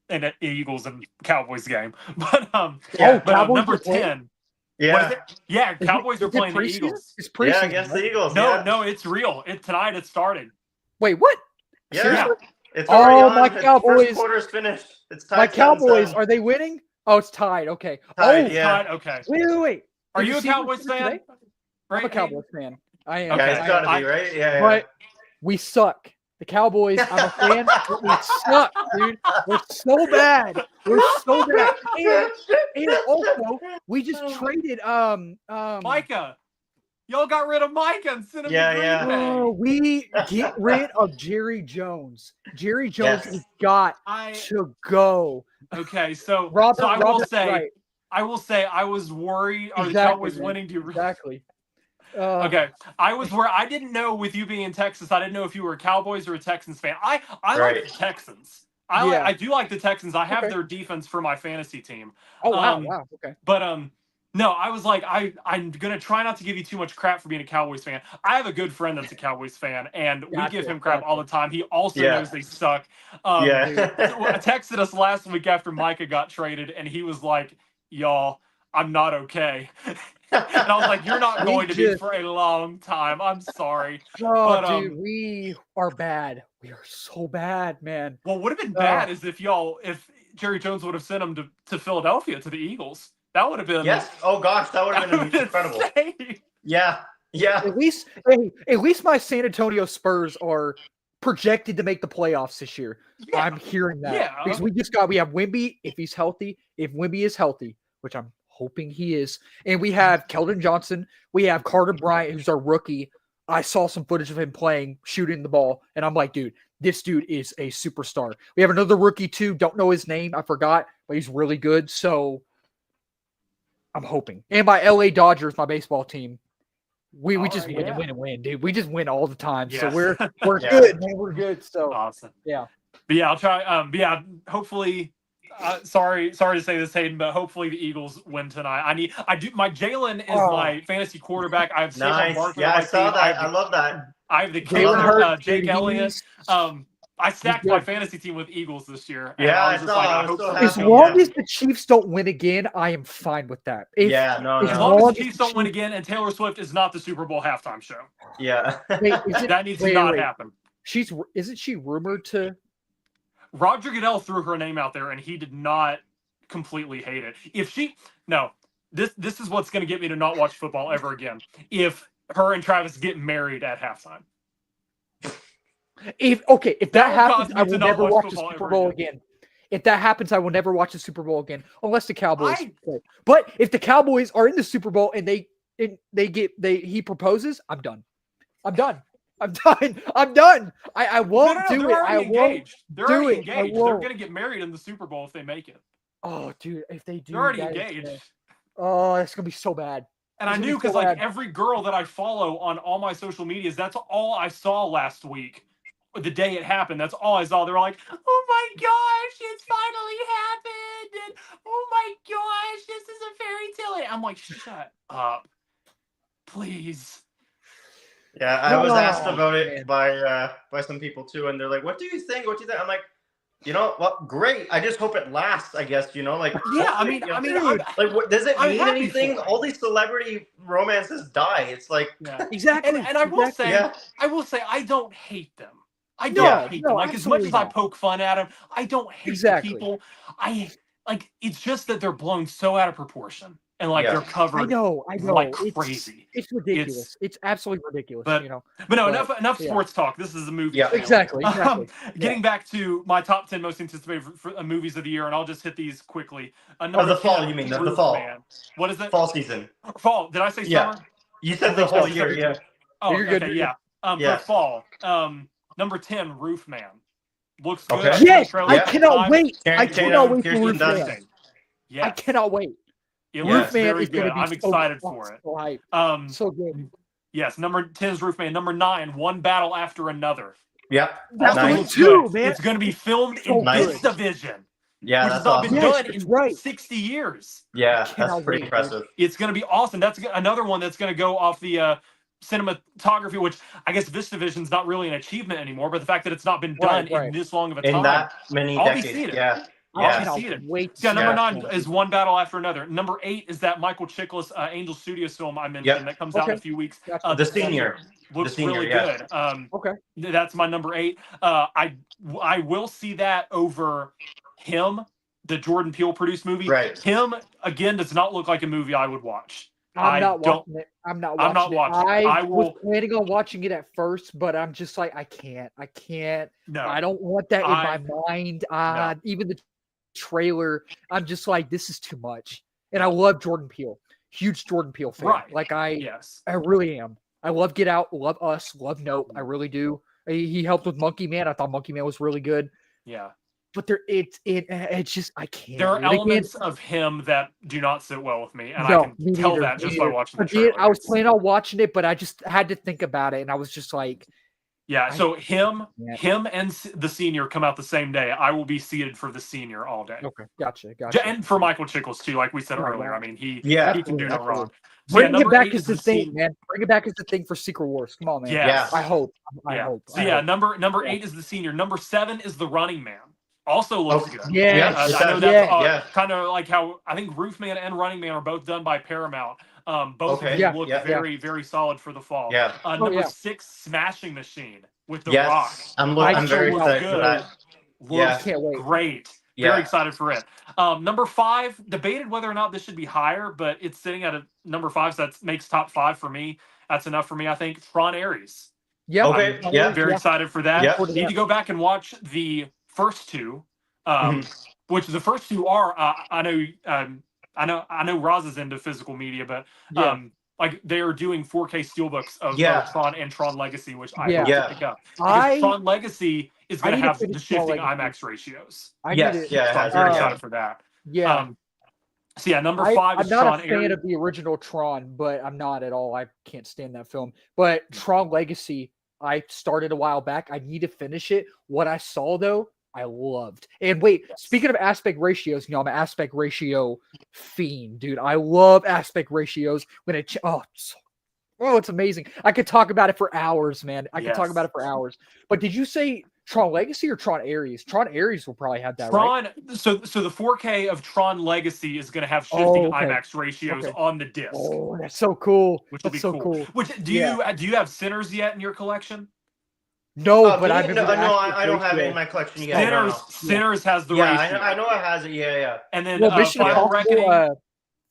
an Eagles and Cowboys game. But Yeah. Cowboys number are playing? 10. What is Yeah. it? Yeah, Cowboys are Is it playing the preseason? Eagles. It's preseason. Yeah, against the right? Eagles. No, yeah. no, it's real. Tonight it started. Wait, what? Yeah. Seriously? It's already Oh, on. my The Cowboys. First quarter's finished. It's tied. My 7-7. Cowboys, are they winning? Oh, it's tied. Okay. Tied, Oh, yeah. Tonight, okay. wait. Are Did you a see what Cowboys happened fan? today? Right? I'm a Cowboys fan. I am. Okay. Yeah, it's got to be, right? Yeah. But we suck. The Cowboys, I'm a fan, but we suck, dude. We're so bad. We're so bad. And also, we just traded Micah. Y'all got rid of Micah and sent him Yeah, to Green yeah. Bay. we get rid of Jerry Jones. Jerry Jones Yes. has got to go. Okay, so Robert, I will Robert's say right. I was worried. Are the Exactly, Cowboys man. winning? Exactly. Okay, I was worried. I didn't know with you being in Texas. I didn't know if you were a Cowboys or a Texans fan. I like Right. the Texans. Yeah. I do like the Texans. I have Okay. their defense for my fantasy team. Oh wow, Um, wow. Okay. But no, I was like, I'm gonna try not to give you too much crap for being a Cowboys fan. I have a good friend that's a Cowboys fan, and we Gotcha, give him crap all the time. He also Yeah. knows they suck. Yeah. I texted us last week after Micah got traded, and he was like, "Y'all, I'm not okay." And I was like, "You're not We going to be just- for a long time. I'm sorry." Oh, But, dude, we are bad. We are so bad, man. What would have been bad is if Jerry Jones would have sent him to Philadelphia to the Eagles. That would have been Yes. Oh gosh, that would have been incredible. insane. Yeah. Yeah. At least my San Antonio Spurs are projected to make the playoffs this year. Yeah. I'm hearing that. Yeah. Because we have Wemby, if he's healthy, if Wemby is healthy, which I'm hoping he is, and we have Keldon Johnson, we have Carter Bryant, who's our rookie. I saw some footage of him playing, shooting the ball, and I'm like, dude, this dude is a superstar. We have another rookie too, don't know his name, I forgot, but he's really good. So I'm hoping. And my LA Dodgers, my baseball team, we just right, win yeah. and win, dude. We just win all the time. So Yes. we're Yeah. good, man. We're good. So Awesome. Yeah. But yeah, I'll try. But yeah, hopefully. Sorry to say this, Hayden, but hopefully the Eagles win tonight. My Jalen is Oh. my fantasy quarterback. I have Saquon Nice. Barkley Yeah, on I my saw team. that. I love that. I have the Jalen killer, Hurts, Jake dude, Elliott. he's- I stacked he's my good. fantasy team with Eagles this year. and Yeah, I I was just saw. like, I I was hope so something as happy. goes long well. as the Chiefs don't win again, I am fine with that. Yeah. No. as As No. long long as the as Chiefs the don't win Chiefs- again and Taylor Swift is not the Super Bowl halftime show, Yeah. Wait, is it, that needs to wait, not wait. happen. Isn't she rumored to? Roger Goodell threw her name out there, and he did not completely hate it. This is what's going to get me to not watch football ever again. If her and Travis get married at halftime, If That that will happens, cause me I to will not never watch watch the football Super ever Bowl again. again. If that happens, I will never watch the Super Bowl again, unless the Cowboys I- play. But if the Cowboys are in the Super Bowl and he proposes, I'm done. I'm done. I won't no, do they're it. already I won't. engaged. They're do already it. I engaged. They're won't. going to get married in the Super Bowl if they make it. Oh, dude, if they do, They're already that is engaged. gonna- oh, that's gonna be so bad. And I It's gonna knew be so because like bad. every girl that I follow on all my social medias, that's all I saw last week. The day it happened, that's all I saw. They were like, "Oh my gosh, it's finally happened!" And "Oh my gosh, this is a fairy tale." I'm like, "Shut up, please." Yeah, I was asked Oh, about it man. by some people too, and they're like, "What do you think? What do you think?" I'm like, you know, well, great. I just hope it lasts. I guess like Yeah, hopefully, you know, dude. like what does it I'm mean happy anything? for it. All these celebrity romances die. It's like, Yeah. Exactly. And I will say, yeah, I will say, I don't hate them. I No, don't hate them. no, Like as much as I absolutely not. poke fun at them, I don't hate Exactly. the people. It's just that they're blown so out of proportion. and like Yeah. they're covered I know. like It's crazy. It's ridiculous. It's absolutely ridiculous. but- you know. But no, But, enough yeah. sports talk. This is a movie. Yeah. channel. Exactly. Getting back to my top 10 most anticipated movies of the year, and I'll just hit these quickly. Of Number the fall, 10, you mean, the Roof fall. Man. What is it? Fall season. Fall. Did I say Yeah. summer? You said the whole year, yeah. Oh, You're good, okay, you're yeah. Yeah. For fall. Number 10, Roof Man. Looks good. Okay. I've seen the Yes, trailer I Yeah. cannot time. wait. I Channing cannot Tatum, wait for Kirsten Roof Dunst. Man. Interesting. I Yeah. cannot wait. It Yeah. looks Roof Man very is going good. to be I'm excited for it. So hype. So So good. yes, number 10 is Roof Man. Number 9, One Battle After Another. Yep. That's Also good looks too, good. man. It's going to be filmed So in good. this division, Yeah, which has that's not awesome. been Yes, done that's in right. 60 years. Yeah, that's Cannot pretty wait, impressive. It's going to be awesome. That's another one that's going to go off the cinematography, which I guess this division's not really an achievement anymore, but the fact that it's not been done Right. in this long of a In time. that many I'll be decades. seeing it. Yeah. I Yeah. cannot See it. wait. to Yeah, see number that 9 film. is One Battle After Another. Number 8 is that Michael Chiklis Angel Studios film I mentioned Yep. that comes out in a Okay. few weeks. Gotcha. The Senior. Looks The Senior, really yeah. good. Okay. That's my number 8. I will see that over Him, the Jordan Peele produced movie. Right. Him again does not look like a movie I would watch. I'm I not don't- watching it. I'm not I'm not watching watching it. it. I I will- was planning on watching it at first, but I'm just like, I can't. No. I don't want that in I- my mind. Even the trailer, I'm just like, this is too much. And I love Jordan Peele. Huge Jordan Peele fan. Right. Like I Yes. really am. I love Get Out, love Us, love Nope. I really do. He helped with Monkey Man. I thought Monkey Man was really good. Yeah. But it's just I can't. There are And again, elements of him that do not sit well with me, and No, I can me tell neither, that me just by neither. watching the Again, trailer. I was planning on watching it, but I just had to think about it, and I was just like, Yeah, so him Yeah. and the Senior come out the same day. I will be seated for the Senior all day. okay, gotcha. And for Michael Chiklis too, like we said Right, earlier. right. I mean, he Yeah. can do no Absolutely. wrong. So, yeah, Bring it number back 8 as is the the thing, Senior. man. Bring it back as the thing for Secret Wars. Come on, man. Yes. I hope. I Yeah. hope. So I yeah, hope. number Yeah. 8 is the Senior. Number 7 is the Running Man. Also looks Okay. good. Yeah. Yeah, I it know does. that's Yeah. kind of like how I think Roof Man and Running Man are both done by Paramount. Both Okay. of Yeah, them look yeah. very, very solid for the fall. Yeah. Number yeah. 6, Smashing Machine with The Yes. Rock. I'm I very look excited good. for that. Looks Yeah. Can't wait. great. Yeah. Very excited for it. Number 5, debated whether or not this should be higher, but it's sitting at a number 5, so that makes top 5 for me. That's enough for me, I think. Tron Ares. Yeah. Okay, I'm yeah. very excited for that. Yeah. Need to go back and watch the first 2, which the first 2 are. I know Roz is into physical media, but Yeah. like they are doing 4K steelbooks of Yeah. Tron and Tron Legacy, which I Yeah. hope Yeah. to pick up. Because Tron Legacy is I going to need to have finish the Tron shifting Legacy. IMAX ratios. I Yes, need it. yeah, it So I'm has, very yeah. excited for that. Yeah. So yeah, number 5 I'm is not Tron a fan Ares. of the original Tron, but I'm not at all. I can't stand that film. But Tron Legacy, I started a while back. I need to finish it. What I saw though, I loved. And wait, speaking of aspect ratios, I'm an aspect ratio fiend, dude. I love aspect ratios when it. It's amazing. I could talk about it for hours, man. I could talk Yes. about it for hours. But did you say Tron Legacy or Tron Ares? Tron Ares will probably have that, right? Tron, so the 4K of Tron Legacy is going to have shifting Oh, okay. IMAX ratios Okay. on the disc, Oh, that's so cool. which will That's be so cool. cool. Which do you have Sinners yet in your collection? No, Oh, but me? I've been no, with no, aspect I don't have it ratio. in my collection yet. No, no. Sinners has the Yeah, ratio. I know it has it. Yeah, yeah. And then Well, Mission Final Impossible, Reckoning.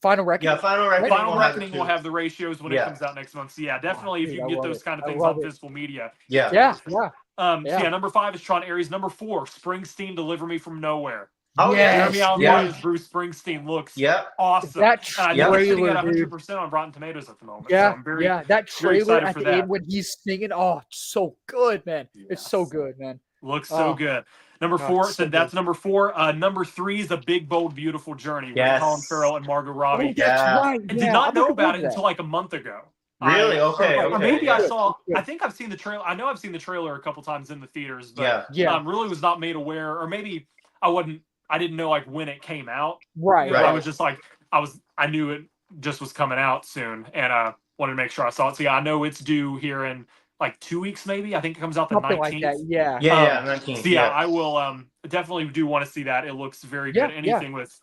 Final Reckoning. Yeah, Final Reckoning. Final will have it Reckoning too. will have the ratios when it Yeah. comes out next month. So yeah, definitely if dude, you I can get love those it. kind of I things love on it. physical media. Yeah. Yeah. So Yeah. yeah, number 5 is Tron Ares. Number 4, Springsteen, Deliver Me from Nowhere. Oh, Yes. Jeremy Allen Yeah. White as Bruce Springsteen looks Yeah. awesome. That And I know it's sitting trailer, at dude. 100% on Rotten Tomatoes at the moment. Yeah, so I'm very, that very trailer excited at for the that. end when he's singing, it's so good, man. It's so Yes. good, man. Looks so Oh. good. Number 4, it's so so that's good. number 4. Number 3 is A Big Bold Beautiful Journey Yes. with Colin Farrell and Margot Robbie. Oh, that's Yeah. right. I yeah, did not I'm know looking about forward it to that. until like a month ago. Really? Okay. Or Okay. maybe I yeah. saw. Good. I think I've seen the trailer. I know I've seen the trailer a couple times in the theaters, but Yeah. Yeah, really was not made aware, or maybe I didn't know like when it came out. right. Right. I was just like I knew it just was coming out soon, and wanted to make sure I saw it. So yeah, I know it's due here in like 2 weeks, maybe. I think it comes out the Something 19th. like that. Yeah. Yeah, yeah, 19th. So yeah, Yeah. I will definitely do want to see that. It looks very Yeah, good. Anything with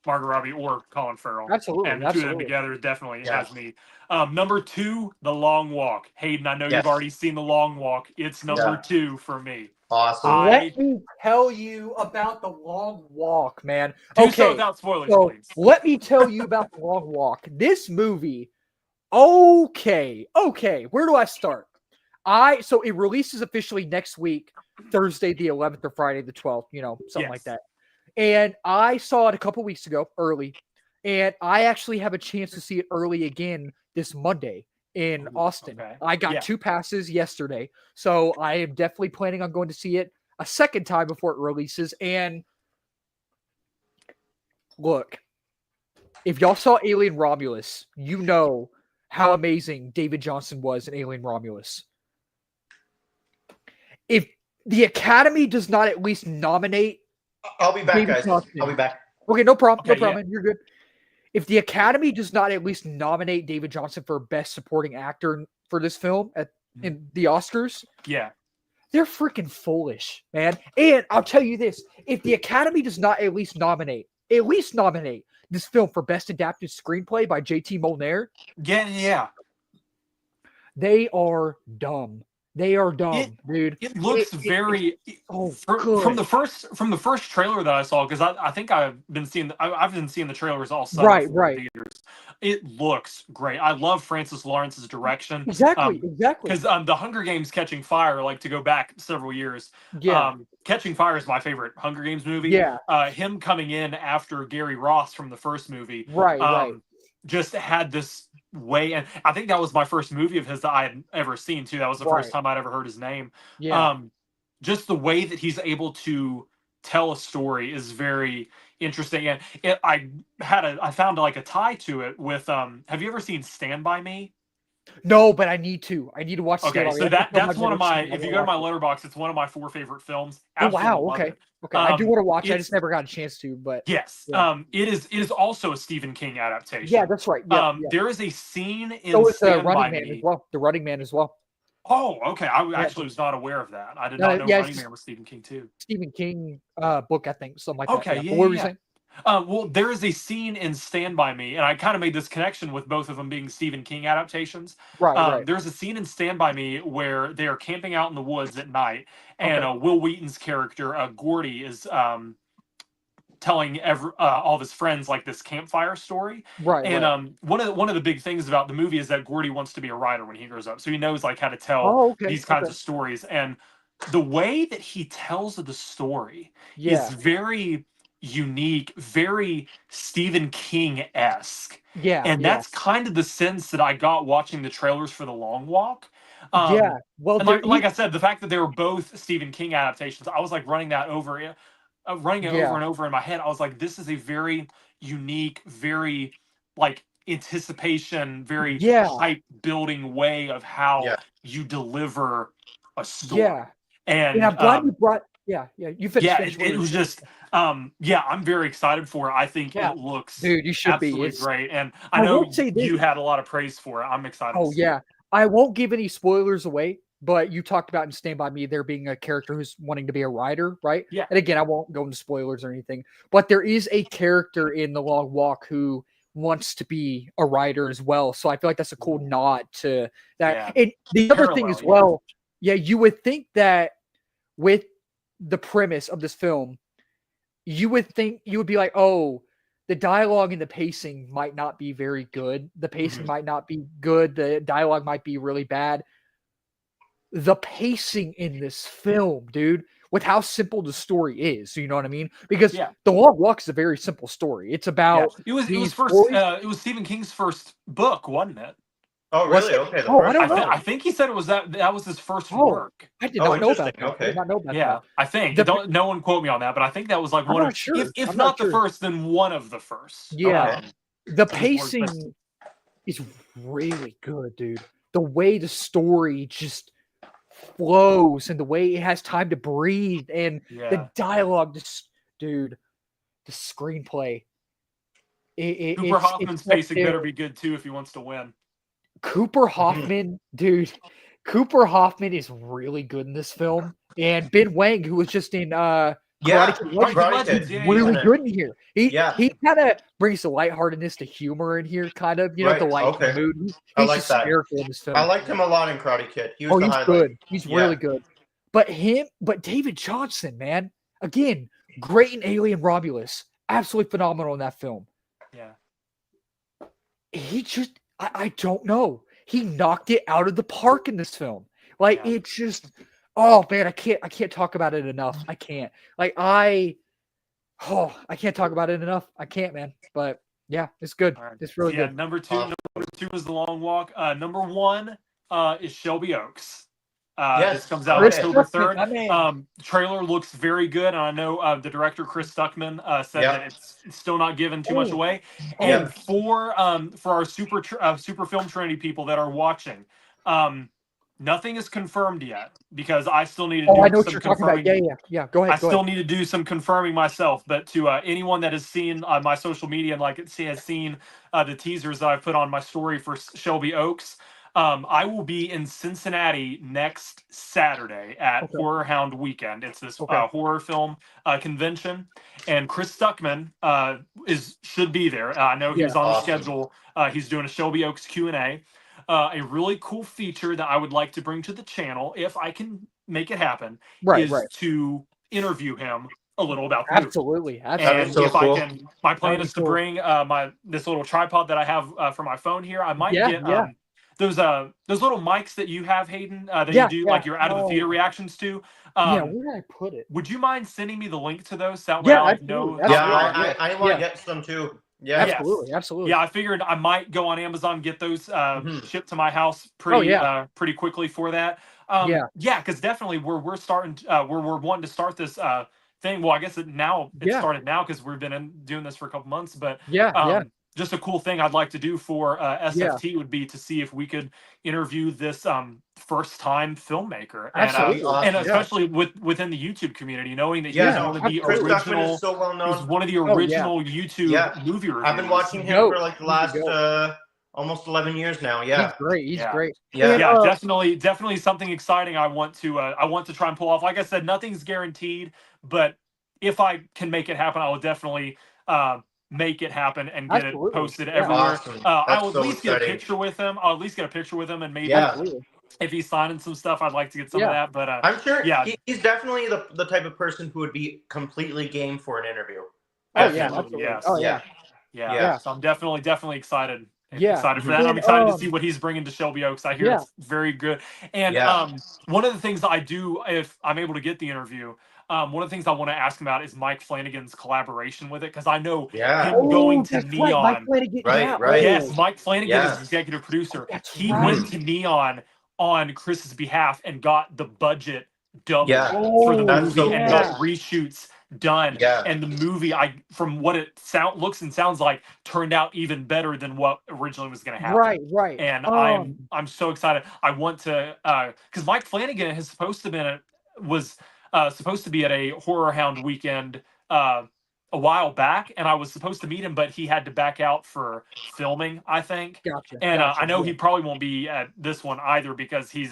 Margot Robbie or Colin Farrell. Absolutely. And the two of them Absolutely. together definitely Yeah. has me. Number 2, The Long Walk. Hayden, I know Yes. you've already seen The Long Walk. It's number Yeah. 2 for me. Awesome. Let me tell you about The Long Walk, man. Do so Okay, without spoilers, so please. let me tell you about The Long Walk. This movie, okay, where do I start? So it releases officially next week, Thursday the 11th or Friday the 12th, something like Yes. that. And I saw it a couple weeks ago, early, and I actually have a chance to see it early again this Monday in Austin. Okay. I got Yeah. 2 passes yesterday, so I am definitely planning on going to see it a second time before it releases. And look, if y'all saw Alien Romulus, you know how amazing David Johnson was in Alien Romulus. If the Academy does not at least nominate, I'll be back, David guys. Johnson. I'll be back. okay, no problem, Okay, yeah. man, you're good. If the Academy does not at least nominate David Johnson for Best Supporting Actor for this film in the Oscars, Yeah. they're freaking foolish, man. And I'll tell you this: if the Academy does not at least nominate this film for Best Adapted Screenplay by J.T. Molnaer, Yeah. they are dumb. They are dumb, dude. It looks very good. from the first trailer that I saw, because I think I've been seeing the trailers all summer Right, for right. theaters. It looks great. I love Francis Lawrence's direction. Exactly. Because the Hunger Games Catching Fire, like to go back several years, Yeah. Catching Fire is my favorite Hunger Games movie. Yeah. Him coming in after Gary Ross from the first movie, Right. just had this way, and I think that was my first movie of his that I had ever seen too. That was the first time I'd ever heard his name. Yeah. Just the way that he's able to tell a story is very interesting, and I found like a tie to it with have you ever seen Stand By Me? No, but I need to. watch. Okay, Stand so By Me. that's one of my. I If you go to my Letterboxd, it's one of my 4 favorite films. Oh Absolutely wow. love Okay. it. Okay. I do want to watch it. I it's- just never got a chance to. But Yes. Yeah. It is also a Stephen King adaptation. yeah, that's right. Yeah. There is a scene in So it's the Stand By Running Man Me. as well. The Running Man as well. Oh, okay. I actually was not aware of that. I did No, not know yeah, Running it's- Man was Stephen King too. Stephen King book, I think, something like Okay, that. yeah, But what were you yeah. saying? Well, there is a scene in Stand By Me, and I kind of made this connection with both of them being Stephen King adaptations. Right. There's a scene in Stand By Me where they are camping out in the woods at night, and Okay. Will Wheaton's character, Gordy, is telling all of his friends like this campfire story. Right. And one of the big things about the movie is that Gordy wants to be a writer when he grows up, so he knows like how to tell Oh, okay. these kinds of stories. And the way that he tells the story Yeah. is very unique, very Stephen King-esque. Yeah. And that's kind of the sense that I got watching the trailers for The Long Walk. yeah. Well, And like I said, the fact that they were both Stephen King adaptations, I was like running it over and over in my head. I was like, this is a very unique, very like anticipation, very hype building way of how you deliver a story. Yeah. And I'm glad you brought. Yeah. You finished. yeah, finish what it you were was saying. just I'm very excited for it. I think Yeah. it looks Dude, you should be. absolutely It's, great. And I I know won't say this. you had a lot of praise for it. I'm excited. Oh to see yeah. it. I won't give any spoilers away, but you talked about in Stand By Me there being a character who's wanting to be a writer, right? Yeah. And again, I won't go into spoilers or anything, but there is a character in The Long Walk who wants to be a writer as well. So I feel like that's a cool nod to that. Yeah. And the other thing as well, you would think that with the premise of this film, you would be like, oh, the dialogue and the pacing might not be very good. The pacing might not be good. The dialogue might be really bad. The pacing in this film, dude, with how simple the story is, you know what I mean? Because The Long Walk is a very simple story. It's about it was these first boys- it was Stephen King's first book, wasn't it? Oh, Was really? it? Okay. Oh, I don't know. I think he said it was that was his first Oh, work. I did Oh, not know about interesting. that. I did not know about Yeah, that. I think. The- No one quote me on that, but I think that was like I'm one not of, sure. if I'm not not the sure. first, then one of the first. Yeah. Okay. The His work, pacing is really good, dude. The way the story just flows and the way it has time to breathe and Yeah. the dialogue, dude, the screenplay. Cooper Hoffman's pacing better be good too if he wants to win. Cooper Hoffman, dude. Cooper Hoffman is really good in this film. And Ben Wang, who was just in Karate Kid Legends, Karate Kid. is Yeah, really yeah. good in here. He Yeah. kind of brings the lightheartedness to humor in here, kind of, the Right, light okay. mood. He's I like just that. hysterical in this film. I liked him a lot in Karate Kid. He was Oh, the he's highlight. good. He's Yeah. really good. But David Johnson, man, again, great in Alien Romulus, absolutely phenomenal in that film. Yeah. He just, I don't know. He knocked it out of the park in this film. Like Yeah. it's just, oh man, I can't talk about it enough. I can't. Like I can't talk about it enough. I can't, man. But yeah, it's good. All right. It's really Yeah, good. number two is The Long Walk. Number one is Shelby Oaks. Yes, This comes out Chris October Stuckman, 3rd. my man. Trailer looks very good. And I know the director, Chris Stuckman, said Yeah. that it's still not giving too much Oh. away. Yeah. And for our super film Trinity people that are watching, nothing is confirmed yet because I still need to Oh, I know do what some you're talking about. confirming. Yeah. Go ahead. I still need to do some confirming myself, but to anyone that has seen my social media and has seen the teasers that I've put on my story for Shelby Oaks, I will be in Cincinnati next Saturday at Horror Hound Weekend. It's this horror film convention, and Chris Stuckman should be there. I know he was on the schedule. He's doing a Shelby Oaks Q&A. A really cool feature that I would like to bring to the channel, if I can make it happen, is to interview him a little about the movie. Absolutely. And so if cool. I can, my plan is to bring this little tripod that I have for my phone here. I might get those little mics that you have, Hayden, that you do like your out of the theater reactions to. Where did I put it? Would you mind sending me the link to those? That way I know. I want to get some too. Yeah, absolutely. Yeah, I figured I might go on Amazon and get those shipped to my house pretty quickly for that. Because definitely we're starting. We're wanting to start this thing. Well, I guess it started now because we've been doing this for a couple months. But just a cool thing I'd like to do for SFT would be to see if we could interview this first-time filmmaker, and especially within the YouTube community, knowing that he's one of the original, so well known. He's one of the original YouTube movie reviewers. I've been watching him for like the last almost 11 years now. Yeah, he's great. He's great. Yeah, definitely something exciting. I want to try and pull off. Like I said, nothing's guaranteed, but if I can make it happen, I will definitely make it happen and get it posted everywhere. Awesome. I will at least get a picture with him. I'll at least get a picture with him, and maybe if he's signing some stuff, I'd like to get some of that. But I'm sure he's definitely the type of person who would be completely game for an interview. Yeah. So I'm definitely excited. Excited for that. I'm excited to see what he's bringing to Shelby Oaks. I hear it's very good. And one of the things that I do, if I'm able to get the interview, one of the things I want to ask him about is Mike Flanagan's collaboration with it, because I know him going to Neon. Right. Yes, Mike Flanagan is the executive producer. He went to Neon on Chris's behalf and got the budget doubled for the movie and got reshoots done. And the movie, from what it looks and sounds like, turned out even better than what originally was going to happen. Right. And I'm so excited. I want to because Mike Flanagan was supposed to be at a Horror Hound Weekend a while back, and I was supposed to meet him, but he had to back out for filming, I think. Gotcha. And I know he probably won't be at this one either, because he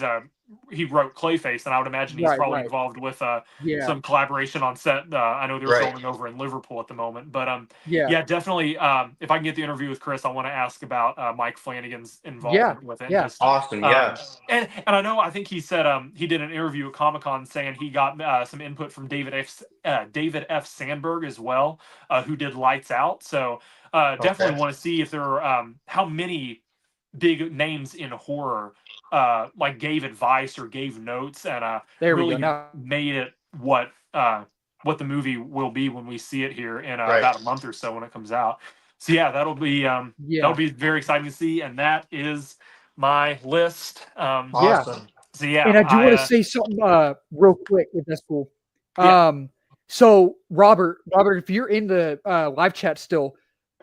wrote Clayface, and I would imagine he's probably involved with some collaboration on set. I know they're filming over in Liverpool at the moment, but definitely. If I can get the interview with Chris, I want to ask about Mike Flanagan's involvement with it. Yeah, awesome. And I think he said he did an interview at Comic-Con saying he got some input from David F. Sandberg as well, who did Lights Out. So definitely want to see if there are how many big names in horror like gave advice or gave notes, and really made it what the movie will be when we see it here in about a month or so when it comes out. So that'll be very exciting to see, and that is my list. Awesome. So and I do want to say something real quick, if that's cool. So Robert, if you're in the live chat still,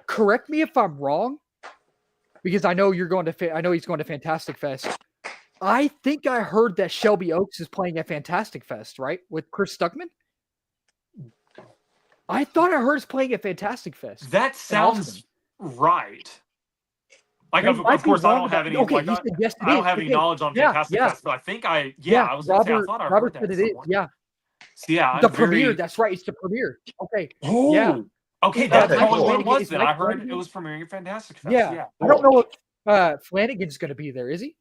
correct me if I'm wrong, because I know he's going to Fantastic Fest. I think I heard that Shelby Oaks is playing at Fantastic Fest, right? With Chris Stuckman? I thought I heard he's playing at Fantastic Fest. That sounds right. Like, of course, I don't have any. Okay, I don't have any knowledge on Fantastic Fest, but I think I was going to say I thought I heard that. Said it is. Yeah. So, the premiere. That's right. It's the premiere. Okay. Oh. Yeah. Okay, that's probably what it was then. I heard it was premiering at Fantastic Fest. Yeah. I don't know if Flanagan's going to be there. Is he?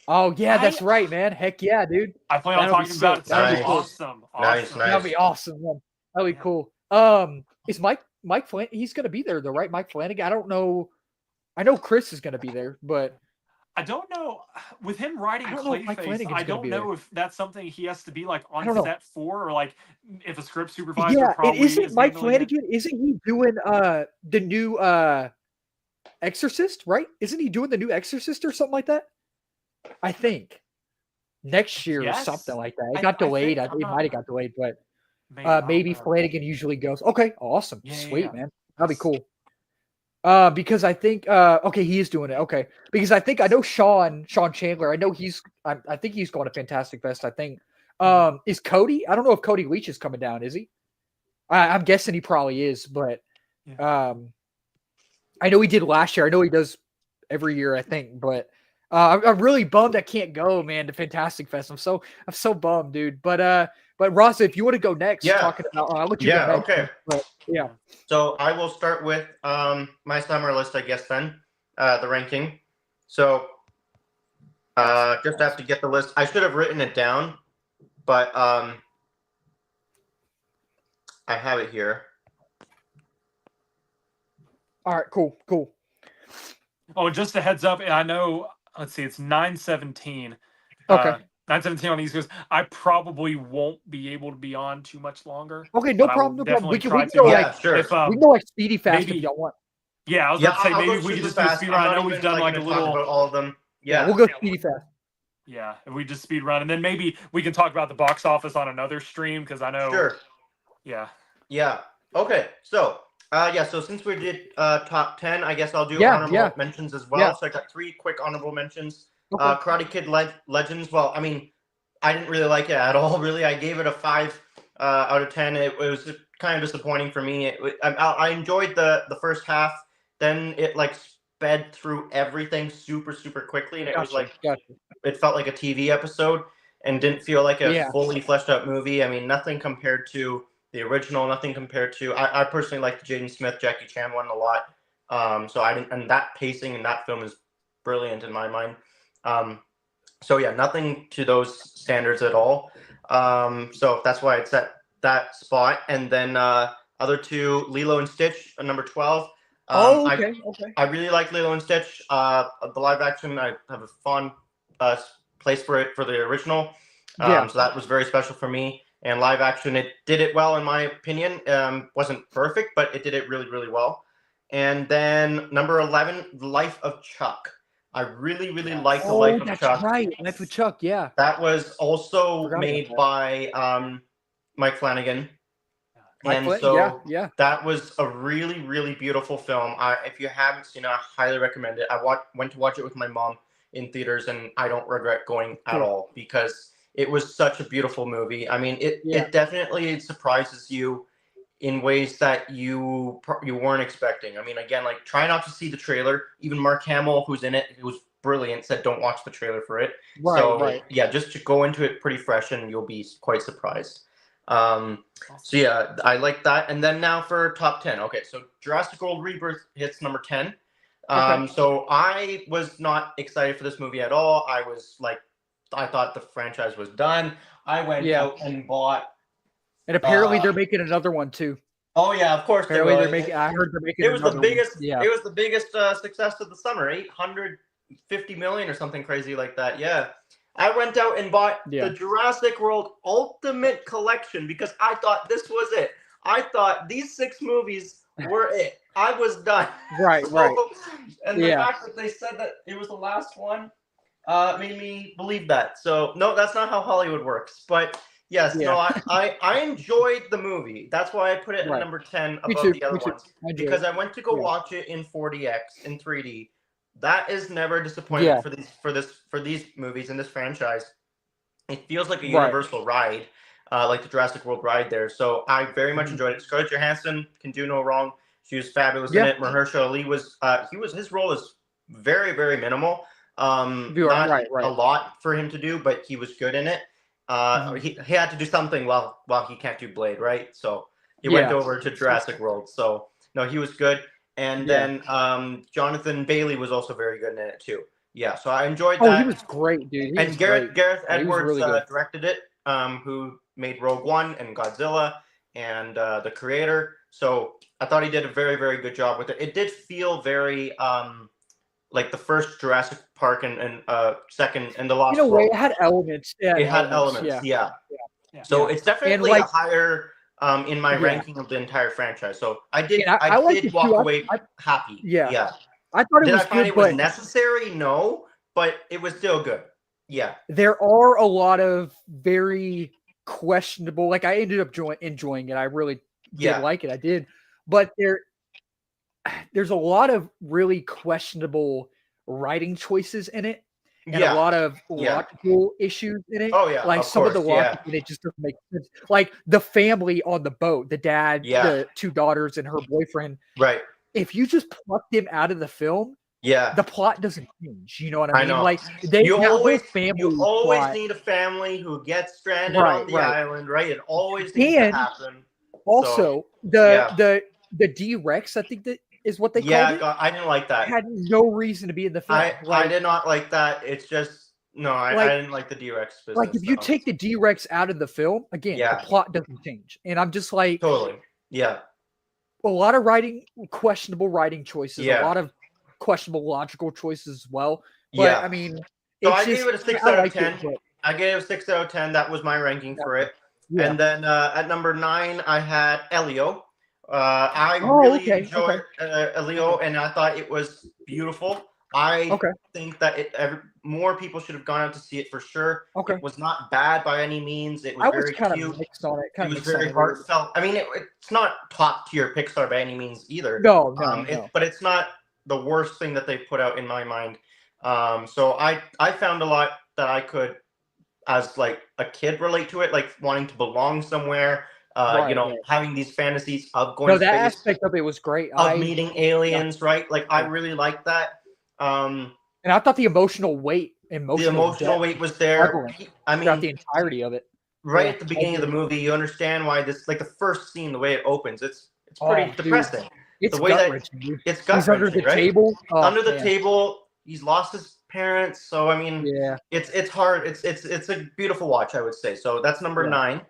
Oh yeah, that's I- right, man. Heck yeah, dude. I plan on That'll be talking about it. sick. That'll Sounds be cool. awesome. Nice, Awesome. nice. That'd be awesome. Man. That'd be Yeah. cool. Is Mike Flanagan? He's gonna be there though, right? Mike Flanagan. I don't know. I know Chris is gonna be there, but I don't know with him writing I don't know if Mike Clayface. Flanagan's I gonna don't be know if that's something he has to be like on don't know. set for, or like if a script supervisor yeah, probably it isn't is Mike handling it. Flanagan. Isn't he doing the new Exorcist? Right? Isn't he doing the new Exorcist or something like that? I think next year or Yes. something like that. It I got think- delayed. I'm It not- might have got delayed, but Maybe, I don't maybe know. Flanagan usually goes. Okay, awesome, Yeah, yeah, sweet, yeah. man. That'd be cool. Because I think okay, he is doing it. Okay, because I know Sean Chandler. I know I think he's going to Fantastic Fest. I think is Cody. I don't know if Cody Leach is coming down. Is he? I'm guessing he probably is, but I know he did last year. I know he does every year. I think, but I'm really bummed I can't go, man, to Fantastic Fest. I'm so bummed, dude. But Ross, if you want to go next, Yeah. talking about, I'll let you. Yeah, go next, okay. But yeah. So I will start with my summer list, I guess, then, the ranking. So just have to get the list. I should have written it down, but I have it here. All right. Cool. Oh, just a heads up. I know. Let's see. It's 9:17. Okay. 9:17 on the East Coast. I probably won't be able to be on too much longer. Okay, no but I problem. will No problem. We definitely can try go to. like Yeah, sure. If, we can go like speedy fast maybe- if y'all want. Yeah, I was Yeah, about to say I'll maybe go if we could super just do a fast. speed I'm run. I not know even, we've done like a gonna talk little. about all of them. Yeah, Yeah. we'll go speedy fast. Yeah, if we just speed run, and then maybe we can talk about the box office on another stream because I know. Sure. Yeah. Yeah. Okay. So, so since we did top 10, I guess I'll do Yeah, honorable yeah. mentions as well. Yeah. So I got 3 quick honorable mentions. Okay. Karate Kid Legends. Well, I mean, I didn't really like it at all. Really, I gave it a 5 out of 10. It was kind of disappointing for me. I enjoyed the first half. Then it like sped through everything super quickly, and it was like Gotcha. it felt like a TV episode and didn't feel like a Yeah. fully fleshed out movie. I mean, nothing compared to the original. Nothing compared to. I personally like the Jaden Smith, Jackie Chan one a lot. So I didn't, and that pacing in that film is brilliant in my mind. So yeah, nothing to those standards at all. So that's why it's at that spot. And then other 2, Lilo and Stitch, number 12. Okay. I really like Lilo and Stitch. The live action, I have a fond place for it for the original. Yeah. So that was very special for me. And live action, it did it well in my opinion. Wasn't perfect, but it did it really well. And then number 11, The Life of Chuck. I really like The Life of that's Chuck. right. Life of Chuck. Yeah. That was also Forgot about made that. by Mike Flanagan. Mike And Flynn, so yeah. that was a really beautiful film. If you haven't seen it, I highly recommend it. I went to watch it with my mom in theaters, and I don't regret going at Cool. all because it was such a beautiful movie. I mean, Yeah. it definitely surprises you in ways that you weren't expecting. I mean, again, like try not to see the trailer. Even Mark Hamill, who's in it, who was brilliant, said don't watch the trailer for it. Right. So Right. yeah, just to go into it pretty fresh, and you'll be quite surprised. So yeah, I like that. And then now for top 10. Okay, so Jurassic World Rebirth hits number 10. Okay. So I was not excited for this movie at all. I thought the franchise was done. I went Yeah. out and bought. And apparently Uh, they're making another one too. Oh yeah, of course Apparently will. they're making. I heard they're making. It was the another one. biggest. Yeah. It was the biggest success of the summer. 850 million or something crazy like that. Yeah. I went out and bought Yeah. the Jurassic World Ultimate Collection because I thought this was it. I thought these 6 movies were it. I was done. Right. Right. And the Yeah. fact that they said that it was the last one made me believe that. So no, that's not how Hollywood works. But yes, Yeah. no, I enjoyed the movie. That's why I put it Right. at number 10 Me above too. the other Me too. ones. I do. Because I went to go Yeah. watch it in 4DX in 3D. That is never disappointing Yeah. for these movies in this franchise. It feels like a Right. universal ride, like the Jurassic World ride there. So I very much Mhm. enjoyed it. Scarlett Johansson can do no wrong. She was fabulous Yeah. in it. Mahershala Ali was his role is very minimal. Not right. a lot for him to do, but he was good in it. Mhm. He had to do something while he can't do Blade, right? So he went Yeah. over to Jurassic World. So no, he was good. And Yeah. then Jonathan Bailey was also very good in it too. Yeah, so I enjoyed Oh, that. he was great, dude. He and was Gareth great. Gareth Yeah, he was Edwards really good. directed it, who made Rogue One and Godzilla and the creator. So I thought he did a very, very good job with it. It did feel very like the first Jurassic Park and second and the Lost In a way, World. it had elements. It had elements, Yeah. yeah. So Yeah. it's definitely like- a higher in my Yeah. ranking of the entire franchise. So I did And I liked did it walk too. away I- happy. Yeah. Yeah. I thought it Did was I find good, it was but necessary? No, but it was still good. Yeah. there are a lot of very questionable. Like I ended up enjoying it. I really did Yeah. like it. I did, but there's a lot of really questionable writing choices in it, and Yeah. a lot of Yeah. logical issues in it. Oh yeah. Like of some of the course, yeah. logic in it just doesn't make sense. Like the family on the boat, the dad, Yeah. the two daughters, and her boyfriend. Right. If you just pluck them out of the film, Yeah. the plot doesn't change. You know what I I mean? know. Like that whole family you always plot. need a family who gets stranded Right, on the right. island, right? It always needs And to happen. Also, the D-Rex, I think that is what they Yeah, called it, God, I didn't like that. had no reason to be in the film. I did not like that. It's just no, I Like- didn't like the D-Rex business. like if you no. take the D-Rex out of the film, again, Yeah. the plot doesn't change. And I'm just like, totally, yeah, a lot of questionable writing choices, Yeah. a lot of questionable logical choices as well. But yeah. I mean, So it's I gave just, it a 6 I out of liked 10. it, but I gave it a 6 out of 10. That was my ranking for it. yeah. And then at number 9, I had Elio. I Oh, really okay, enjoyed Elio, and I thought it was beautiful. I Okay. think that more people should have gone out to see it for sure. Okay. It was not bad by any means. It was I was very kind cute. of mixed on it. It Kind of was mixed on very it a little bit. heartfelt. I mean, it's not top tier Pixar by any means either. No. But it's not the worst thing that they put out in my mind. So I found a lot that I could, as like a kid, relate to it, like wanting to belong somewhere. Right, right. Having these fantasies of going No, to that space, aspect of it was great. of meeting aliens, right? Like I really liked that. And I thought the emotional weight, The emotional depth weight was there. prevalent I throughout mean, the entirety of it. right yeah, at the beginning of the movie, you understand why this, like the first scene, the way it opens, it's Oh, pretty dude. depressing. It's way that- gut-wrenching, dude. It's He's under gut-wrenching, the right? table. Oh, Under the man. table, he's lost his parents. So I mean, Yeah. it's hard. It's a beautiful watch, I would say. So that's number Yeah. 9.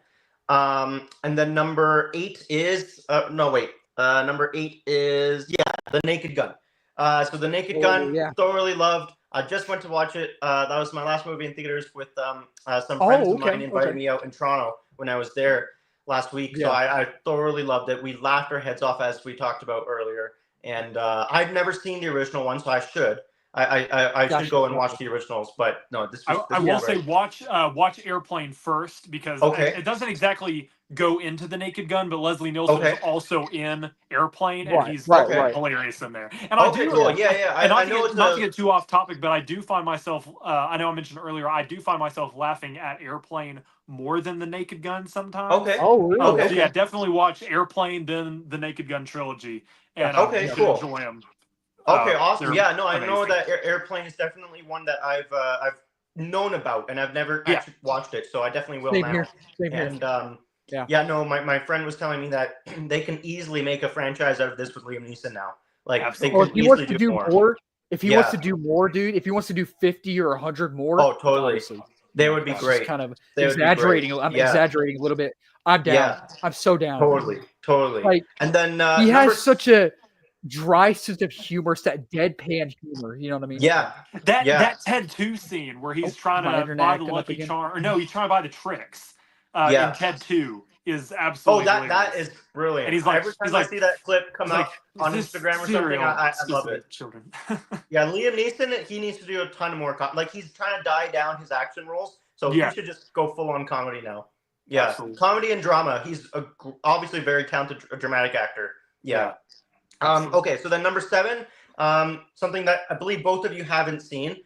And then number 8 is number 8 is The Naked Gun. So The Naked Oh, Gun, yeah. thoroughly loved. I just went to watch it. That was my last movie in theaters with some friends of mine invited me out in Toronto when I was there last week. So Yeah. I thoroughly loved it. We laughed our heads off, as we talked about earlier. And I've never seen the original one, so I should. I Gotcha, should go and watch gotcha. the originals, but no, this was. I this will was say great. watch Airplane first, because Okay. it doesn't exactly go into The Naked Gun, but Leslie Nielsen Okay. is also in Airplane, and Right, he's right, right. hilarious in there. And I Okay, do, cool. Yeah. and I not, know to it's get, not a- to get too off topic, but I do find myself, I know I mentioned earlier, I do find myself laughing at Airplane more than The Naked Gun sometimes. Okay. Oh, really? Okay. So yeah, definitely watch Airplane, then The Naked Gun trilogy, and Okay, you cool. should enjoy them. Okay, awesome. they're Yeah, no, I know amazing. that Airplane is definitely one that I've known about, and I've never Yeah. actually watched it, so I definitely will Same now. here. Same here. And Yeah. no, my friend was telling me that they can easily make a franchise out of this with Liam Neeson now. Like Absolutely. Or they if can he wants easily to do more. more, if he wants Yeah. to do more, dude, if he wants to do 50 or 100 more, Oh, totally. obviously, They would be it's just great. kind of They would be great. exaggerating. I'm Yeah. exaggerating a little bit. I'm down. Yeah. I'm so down. Totally. Like And then he number has such a dry sense of humor, it's that deadpan humor. You know what I mean? yeah. That Yeah. that Ted 2 scene where he's Oh, trying my to internet buy the acting up Lucky again. Charm, or no, he's trying to buy the tricks. Yeah. In Ted 2 is Oh, absolutely. that hilarious. is brilliant. And he's like- every time he's I like- see that clip come He's out like, on "Is this Instagram or something, cereal I love specific it. Children. Yeah, Liam Neeson, he needs to do a ton more. Like he's trying to die down his action roles, so Yeah. he should just go full on comedy now. Yeah, Absolutely. comedy and drama. He's obviously a very talented dramatic actor. Yeah. Absolutely. Okay, so then number 7, something that I believe both of you haven't seen,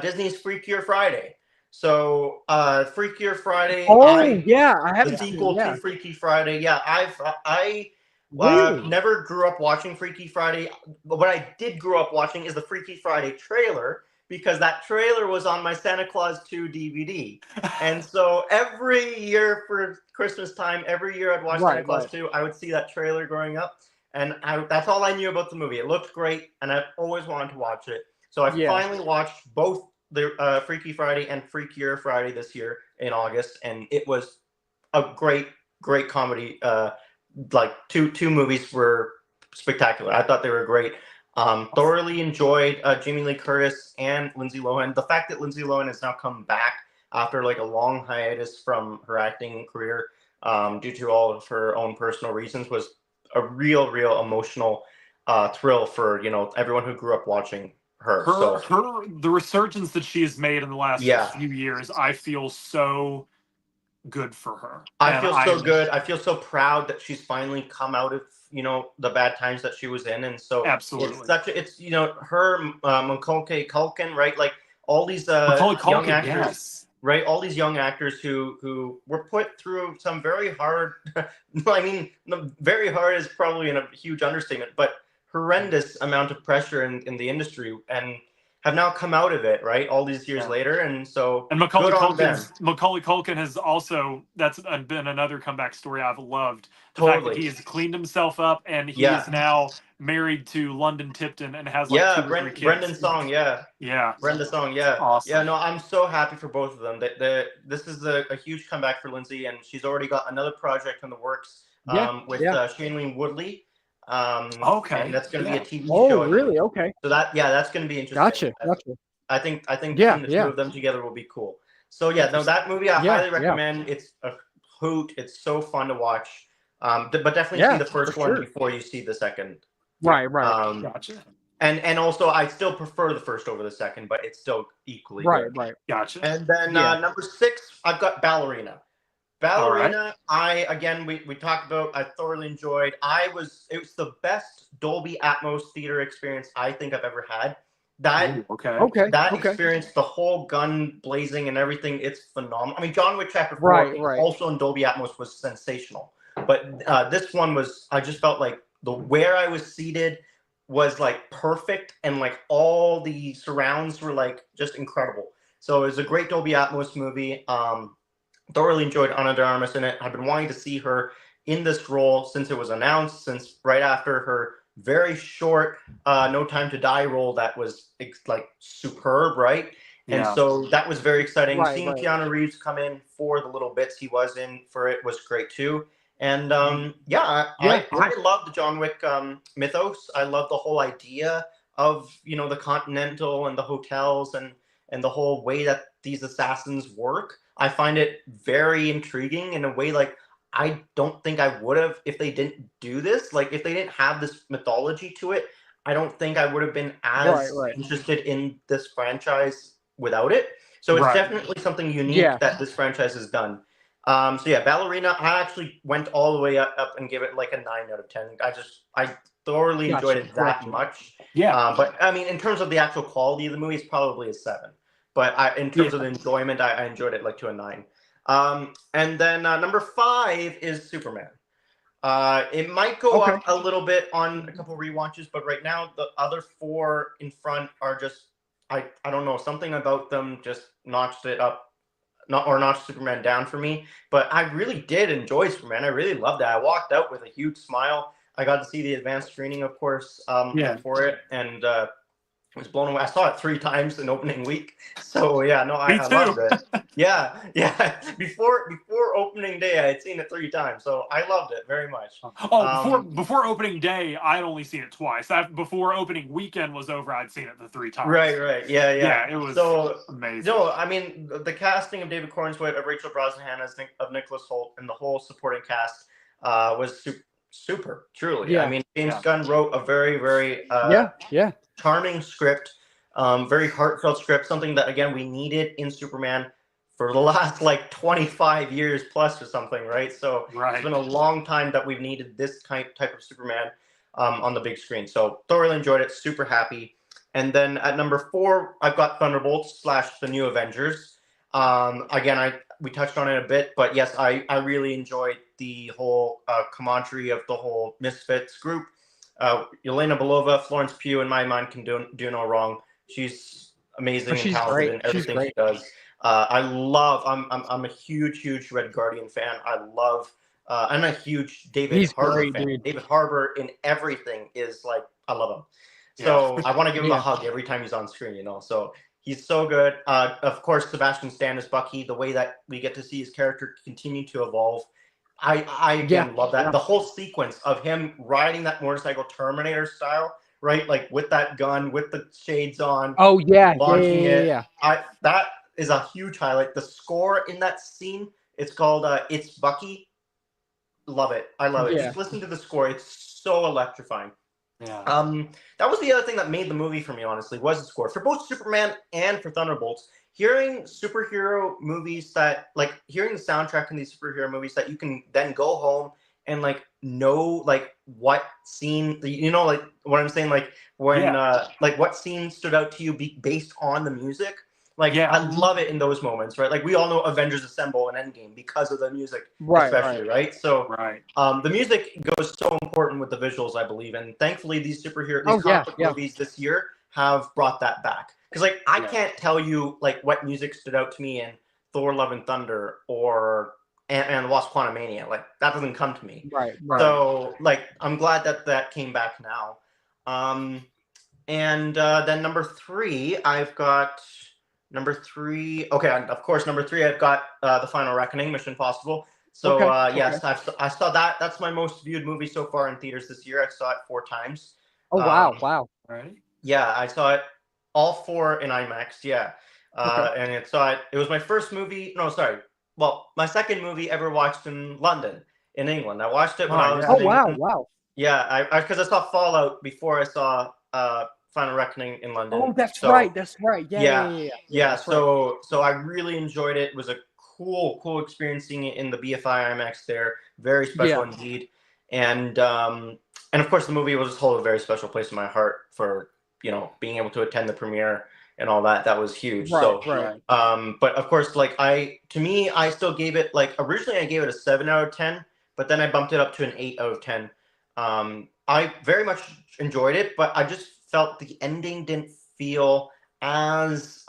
Disney's Freakier Friday. So Freakier Friday. Oh yeah, I the haven't seen sequel it. Yeah. to Freaky Friday. Yeah, I Really? never grew up watching Freaky Friday. But what I did grow up watching is the Freaky Friday trailer, because that trailer was on my Santa Claus 2 DVD. And so every year for Christmas time, every year I'd watch Santa Right, Claus right. 2, I would see that trailer growing up. And that's all I knew about the movie. It looked great, and I've always wanted to watch it. So I Yeah. finally watched both the Freaky Friday and Freakier Friday this year in August, and it was a great comedy. Like two movies were spectacular. I thought they were great. Thoroughly enjoyed Jamie Lee Curtis and Lindsay Lohan. The fact that Lindsay Lohan has now come back after like a long hiatus from her acting career due to all of her own personal reasons was a real emotional thrill for everyone who grew up watching her. The resurgence that she has made in the last Yeah. few years, I feel so good for her. I feel so good. I feel so proud that she's finally come out of the bad times that she was in, and so Absolutely. it's her Macaulay Culkin, right? Like all these Macaulay young Culkin, actors, yes. right? All these young actors who were put through some very hard. I mean, very hard is probably a huge understatement, but horrendous amount of pressure in the industry, and have now come out of it, right? All these years later, and so Macaulay good on them. Culkin has also, that's been another comeback story I've loved. The fact that he has cleaned himself up, and he is now married to London Tipton and has like 2 or 3 kids. Brendan Song, Brenda Song, Awesome. Yeah, no, I'm so happy for both of them. This is a huge comeback for Lindsay, and she's already got another project in the works with Shailene Woodley. Okay. And that's going to be a TV Oh, show. really? Okay. So that's going to be interesting. Gotcha. I think putting the two of them together will be cool. So that movie I highly recommend. It's a hoot. It's so fun to watch. But definitely see the first one before you see the second. Right. Gotcha. And also I still prefer the first over the second, but it's still equally good. Right. Gotcha. And then number 6, I've got Ballerina. Ballerina, we talked about. I thoroughly enjoyed. It was the best Dolby Atmos theater experience I think I've ever had. That experience, the whole gun blazing and everything, it's phenomenal. I mean, John Wick Chapter 4 also in Dolby Atmos was sensational, but this one was. I just felt like where I was seated was like perfect, and like all the surrounds were like just incredible. So it was a great Dolby Atmos movie. Thoroughly enjoyed Ana de Armas in it. I've been wanting to see her in this role since it was announced, since right after her very short No Time to Die role that was like superb, right? And so that was very exciting. Seeing Keanu Reeves come in for the little bits he was in for it was great too. And I love the John Wick mythos. I love the whole idea of the Continental and the hotels and the whole way that these assassins work. I find it very intriguing in a way like I don't think I would have if they didn't do this. Like if they didn't have this mythology to it, I don't think I would have been as interested in this franchise without it. So it's definitely something unique that this franchise has done. Ballerina, I actually went all the way up and gave it like a 9 out of 10. I thoroughly enjoyed it that much. But I mean, in terms of the actual quality of the movie, it's probably a 7. But in terms of the enjoyment, I enjoyed it like to a 9. And then number 5 is Superman. It might go up a little bit on a couple rewatches, but right now the other 4 in front are just I don't know, something about them just notched it up, notched Superman down for me. But I really did enjoy Superman. I really loved it. I walked out with a huge smile. I got to see the advanced screening, of course, for it, and was blown away. I saw it 3 times in opening week. So I loved it. Before opening day, I had seen it 3 times. So I loved it very much. Before opening day, I'd only seen it twice. Before opening weekend was over, I'd seen it the 3 times. Right. Yeah, it was amazing. No, I mean the casting of David Cornswet, of Rachel Brosnahan, of Nicholas Hoult, and the whole supporting cast was super, truly. I mean, James Gunn wrote a very, very charming script, very heartfelt script, something that again we needed in Superman for the last like 25 years plus or something, right? So it's been a long time that we've needed this type of Superman on the big screen. So thoroughly enjoyed it, super happy. And then at number 4, I've got Thunderbolts / The New Avengers. Again, we touched on it a bit, but yes, I really enjoyed the whole commentary of the whole Misfits group. Yelena Belova, Florence Pugh, in my mind, can do no wrong. She's amazing and talented in everything she does. I'm a huge Red Guardian fan. I'm a huge David Harbour fan. David Harbour in everything is like, I love him. So I want to give him a Yeah. hug every time he's on screen, you know. So he's so good. Of course, Sebastian Stan is Bucky. The way that we get to see his character continue to evolve, I again love that. Yeah. The whole sequence of him riding that motorcycle, Terminator style, right? Like with that gun, with the shades on, Oh yeah, launching it. yeah. That is a huge highlight. The score in that scene, it's called "It's Bucky." Love it. I love it. Yeah. Just listen to the score. It's so electrifying. Yeah. That was the other thing that made the movie for me, honestly, was the score. For both Superman and for Thunderbolts, hearing superhero movies that, like, hearing the soundtrack in these superhero movies that you can then go home and, like, know, like, what scene, you know, like, what I'm saying, like, when, like, what scene stood out to you based on the music. Like, Yeah. I love it in those moments, right? Like, we all know Avengers Assemble and Endgame because of the music, Right, especially, right? So, Right. the music goes so important with the visuals, I believe, and thankfully these comic book movies this year have brought that back. Because like I can't tell you like what music stood out to me in Thor: Love and Thunder or Ant-Man and the Wasp: Quantumania. Like that doesn't come to me. Right. So like I'm glad that came back now. And then number three, I've got Okay, of course, number three, I've got The Final Reckoning, Mission Impossible. So yes, I saw that. That's my most viewed movie so far in theaters this year. I saw it 4 times. Oh wow, wow. Right. Yeah, I saw it all 4 in IMAX. Yeah, and it was my first movie. No, sorry. Well, my second movie ever watched in London, in England. I watched it when I was. Oh in wow, England. wow. Yeah, because I saw Fallout before I saw Final Reckoning in London. Oh, that's right. That's right. Yeah. So I really enjoyed it. It was a cool experiencing it in the BFI IMAX there. Very special indeed. And of course the movie will just hold a very special place in my heart for, you know, being able to attend the premiere and all that. That was huge. Right. But of course, like I still gave it, like, originally I gave it a 7 out of 10, but then I bumped it up to an 8 out of 10. I very much enjoyed it, but I just felt the ending didn't feel as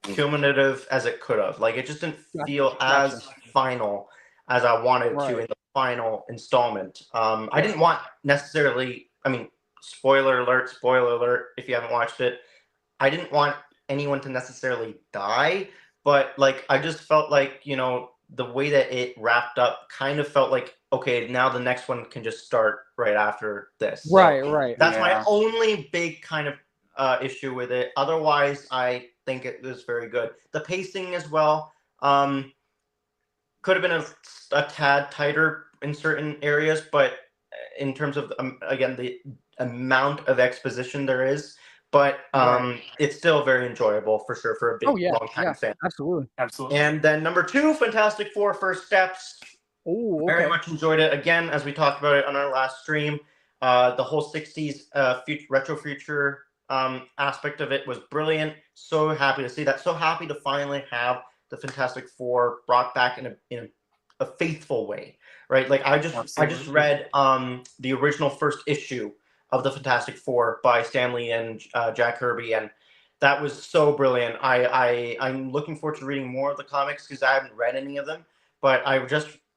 cumulative as it could have. Like it just didn't feel as final as I wanted to in the final installment. I didn't want necessarily, I mean, spoiler alert, if you haven't watched it, I didn't want anyone to necessarily die, but like I just felt like, you know, the way that it wrapped up kind of felt like, okay, now the next one can just start right after this. Right. That's my only big kind of issue with it. Otherwise, I think it was very good. The pacing as well could have been a tad tighter in certain areas, but in terms of again the amount of exposition there is, but it's still very enjoyable for sure for a big long time fan. Absolutely. And then number 2, Fantastic Four: First Steps. Oh, okay. Very much enjoyed it. Again, as we talked about it on our last stream, the whole 60s retro future aspect of it was brilliant. So happy to see that. So happy to finally have the Fantastic Four brought back in a faithful way, right? Like I just read the original first issue of the Fantastic Four by Stan Lee and Jack Kirby, and that was so brilliant. I'm looking forward to reading more of the comics because I haven't read any of them, but I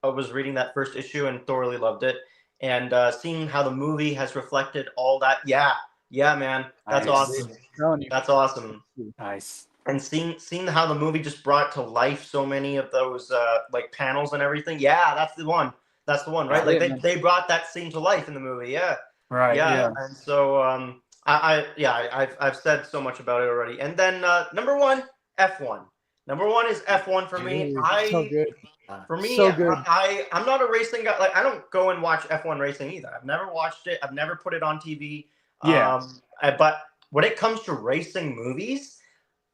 was reading that first issue and thoroughly loved it. And seeing how the movie has reflected all that, yeah, man, that's awesome. That's awesome. Nice. And seeing how the movie just brought to life so many of those like panels and everything. Yeah, that's the one. That's the one, right? Like they brought that scene to life in the movie. Yeah. Right. Yeah. And so I've said so much about it already. And then number 1, F1. Number 1 is F1 for me. So good. For me, so good. I'm not a racing guy. Like I don't go and watch F1 racing either. I've never watched it. I've never put it on TV. Yeah. But when it comes to racing movies,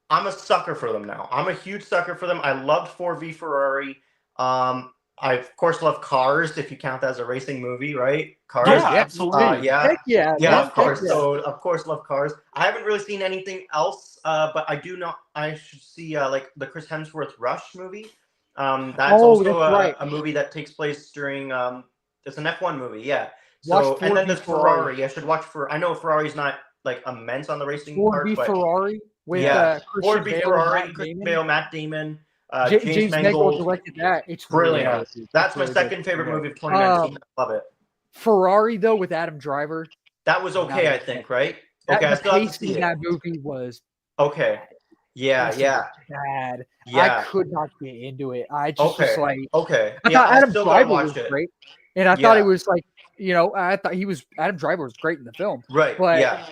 I'm a sucker for them now. I'm a huge sucker for them. I loved Ford v Ferrari. I of course love Cars, if you count that as a racing movie, right? Cars. Yeah, absolutely. Of course. So of course love Cars. I haven't really seen anything else, but I do know I should see like the Chris Hemsworth Rush movie. That's also a movie that takes place during it's an F1 movie, yeah. So and then there's Ferrari. I should watch I know Ferrari's not like immense on the racing part, but Ferrari with Ford v Ferrari, Christian Bale, Matt Damon, James Mangold directed that. It's brilliant. Really That's my second favorite movie of 2019. I love it. Ferrari though with Adam Driver. That was okay, I think, right? Okay, I the still have to pace see in it. that movie was Okay. Yeah, was yeah, bad. I yeah. could not get into it. I just was Okay, like, okay. I Yeah, thought I Adam still gotta Driver was watch it. great, and I thought it Yeah. was like, I thought Adam Driver was great in the film, Right. but Yeah.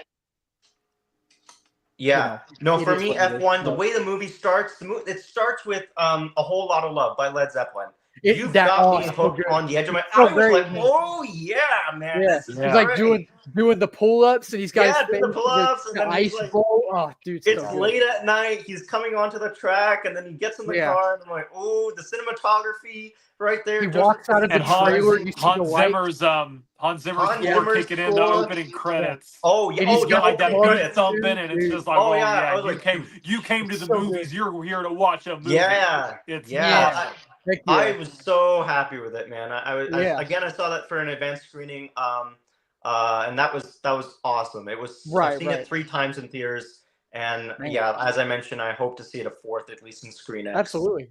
Yeah. No, it for is me, what it is. F1, the But way the movie starts, it starts with A Whole Lot of Love by Led Zeppelin. You've that got me so hooked good. on the edge of my. So I was great, like, man. oh yeah, man, Yeah, this is he's like great. doing the pull ups, and he's got Yeah, his doing face the pull-ups, and the then he's ice like, bowl. Oh, dude, it's so good. late at night. He's coming onto the track, and then he gets in the Yeah. car, and I'm like, oh, the cinematography right there. He just- walks out of the And trailer. You see the Hans lights. Zimmer's Hans Zimmer's Hans score Zimmer's kicking in the score. opening credits. Oh yeah, And he's You got like that opening beat credits. thump in it. It's Dude. just like, Oh, well, yeah, I yeah, was like, you came to the so good. movies. You're here to watch a movie. Yeah, It's yeah. awesome. Heck I yeah. was so happy with it, man. Yeah. Again, I saw that for an advanced screening, and that was awesome. It was Right, I've seen right. it 3 times in theaters, and Man. yeah, as I mentioned, I hope to see it a 4th at least in ScreenX. Absolutely.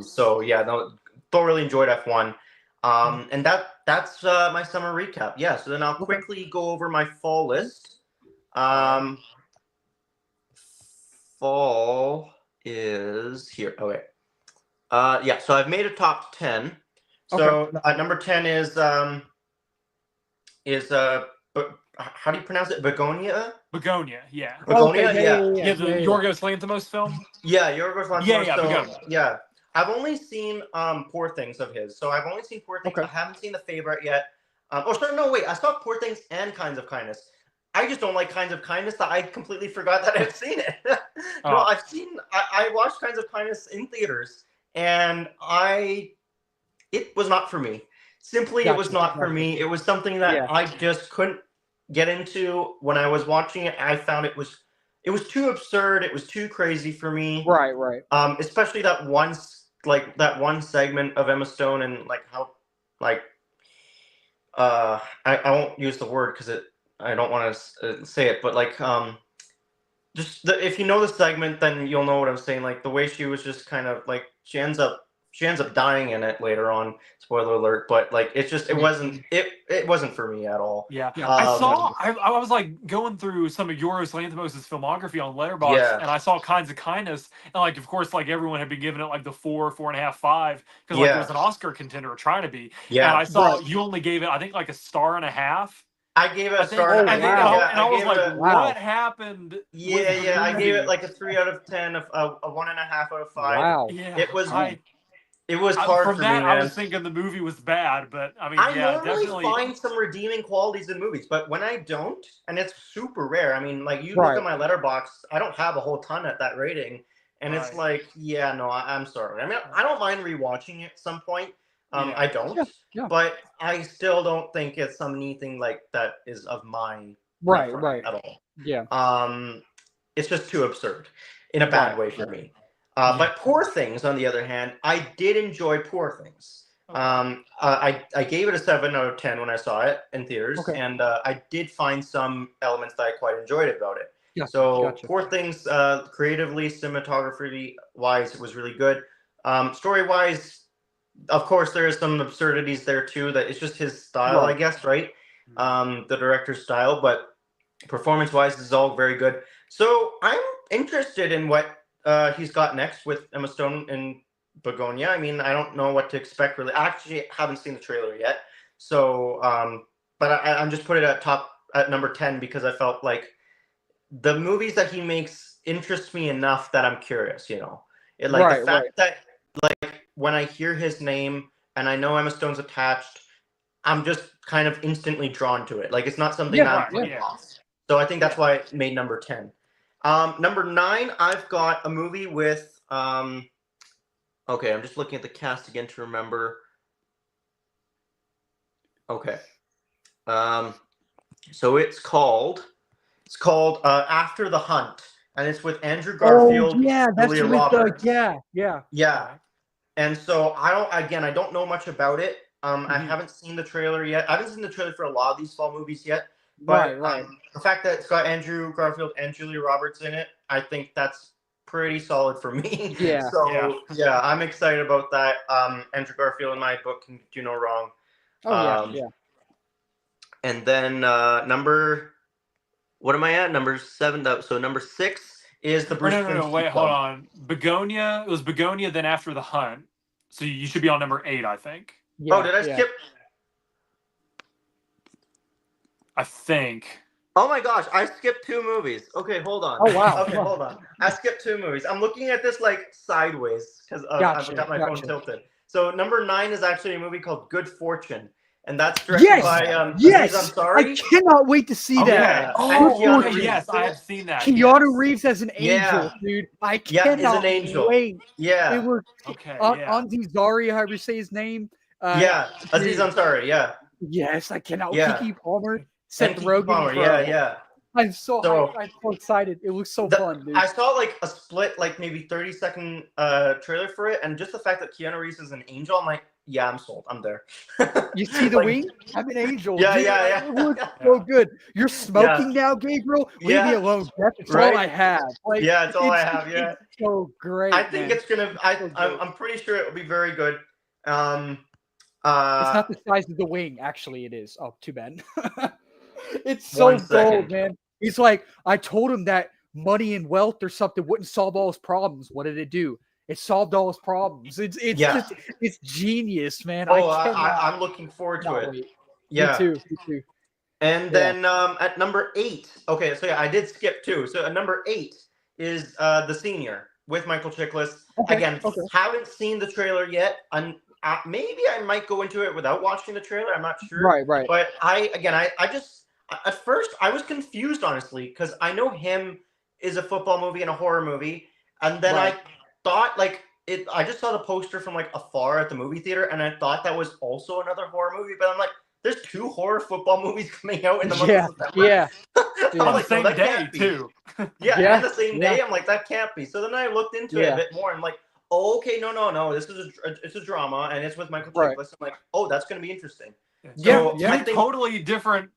So yeah, no, thoroughly enjoyed F1. And that's my summer recap. Yeah, so then I'll quickly go over my fall list. Fall is here. Okay. Yeah, so I've made a top 10. So number 10 is how do you pronounce it? Begonia? Begonia, yeah. Begonia, Yeah, the Yorgos Lanthimos film. Yeah, Yorgos Lanthimos. Yeah, so, Begonia. yeah. I've only seen Poor Things of his. So I've only seen Poor Things. I haven't seen The Favorite yet. Wait. I saw Poor Things and Kinds of Kindness. I just don't like Kinds of Kindness. That I completely forgot that I've seen it. No, I watched Kinds of Kindness in theaters, and it was not for me. Simply, it was not for me. It was something that I just couldn't get into when I was watching it. I found it was too absurd. It was too crazy for me. Right. Especially that one segment of Emma Stone and like how I won't use the word because I don't want to say it, but like if you know the segment, then you'll know what I'm saying. Like the way she was just kind of like she ends up dying in it later on. Spoiler alert! But like it wasn't for me at all. Yeah. I was like going through some of Yorgos Lanthimos' filmography on Letterboxd, and I saw Kinds of Kindness, and like of course like everyone had been giving it like the 4, 4.5, 5 because like it was an Oscar contender or trying to be. Yeah. And I saw you only gave it I think like a 1.5. I gave it a star. And I was like, what happened? Yeah. I gave it like a 3 out of 10, a 1.5 out of 5. Wow. Yeah. It was hard from for that, me, man. I was thinking the movie was bad, but I mean, I yeah, normally definitely find some redeeming qualities in movies, but when I don't, and it's super rare. I mean, like you look at my Letterboxd, I don't have a whole ton at that rating, and it's like, I'm sorry. I mean, I don't mind rewatching it at some point. I don't, but I still don't think it's anything like that is of mine. Right. At all. Yeah. It's just too absurd in a bad way for me. But Poor Things, on the other hand, I did enjoy Poor Things. I gave it a 7 out of 10 when I saw it in theaters, and I did find some elements that I quite enjoyed about it. Yeah, so Poor Things, creatively, cinematography-wise, it was really good. Story-wise, of course, there is some absurdities there too. That it's just his style, I guess, right? The director's style, but performance-wise, this is all very good. So I'm interested in what he's got next with Emma Stone and Begonia. I mean, I don't know what to expect really. I actually haven't seen the trailer yet. So, but I'm just putting it at number 10 because I felt like the movies that he makes interest me enough that I'm curious, the fact that like when I hear his name and I know Emma Stone's attached, I'm just kind of instantly drawn to it. Like it's not something I'm putting off. So I think that's why it made number 10. Number 9, I've got a movie with okay, I'm just looking at the cast again to remember. Okay. So it's called After the Hunt, and it's with Andrew Garfield, Julia Roberts. Yeah. And so I don't know much about it. I haven't seen the trailer yet. I haven't seen the trailer for a lot of these fall movies yet. But the fact that it's got Andrew Garfield and Julia Roberts in it, I think that's pretty solid for me. Yeah. So I'm excited about that. Andrew Garfield in my book can do no wrong. And then what am I at? Number 7. So number 6 is the Or Bruce no, Springsteen wait, film. hold on. Begonia. It was Begonia, then After the Hunt. So you should be on number 8, I think. Yeah, Oh, did I yeah. skip? I think. Oh my gosh, I skipped 2 movies. Okay, hold on. Oh, wow. Okay, hold on. I skipped 2 movies. I'm looking at this like sideways because Gotcha, I've got my phone gotcha. tilted. So number 9 is actually a movie called Good Fortune, and that's directed Yes! by Yes! Aziz I Ansari. cannot wait to see Oh, that. yeah. Oh, And Keanu okay, Reeves. Yes, I have seen that. Keanu yes. Reeves as an angel, Yeah. dude. I Yeah, he's an cannot angel. wait. Yeah, It was Okay, yeah. Anzi Zari, however you say his name. yeah, Aziz dude, Ansari. Yeah, Yes, I cannot. Yeah. Kiki Palmer, and Seth Keke Rogen. Palmer. bro. Yeah. I'm so So- hyped. I'm so excited. It looks so The- fun, dude. I saw like a split, like maybe 30-second trailer for it, and just the fact that Keanu Reeves is an angel, I'm like, yeah, I'm sold. I'm there. You see the Like, wing? I'm an angel. Yeah, dude. yeah. It looks so good. You're smoking now, Gabriel. Leave me Yeah. alone. That's Right? all I have. Like, Yeah, it's all I it's- have. Yeah. It's so great. I think man. it's gonna. So good. I'm pretty sure it will be very good. It's not the size of the wing. Actually, it is. Oh, too bad. It's so 1 gold, second. man. He's like, I told him that money and wealth or something wouldn't solve all his problems. What did it do? It solved all his problems. It's Yeah. just it's genius, man. Oh, cannot- I'm looking forward to cannot it. wait. Yeah. Me too. Me too. And Yeah. then at number 8, okay, so yeah, I did skip 2. So at number 8 is The Senior with Michael Chiklis. Okay, Again, okay. haven't seen the trailer yet. Maybe I might go into it without watching the trailer. I'm not sure. Right, right. But I just at first I was confused, honestly, because I know him is a football movie and a horror movie, and then Right. I thought like it. I just saw the poster from like afar at the movie theater, and I thought that was also another horror movie. But I'm like, there's 2 horror football movies coming out in the month Yeah, of September. yeah. I'm On the like, no, same that day, can't be. too. Yeah, Yeah, and the same day. I'm like, that can't be. So then I looked into it Yeah. a bit more. I'm like, oh, okay, no. This is it's a drama, and it's with Michael Right. Chiklis. I'm like, oh, that's going to be interesting. Yeah, So yeah. I Two think totally different,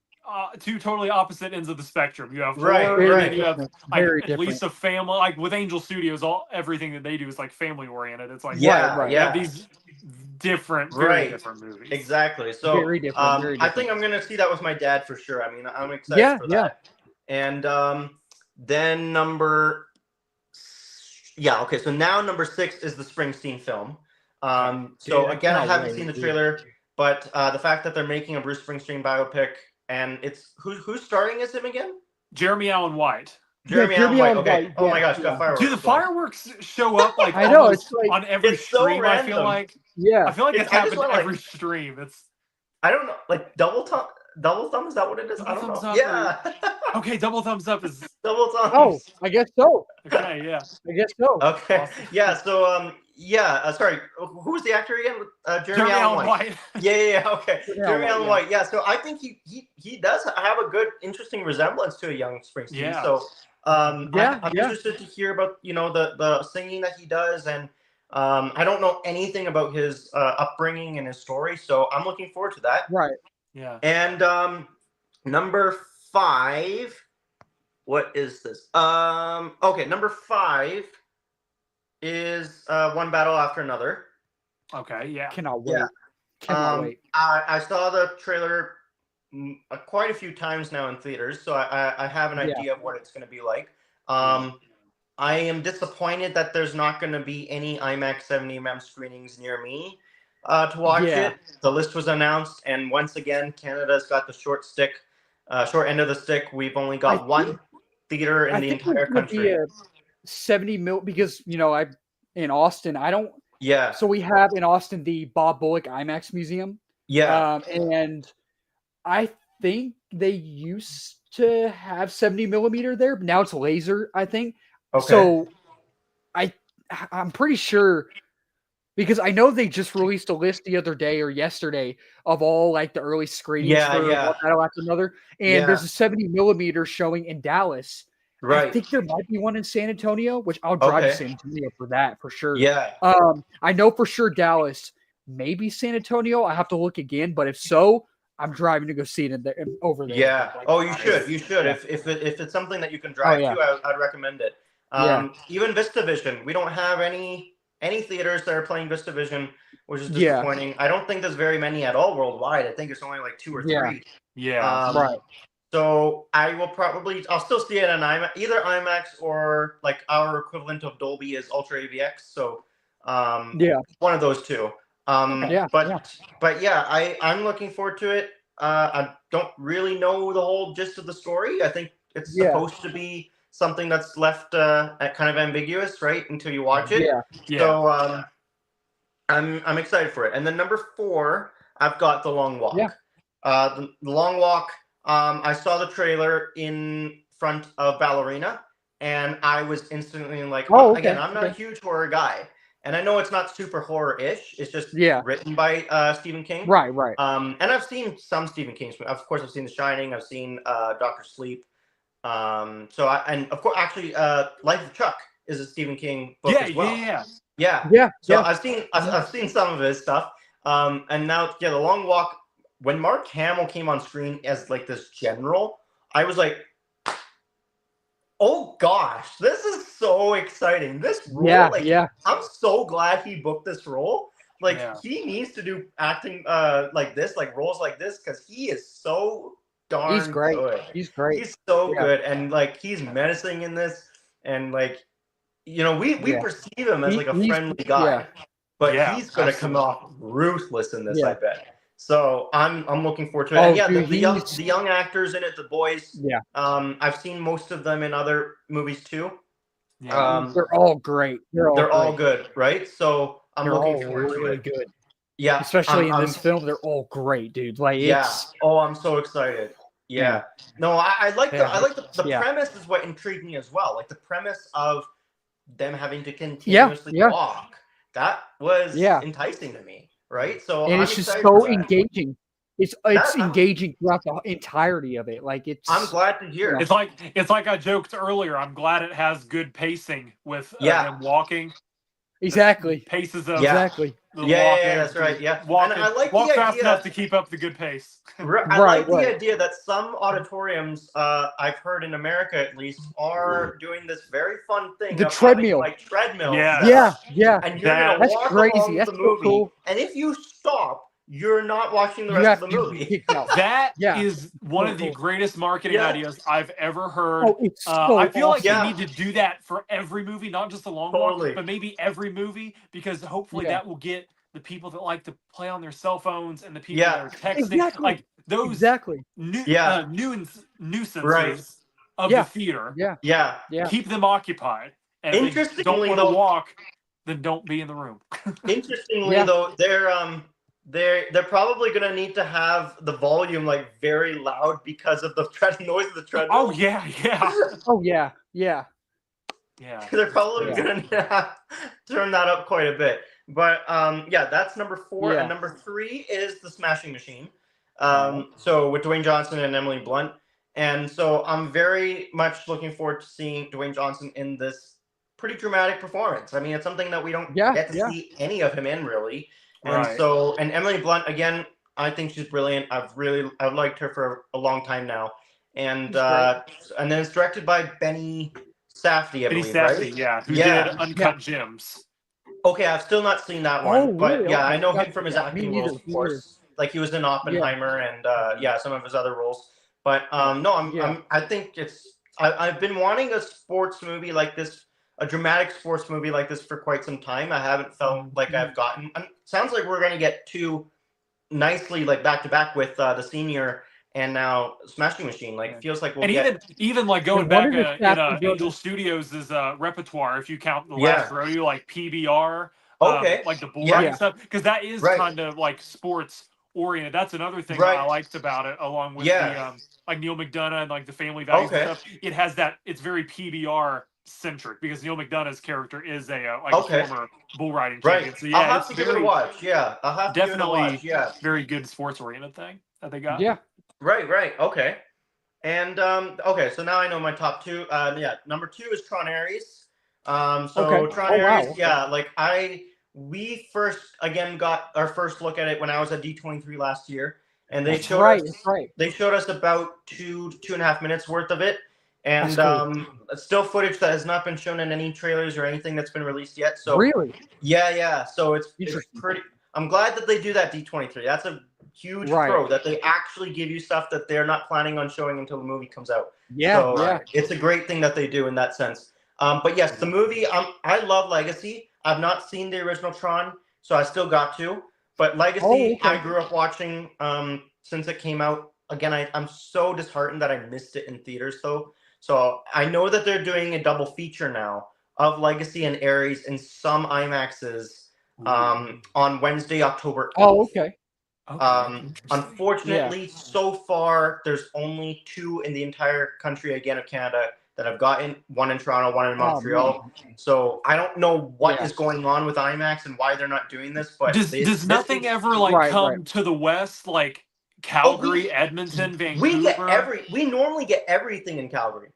2 totally opposite ends of the spectrum. You have Right, horror, and right. then you have like Very at different. least a family. Like with Angel Studios, everything that they do is like family oriented. It's like yeah, right. you have yeah. these different, very Right. different movies. Exactly. So Very different, very I think different. I'm gonna see that with my dad for sure. I mean, I'm excited Yeah, for yeah. that. And then okay. So now number 6 is the Springsteen film. So Dude, I again, I cannot haven't wait, seen the dude. trailer, but the fact that they're making a Bruce Springsteen biopic, and it's who's starring as him again? Jeremy Allen White. Jeremy Jeremy Allen White. Allen Okay. White, Oh my yeah, gosh, yeah. got fireworks. Do the going. fireworks show up like I know, almost it's like- on every It's so stream? I feel random. like Yeah. I feel like it's I just happened want, like- every stream. It's I don't know, like double thumb. Is that what it is? I Double don't thumbs know. up Yeah. okay. Double thumbs up is Double thumbs. Oh, I guess so. okay. Yeah. I guess so. Okay. Awesome. Yeah. So sorry. Who was the actor again? Jeremy Allen White. Yeah. Okay. Jeremy Jeremy Allen Allen White, White. Yeah. So I think he does have a good, interesting resemblance to a young Springsteen. Yeah. So I'm Yeah. interested to hear about the singing that he does, and I don't know anything about his upbringing and his story, so I'm looking forward to that. Right. Yeah. And number 5, what is this? Okay, number 5 is One Battle After Another. Okay. Yeah. Cannot wait. Yeah. Cannot wait. I saw the trailer quite a few times now in theaters, so I have an Yeah. idea of what it's going to be like. I am disappointed that there's not going to be any IMAX 70mm screenings near me to watch Yeah. it. The list was announced, and once again, Canada's got the short end of the stick. We've only got I one theater in I the think entire it's gonna be country. a 70 mil because I in Austin. I don't. Yeah, So we have in Austin the Bob Bullock IMAX Museum. yeah, And I think they used to have 70mm there, but now it's laser, I think. okay. So I'm pretty sure because I know they just released a list the other day or yesterday of all like the early screenings Yeah, for yeah. One Battle After Another. And Yeah. there's a 70mm showing in Dallas. I right. think there might be one in San Antonio, which I'll drive to Okay. San Antonio for that for sure. Yeah, I know for sure Dallas, maybe San Antonio. I have to look again, but if so, I'm driving to go see it over there. yeah. Like, Oh, you should. Yeah. If it's something that you can drive yeah. to, I'd recommend it. Yeah. Even VistaVision, we don't have any theaters that are playing VistaVision, which is Yeah. disappointing. I don't think there's very many at all worldwide. I think it's only like 2 or 3. Yeah. Yeah. Right. So I'll still see it on either IMAX or like our equivalent of Dolby is Ultra AVX. So Yeah. one of those two. Yeah, But yeah, I'm looking forward to it. I don't really know the whole gist of the story. I think it's Yeah. supposed to be something that's left kind of ambiguous, right, until you watch it. Yeah. Yeah. So I'm excited for it. And then number 4, I've got The Long Walk. Yeah. The Long Walk. I saw the trailer in front of Ballerina, and I was instantly like, Oh, okay, again, I'm not a okay. huge horror guy. And I know it's not super horror-ish. It's just Yeah. written by Stephen King. Right. Right. And I've seen some Stephen King. Of course, I've seen The Shining. I've seen Doctor Sleep. And of course, actually, Life of Chuck is a Stephen King book as well. Yeah. Yeah. So Yeah. I've seen some of his stuff. And now, The Long Walk. When Mark Hamill came on screen as like this general, I was like, oh gosh, this is so exciting. This role, Yeah. I'm so glad he booked this role. Like he needs to do acting like this, like roles like this, because he is so darn He's great. good. He's great. He's so Yeah. good, and like he's menacing in this, and like we Yeah. perceive him as like a He's- friendly guy, yeah. but Yeah, he's gonna come off ruthless in this, Yeah. I bet. So I'm looking forward to it. Oh, And yeah, dude, the young actors in it, the boys. Yeah. I've seen most of them in other movies too. Yeah. They're all great. They're all good, right? So I'm They're looking all forward to really it. good. Yeah, Especially in I'm- this film, they're all great, dude. Like Yeah. it's Oh, I'm so excited. Yeah. No, I like Yeah. the Yeah. premise is what intrigued me as well. Like the premise of them having to continuously yeah. walk. That was Yeah. enticing to me, right? So and I'm it's just excited so for that. engaging. It's That- engaging throughout the entirety of it. Like it's I'm glad to hear. It's like I joked earlier. I'm glad it has good pacing with them walking. exactly. Paces them. Yeah. Exactly. the Yeah, walking, that's right. Yeah, Walk, and I like walk the fast idea. enough to keep up the good pace. I Right, like the right. idea that some auditoriums, I've heard in America at least, are doing this very fun thing. The of having, treadmill. like treadmills. Yeah. Yeah. And you're That- gonna That's walk crazy. along That's the so movie, cool. and if you stop, you're not watching the You rest have of the to movie. be kicked out. That Yeah. is one of the Cool. greatest marketing Yeah. ideas I've ever heard. Oh, it's so I feel like Yeah. they need to do that for every movie, not just the long Totally. walk, but maybe every movie, because hopefully Yeah. that will get the people that like to play on their cell phones and the people Yeah. that are texting, Exactly. like those Exactly. nuisances Right. of Yeah. the theater. Yeah. Yeah. Yeah. Keep them occupied. And if they don't Interestingly, want to though- walk, then don't be in the room. Interestingly, Yeah. though, they're probably gonna need to have the volume like very loud because of the noise of the treadmill. Oh yeah, yeah, Oh yeah. Yeah. yeah. They're probably Yeah. gonna need to have, turn that up quite a bit. But yeah, that's number 4, Yeah. and number 3 is The Smashing Machine. So with Dwayne Johnson and Emily Blunt, and so I'm very much looking forward to seeing Dwayne Johnson in this pretty dramatic performance. I mean, it's something that we don't Yeah, get to yeah. see any of him in really. And Right. so, and Emily Blunt again, I think she's brilliant. I've liked her for a long time now, and and then it's directed by Benny Safdie, I Benny believe, Safdie, right? yeah, who Yeah. did Uncut Gems. Okay, I've still not seen that one, Oh, but really? yeah, I know Okay. him from his Yeah, me acting neither, roles, of me course. Like he was in Oppenheimer and yeah, some of his other roles. But no, Yeah. I think I've been wanting a sports movie like this, a dramatic sports movie like this for quite some time. I haven't felt like I've gotten. And sounds like we're gonna get 2 nicely like back to back with The Senior and now Smashing Machine. Like it feels like we'll And get. even like going And back one of the in Safdie brothers- Angel Studios' repertoire, if you count the Yeah. last rodeo, like PBR, Okay. like the bull Yeah. riding stuff, because that is Right. kind of like sports oriented. That's another thing Right. that I liked about it, along with Yeah. the like Neil McDonough and like the Family Values Okay. and stuff. It has that. It's very PBR centric because Neil McDonough's character is a Okay. a former bull riding Right. champion. So yeah, I'll have it's to give it a very watch. Yeah, I'll have to give it a definitely watch. Yeah. very good sports oriented thing that they got. Yeah. Right. Okay. And okay, so now I know my top 2. Yeah, number 2 is Tron Ares. So Okay. Tron Oh, wow. Ares, yeah, like we first again got our first look at it when I was at D23 last year, and they That's showed right. us That's right. they showed us about 2.5 minutes worth of it, and That's it's still footage that has not been shown in any trailers or anything that's been released yet. So Really? yeah, so it's Interesting. pretty. I'm glad that they do that D23. That's a huge Right. pro that they actually give you stuff that they're not planning on showing until the movie comes out. Yeah, So yeah. it's a great thing that they do in that sense. But yes, the movie, I love Legacy. I've not seen the original Tron, so I still got to. But Legacy, Oh, okay. I grew up watching since it came out. Again, I'm so disheartened that I missed it in theaters, though. So I know that they're doing a double feature now of Legacy and Ares in some IMAXs on Wednesday, October 8th. Oh, okay. Unfortunately, so far, there's only 2 in the entire country, again, of Canada that have gotten, one in Toronto, one in Montreal. So I don't know what is going on with IMAX and why they're not doing this. But does nothing ever like come to the West, like Calgary, Edmonton, Vancouver? We normally get everything in Calgary.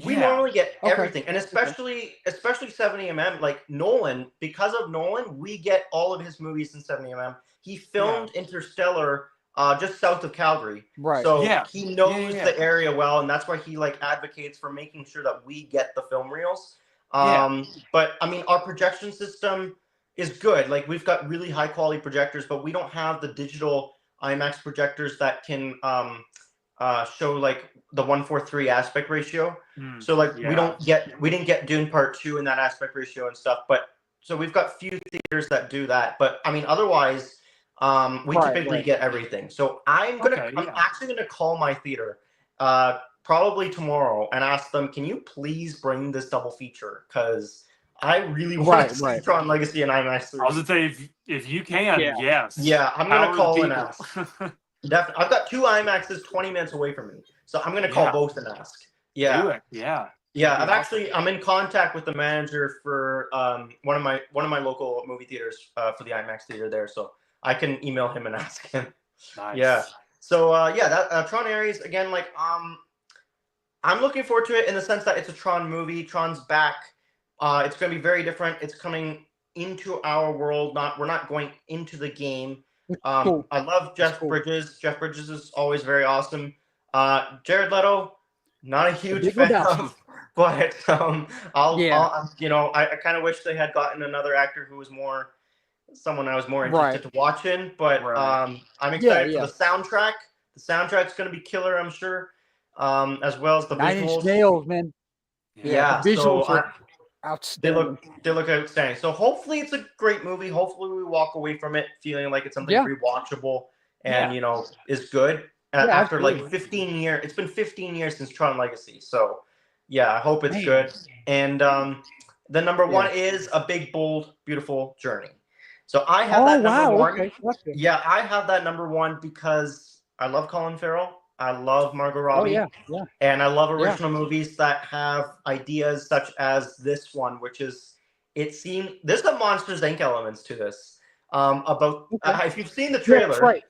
We normally get everything, and especially 70mm. Like Nolan, because of Nolan, we get all of his movies in 70mm. He filmed Interstellar just south of Calgary, right? So he knows the area well, and that's why he like advocates for making sure that we get the film reels. But I mean, our projection system is good. Like we've got really high quality projectors, but we don't have the digital IMAX projectors that can show like the 1:3 aspect ratio. So like we didn't get Dune Part 2 in that aspect ratio and stuff. But so we've got few theaters that do that. But I mean, otherwise, we typically get everything. So I'm actually gonna call my theater probably tomorrow and ask them, can you please bring this double feature? Because I really want to see Tron Legacy and IMAX 3. I was gonna say if you can, yes. Yeah, I'm gonna call and ask. Definitely, I've got 2 IMAXs 20 minutes away from me, so I'm gonna call both and ask. Yeah, do it. Yeah. I'm in contact with the manager for one of my local movie theaters for the IMAX theater there, so I can email him and ask him. Nice. Yeah. So that Tron Ares again, like I'm looking forward to it in the sense that it's a Tron movie. Tron's back. It's going to be very different. It's coming into our world. We're not going into the game. Cool. I love Jeff Bridges. Jeff Bridges is always very awesome. Jared Leto, not a huge fan of, but I kind of wish they had gotten another actor who was someone I was more interested to watch in. But I'm excited for the soundtrack. The soundtrack's going to be killer, I'm sure, as well as the Nine visuals. Inch Nails, man. Yeah, the visuals so are outstanding. They look outstanding. So hopefully it's a great movie. Hopefully we walk away from it feeling like it's something rewatchable and is good. After like 15 years, it's been 15 years since Tron Legacy. So yeah, I hope it's good. And the number 1 is A Big Bold Beautiful Journey. So I have that number 1. Okay. Yeah, I have that number 1 because I love Colin Farrell. I love Margot Robbie. And I love original movies that have ideas such as this one, which is, there's some Monsters Inc. elements to this. If you've seen the trailer,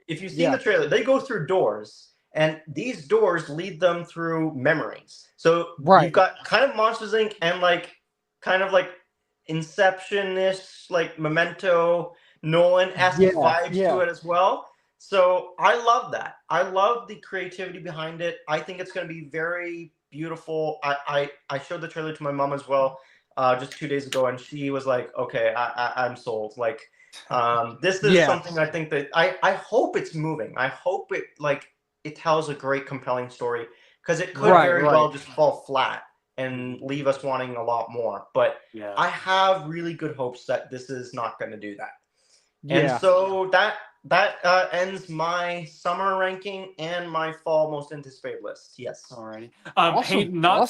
if you've seen the trailer, they go through doors, and these doors lead them through memories. So you've got kind of Monsters Inc. and kind of like Inception-ish, like Memento, Nolan-esque vibes to it as well. So I love that. I love the creativity behind it. I think it's going to be very beautiful. I showed the trailer to my mom as well just 2 days ago, and she was like, okay, I'm sold. Like, this is something I think that I hope it's moving. I hope it tells a great, compelling story, because it could very well just fall flat and leave us wanting a lot more. But I have really good hopes that this is not going to do that. And so that ends my summer ranking and my fall most anticipated list. Yes. Alrighty. Hayden, not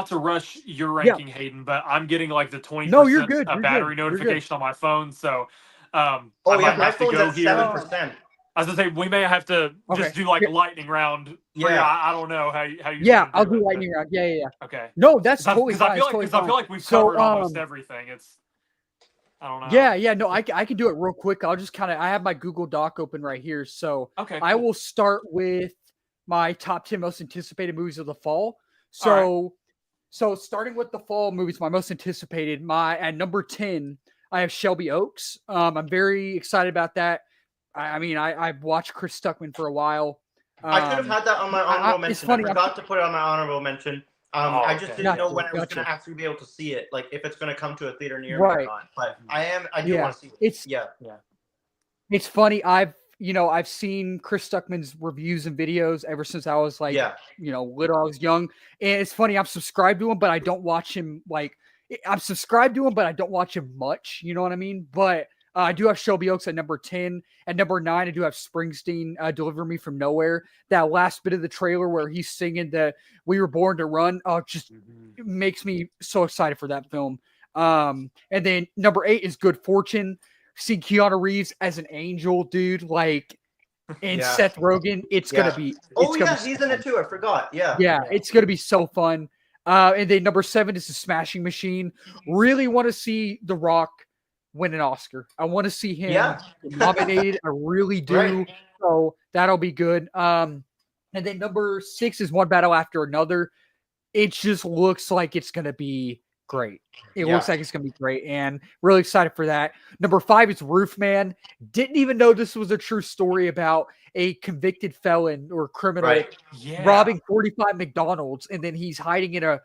to rush your ranking, Hayden, but I'm getting like the 20% you're good. battery notification on my phone. So my phone's at 7%. I was gonna say we may have to just do like a lightning round. I don't know how you. Yeah, I'll do lightning round. Yeah. Okay. No, that's totally fine. Because I feel like we've covered almost everything. I don't know. Yeah. No, I can do it real quick. I'll just I have my Google Doc open right here. So I will start with my top 10 most anticipated movies of the fall. So starting with the fall movies, my most anticipated, at number 10, I have Shelby Oaks. I'm very excited about that. I mean, I've watched Chris Stuckman for a while. I could have had that on my honorable mention. It's funny, I forgot to put it on my honorable mention. I just didn't know when I was going to actually be able to see it, like if it's going to come to a theater near me or not. But I do want to see it. It's funny. I've seen Chris Stuckman's reviews and videos ever since I was like, Yeah. little. I was young, and it's funny. I'm subscribed to him, but I don't watch him. Like, I'm subscribed to him, but I don't watch him much. You know what I mean? But I do have Shelby Oaks at number 10. At number 9, I do have Springsteen, Deliver Me From Nowhere. That last bit of the trailer where he's singing the We Were Born to Run, just it makes me so excited for that film. And then number 8 is Good Fortune. See Keanu Reeves as an angel, dude. Like, and Yeah. Seth Rogen. It's Yeah. gonna be. Oh gonna yeah, be he's so in it fun. too. I forgot. Yeah. Yeah, it's gonna be so fun. And then number 7 is The Smashing Machine. Really want to see The Rock win an Oscar. I want to see him Yeah. nominated. I really do. Right. So that'll be good. And then number 6 is One Battle After Another. It just looks like it's gonna be great. It Yeah. looks like it's gonna be great, and really excited for that. Number 5 is Roof Man. Didn't even know this was a true story about a convicted felon or criminal Right. Yeah. robbing 45 McDonald's, and then he's hiding in a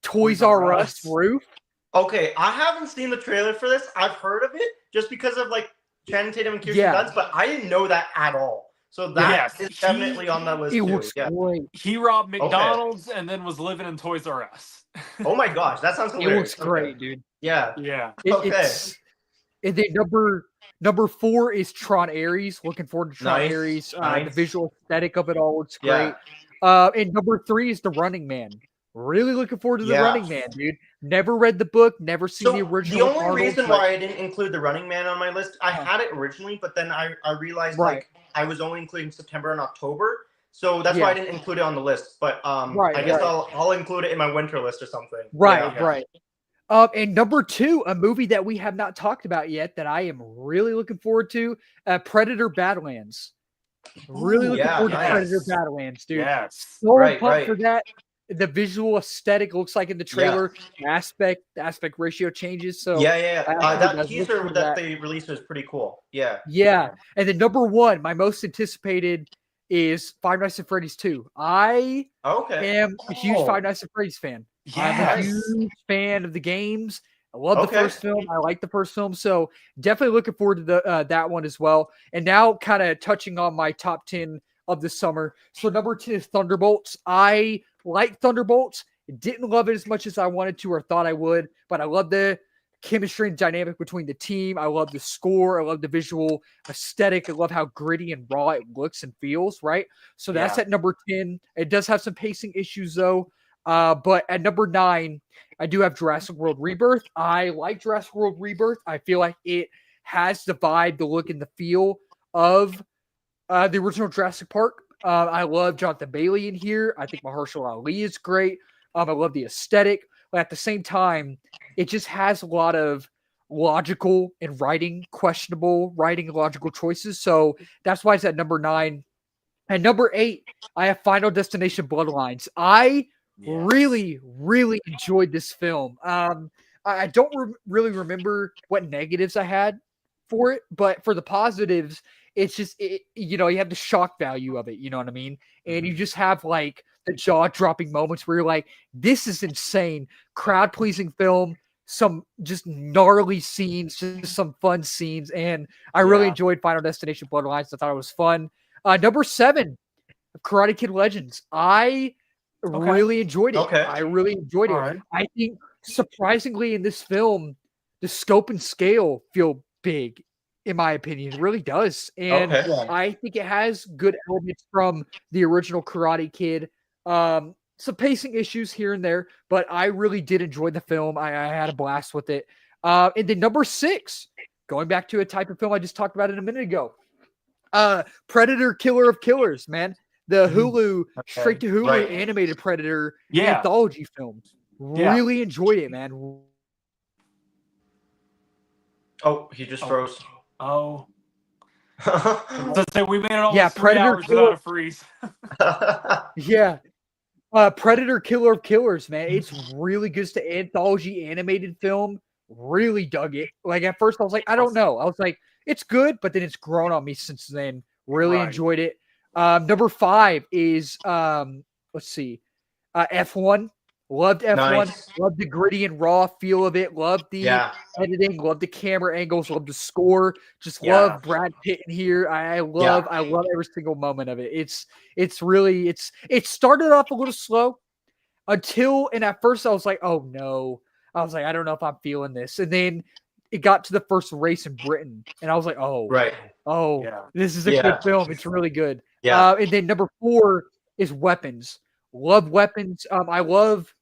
Toys Toys R R Us. Us roof. Okay, I haven't seen the trailer for this. I've heard of it just because of like Channing Tatum and Kirsten Yeah. Dunst, but I didn't know that at all. So that Yes, is definitely on that list It too. looks Yeah. great. He robbed McDonald's and then was living in Toys R Us. Oh my gosh, that sounds It hilarious. looks great, dude. Yeah. Yeah. Okay. And then number 4 is Tron Ares. Looking forward to Tron Nice, Ares. The nice. visual aesthetic of it all looks Yeah. great. And number 3 is The Running Man. Really looking forward to The Yeah. Running Man, dude. Never read the book, never seen So the the original. only Arnold, reason but- why I didn't include the Running Man on my list, I had it originally, but then I realized Right. like I was only including September and October, so that's why I didn't include it on the list. But Right, I guess right. I'll include it in my winter list or something. Right, Yeah. right. And number 2, a movie that we have not talked about yet that I am really looking forward to, Predator Badlands. Really Ooh, looking yeah, forward to nice. Predator Badlands, dude. Yes. So Right, pumped right. for that. The visual aesthetic looks like in the trailer, the aspect ratio changes. So Yeah. I actually That does look teaser for that that. they released was pretty cool. Yeah. Yeah. And then number 1, my most anticipated is Five Nights at Freddy's 2. I Okay. am a huge Oh. Five Nights at Freddy's fan. I'm a Yes. huge fan of the games. I love the Okay. first film. I like the first film. So definitely looking forward to the that one as well. And now kind of touching on my top 10 of the summer. So number 10 is Thunderbolts. I like Thunderbolts. Didn't love it as much as I wanted to or thought I would, but I love the chemistry and dynamic between the team. I love the score. I love the visual aesthetic. I love how gritty and raw it looks and feels, right? So that's Yeah. at number 10. It does have some pacing issues though. But at number 9, I do have Jurassic World Rebirth. I like Jurassic World Rebirth. I feel like it has the vibe, the look, and the feel of the original Jurassic Park. I love Jonathan Bailey in here. I think Mahershala Ali is great. I love the aesthetic. But at the same time, it just has a lot of logical and questionable writing and logical choices. So that's why it's at number 9. And number 8, I have Final Destination Bloodlines. I really enjoyed this film. I don't really remember what negatives I had for it, but for the positives, it's just you have the shock value of it. You know what I mean? And you just have like the jaw dropping moments where you're like, "This is insane!" Crowd pleasing film, some just gnarly scenes, just some fun scenes, and I really Yeah. enjoyed Final Destination Bloodlines. I thought it was fun. Number 7, Karate Kid Legends. I really enjoyed it. Okay. I really enjoyed it. All right. I think surprisingly in this film, the scope and scale feel big, in my opinion. It really does. And Okay. I think it has good elements from the original Karate Kid. Some pacing issues here and there, but I really did enjoy the film. I had a blast with it. And then number 6, going back to a type of film I just talked about it a minute ago. Predator Killer of Killers, man. The Hulu, straight to Hulu Right. animated Predator Yeah. anthology film. Yeah. Really enjoyed it, man. Oh, he just froze. Oh. So say we made it almost Yeah, 3 Predator hours Killer- without a freeze. Yeah. Predator Killer of Killers, man. It's really good. It's the anthology animated film. Really dug it. Like at first I was like, I don't know. I was like, it's good, but then it's grown on me since then. Really Right. enjoyed it. Number 5 is let's see. F1. Loved F1. Nice. Loved the gritty and raw feel of it. Loved the Yeah. editing. Loved the camera angles. Loved the score. Just Yeah. love Brad Pitt in here. I love every single moment of it. It started off a little slow and at first I was like, oh no. I was like, I don't know if I'm feeling this. And then it got to the first race in Britain, and I was like, oh, Right. this is a good film. It's really good. Yeah. And then number 4 is Weapons. Love Weapons. I love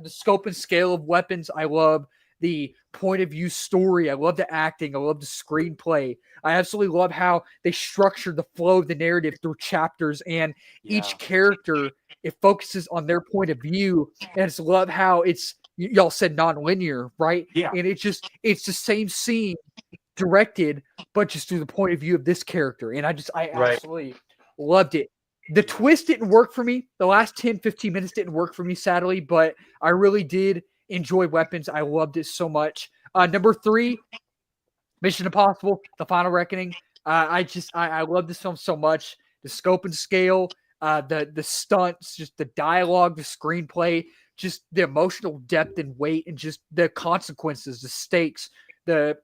the scope and scale of Weapons. I love the point of view story. I love the acting. I love the screenplay. I absolutely love how they structured the flow of the narrative through chapters, and each character, it focuses on their point of view. And I just love how it's, y'all said non-linear, right? Yeah. And it's the same scene directed, but just through the point of view of this character. And I absolutely loved it. The twist didn't work for me. The last 10, 15 minutes didn't work for me, sadly, but I really did enjoy Weapons. I loved it so much. Number 3, Mission Impossible, The Final Reckoning. I love this film so much. The scope and scale, the stunts, just the dialogue, the screenplay, just the emotional depth and weight, and just the consequences, the stakes, the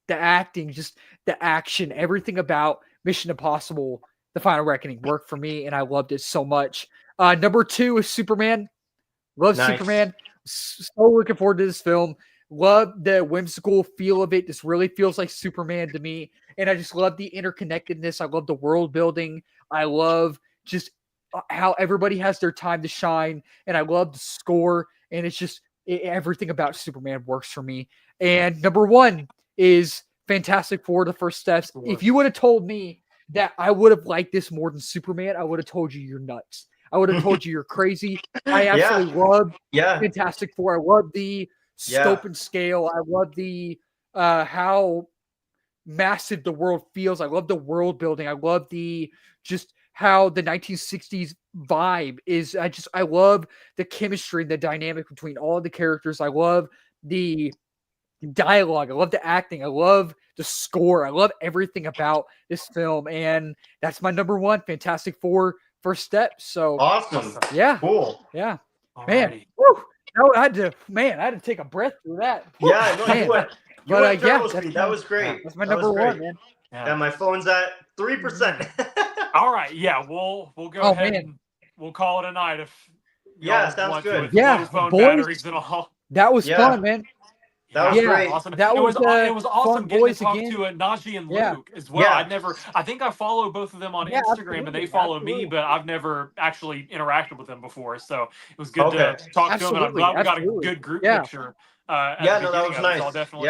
acting, just the action, everything about Mission Impossible, The Final Reckoning worked for me, and I loved it so much. Number 2 is Superman. Love Superman. So looking forward to this film. Love the whimsical feel of it. This really feels like Superman to me. And I just love the interconnectedness. I love the world building. I love just how everybody has their time to shine. And I love the score. And it's just everything about Superman works for me. And number 1 is Fantastic Four, The First Steps. If you would have told me that I would have liked this more than Superman, I would have told you you're nuts. I would have told you you're crazy. I absolutely love Fantastic Four. I love the scope and scale. I love the how massive the world feels. I love the world building. I love the just how the 1960s vibe is. I love the chemistry and the dynamic between all of the characters. I love the dialogue. I love the acting. I love the score. I love everything about this film. And that's my number 1, Fantastic Four, First Steps. So awesome. Yeah. Cool. Yeah. Alrighty. Man. Woo. No, I had to take a breath through that. Yeah, no, Man. you went turbo speed. That was great. That's my number 1, man. Yeah, my phone's at 3%. All right, we'll go ahead and we'll call it a night if sounds want good. To, with phone batteries and all. That was fun, man. That was great. Awesome. That it was awesome getting to talk again. to Najee and Luke as well. I think I follow both of them on Instagram and they follow me, but I've never actually interacted with them before. So it was good to talk to them, and I'm glad we got a good group picture. That was nice. So I'll definitely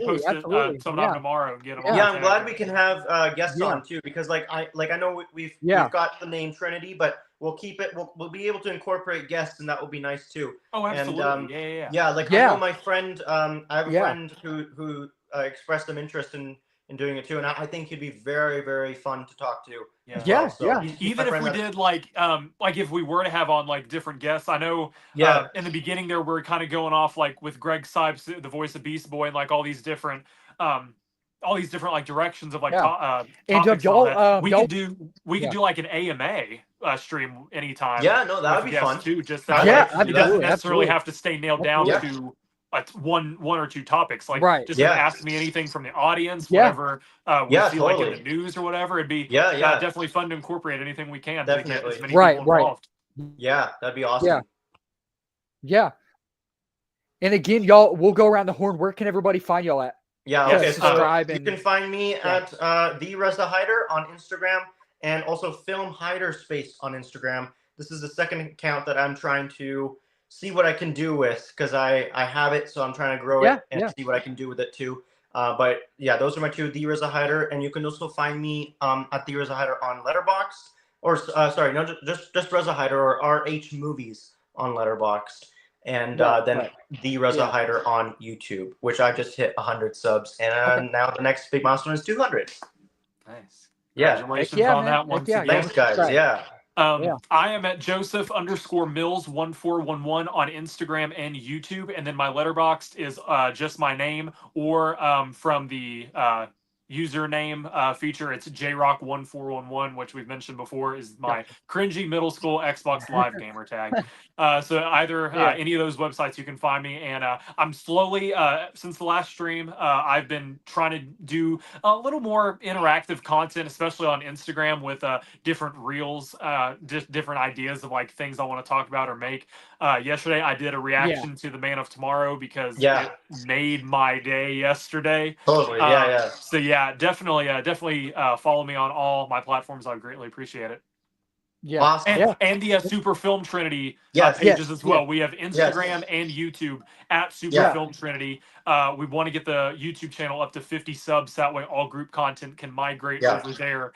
post it sometime tomorrow and get them on. Yeah, I'm glad we can have guests on too, because I know we've got the name Trinity, but we'll keep it. We'll be able to incorporate guests, and that will be nice too. Oh, absolutely. And, I know my friend. I have a friend who expressed some interest in doing it too, and I think he'd be very, very fun to talk to. Even if we did like if we were to have on like different guests, I know in the beginning there we're kind of going off like with Greg Sipes, the voice of Beast Boy, and like all these different like directions of like topics. We could do like an AMA stream anytime. Yeah, no, that would be fun too. Just that it doesn't necessarily have to stay nailed down to one or two topics. Like just ask me anything from the audience, whatever we see like in the news or whatever. It'd be definitely fun to incorporate anything we can to get as many people involved. Yeah, that'd be awesome. Yeah. And again, y'all, we'll go around the horn. Where can everybody find y'all at? Yeah, okay. So you can find me at the Reza Hyder on Instagram, and also Film Hyder Space on Instagram. This is the second account that I'm trying to see what I can do with, because I have it, so I'm trying to grow it and see what I can do with it too. But yeah, those are my two, The Reza Hyder, and you can also find me at The Reza Hyder on Letterboxd, or just Reza Hyder or RH Movies on Letterboxd. And then The Reza Hyder on YouTube, which I just hit 100 subs, and now the next big milestone is 200. Nice. Yeah. Congratulations on that one. Thanks, guys. I am at Joseph_Mills1411 on Instagram and YouTube, and then my Letterboxd is just my name, or from the username feature. It's JRock1411, which we've mentioned before is my cringy middle school Xbox Live gamer tag. So either any of those websites you can find me, and I'm slowly since the last stream I've been trying to do a little more interactive content, especially on Instagram with different reels, different ideas of like things I want to talk about or make. Yesterday I did a reaction to The Man of Tomorrow because it made my day yesterday. Totally. So yeah, definitely follow me on all my platforms. I greatly appreciate it. Yeah. Awesome. And the Super Film Trinity Yes. pages as well. We have Instagram and YouTube at Super Film Trinity. We want to get the YouTube channel up to 50 subs. That way all group content can migrate over there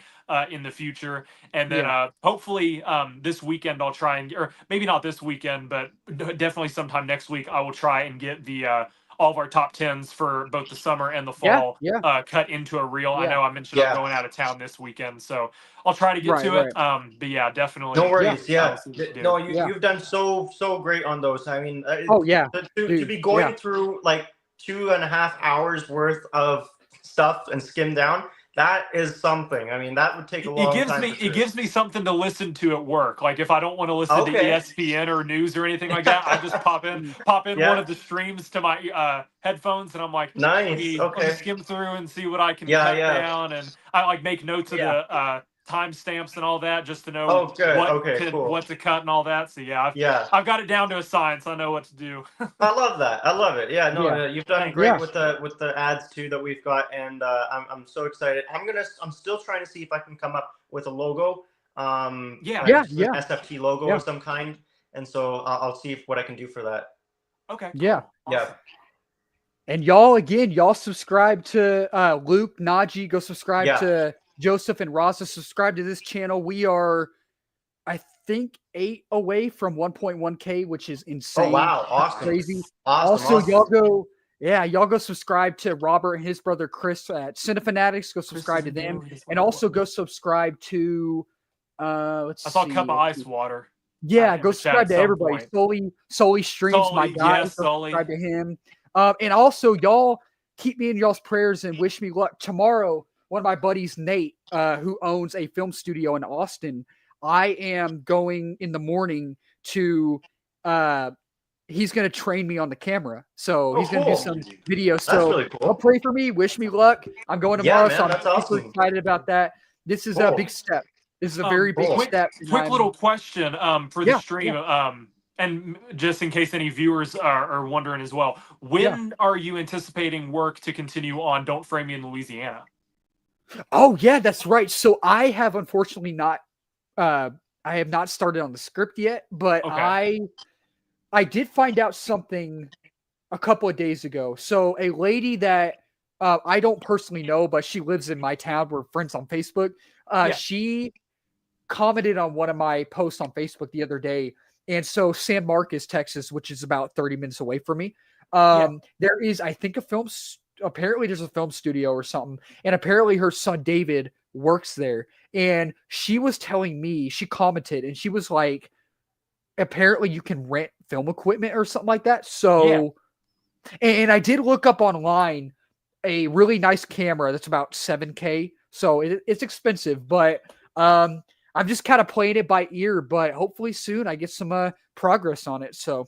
in the future. And then hopefully this weekend I'll try and, or maybe not this weekend, but definitely sometime next week, I will try and get the all of our top 10s for both the summer and the fall cut into a reel. I know I mentioned I'm going out of town this weekend, so I'll try to get to it. But yeah, definitely. No worries. No, you've done so great on those. I mean, to be going through like 2.5 hours worth of stuff and skim down, that is something. I mean, that would take a long time. It gives me something to listen to at work. Like if I don't want to listen to ESPN or news or anything like that, I just pop in one of the streams to my headphones, and I'm like, nice. Let me skim through and see what I can cut down, and I like make notes of the timestamps and all that just to know what to cut and all that. So I've got it down to a science. I know what to do. I love that. I love it. You've done great with the ads too that we've got, and I'm so excited. I'm still trying to see if I can come up with a logo. SFT logo of some kind, and so I'll see what I can do for that. Okay. Yeah. Awesome. And y'all subscribe to Luke, Najee. Go subscribe to Joseph and Raza. Subscribe to this channel. We are, I think, 8 away from 1.1K, which is insane. Oh wow, awesome. Crazy. Awesome. Y'all go subscribe to Robert and his brother Chris at Cinefanatics. Go subscribe to them. And also go subscribe to I saw a cup of ice water. Yeah, go subscribe to everybody. Sully streams, my guy. Subscribe to him. And also y'all keep me in y'all's prayers and wish me luck tomorrow. One of my buddies, Nate, who owns a film studio in Austin, I am going in the morning to, he's going to train me on the camera. So he's going to do some videos. So really cool. pray for me. Wish me luck. I'm going tomorrow. So I'm super excited about that. This is a big step. This is a very big step. Quick little question for the stream. And just in case any viewers are wondering as well, when are you anticipating work to continue on Don't Frame Me in Louisiana? Oh yeah, that's right. So I have unfortunately not I have not started on the script yet, but I did find out something a couple of days ago. So a lady that I don't personally know, but she lives in my town. We're friends on Facebook. She commented on one of my posts on Facebook the other day. And so San Marcos, Texas, which is about 30 minutes away from me, there is, I think, apparently there's a film studio or something. And apparently her son, David, works there. And she was telling me, she commented, and she was like, apparently you can rent film equipment or something like that. So, and I did look up online a really nice camera that's about 7K. So it's expensive, but I'm just kind of playing it by ear, but hopefully soon I get some progress on it. So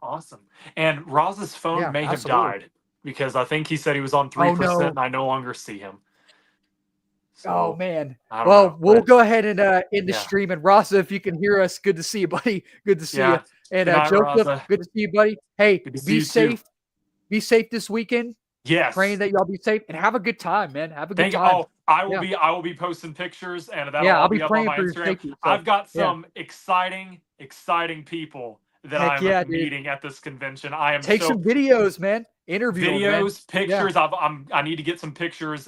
awesome. And Roz's phone may have died because I think he said he was on 3% and I no longer see him. So, man. Well, we'll go ahead and end the stream. And Raza, if you can hear us, good to see you, buddy. Good to see you. And Joseph, good to see you, buddy. Hey, be safe. Be safe this weekend. Yes. Praying that y'all be safe and have a good time, man. Have a good time. I will be posting pictures and I'll be up on my Instagram. Safety, so, I've got some exciting people that I'm meeting at this convention. I am take some videos, man. Interview videos, pictures. I need to get some pictures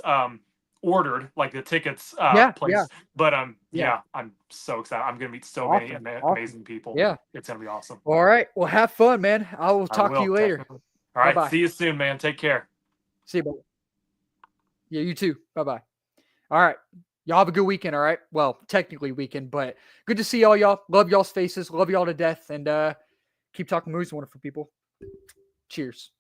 ordered, like the tickets placed. But I'm so excited. I'm gonna meet so many amazing people. Yeah. It's gonna be awesome. All right. Well, have fun, man. I will talk to you later. All right. Bye-bye. See you soon, man. Take care. See you, buddy. Yeah, you too. Bye-bye. All right. Y'all have a good weekend, all right? Well, technically weekend, but good to see all y'all. Love y'all's faces. Love y'all to death. And keep talking movies, wonderful people. Cheers.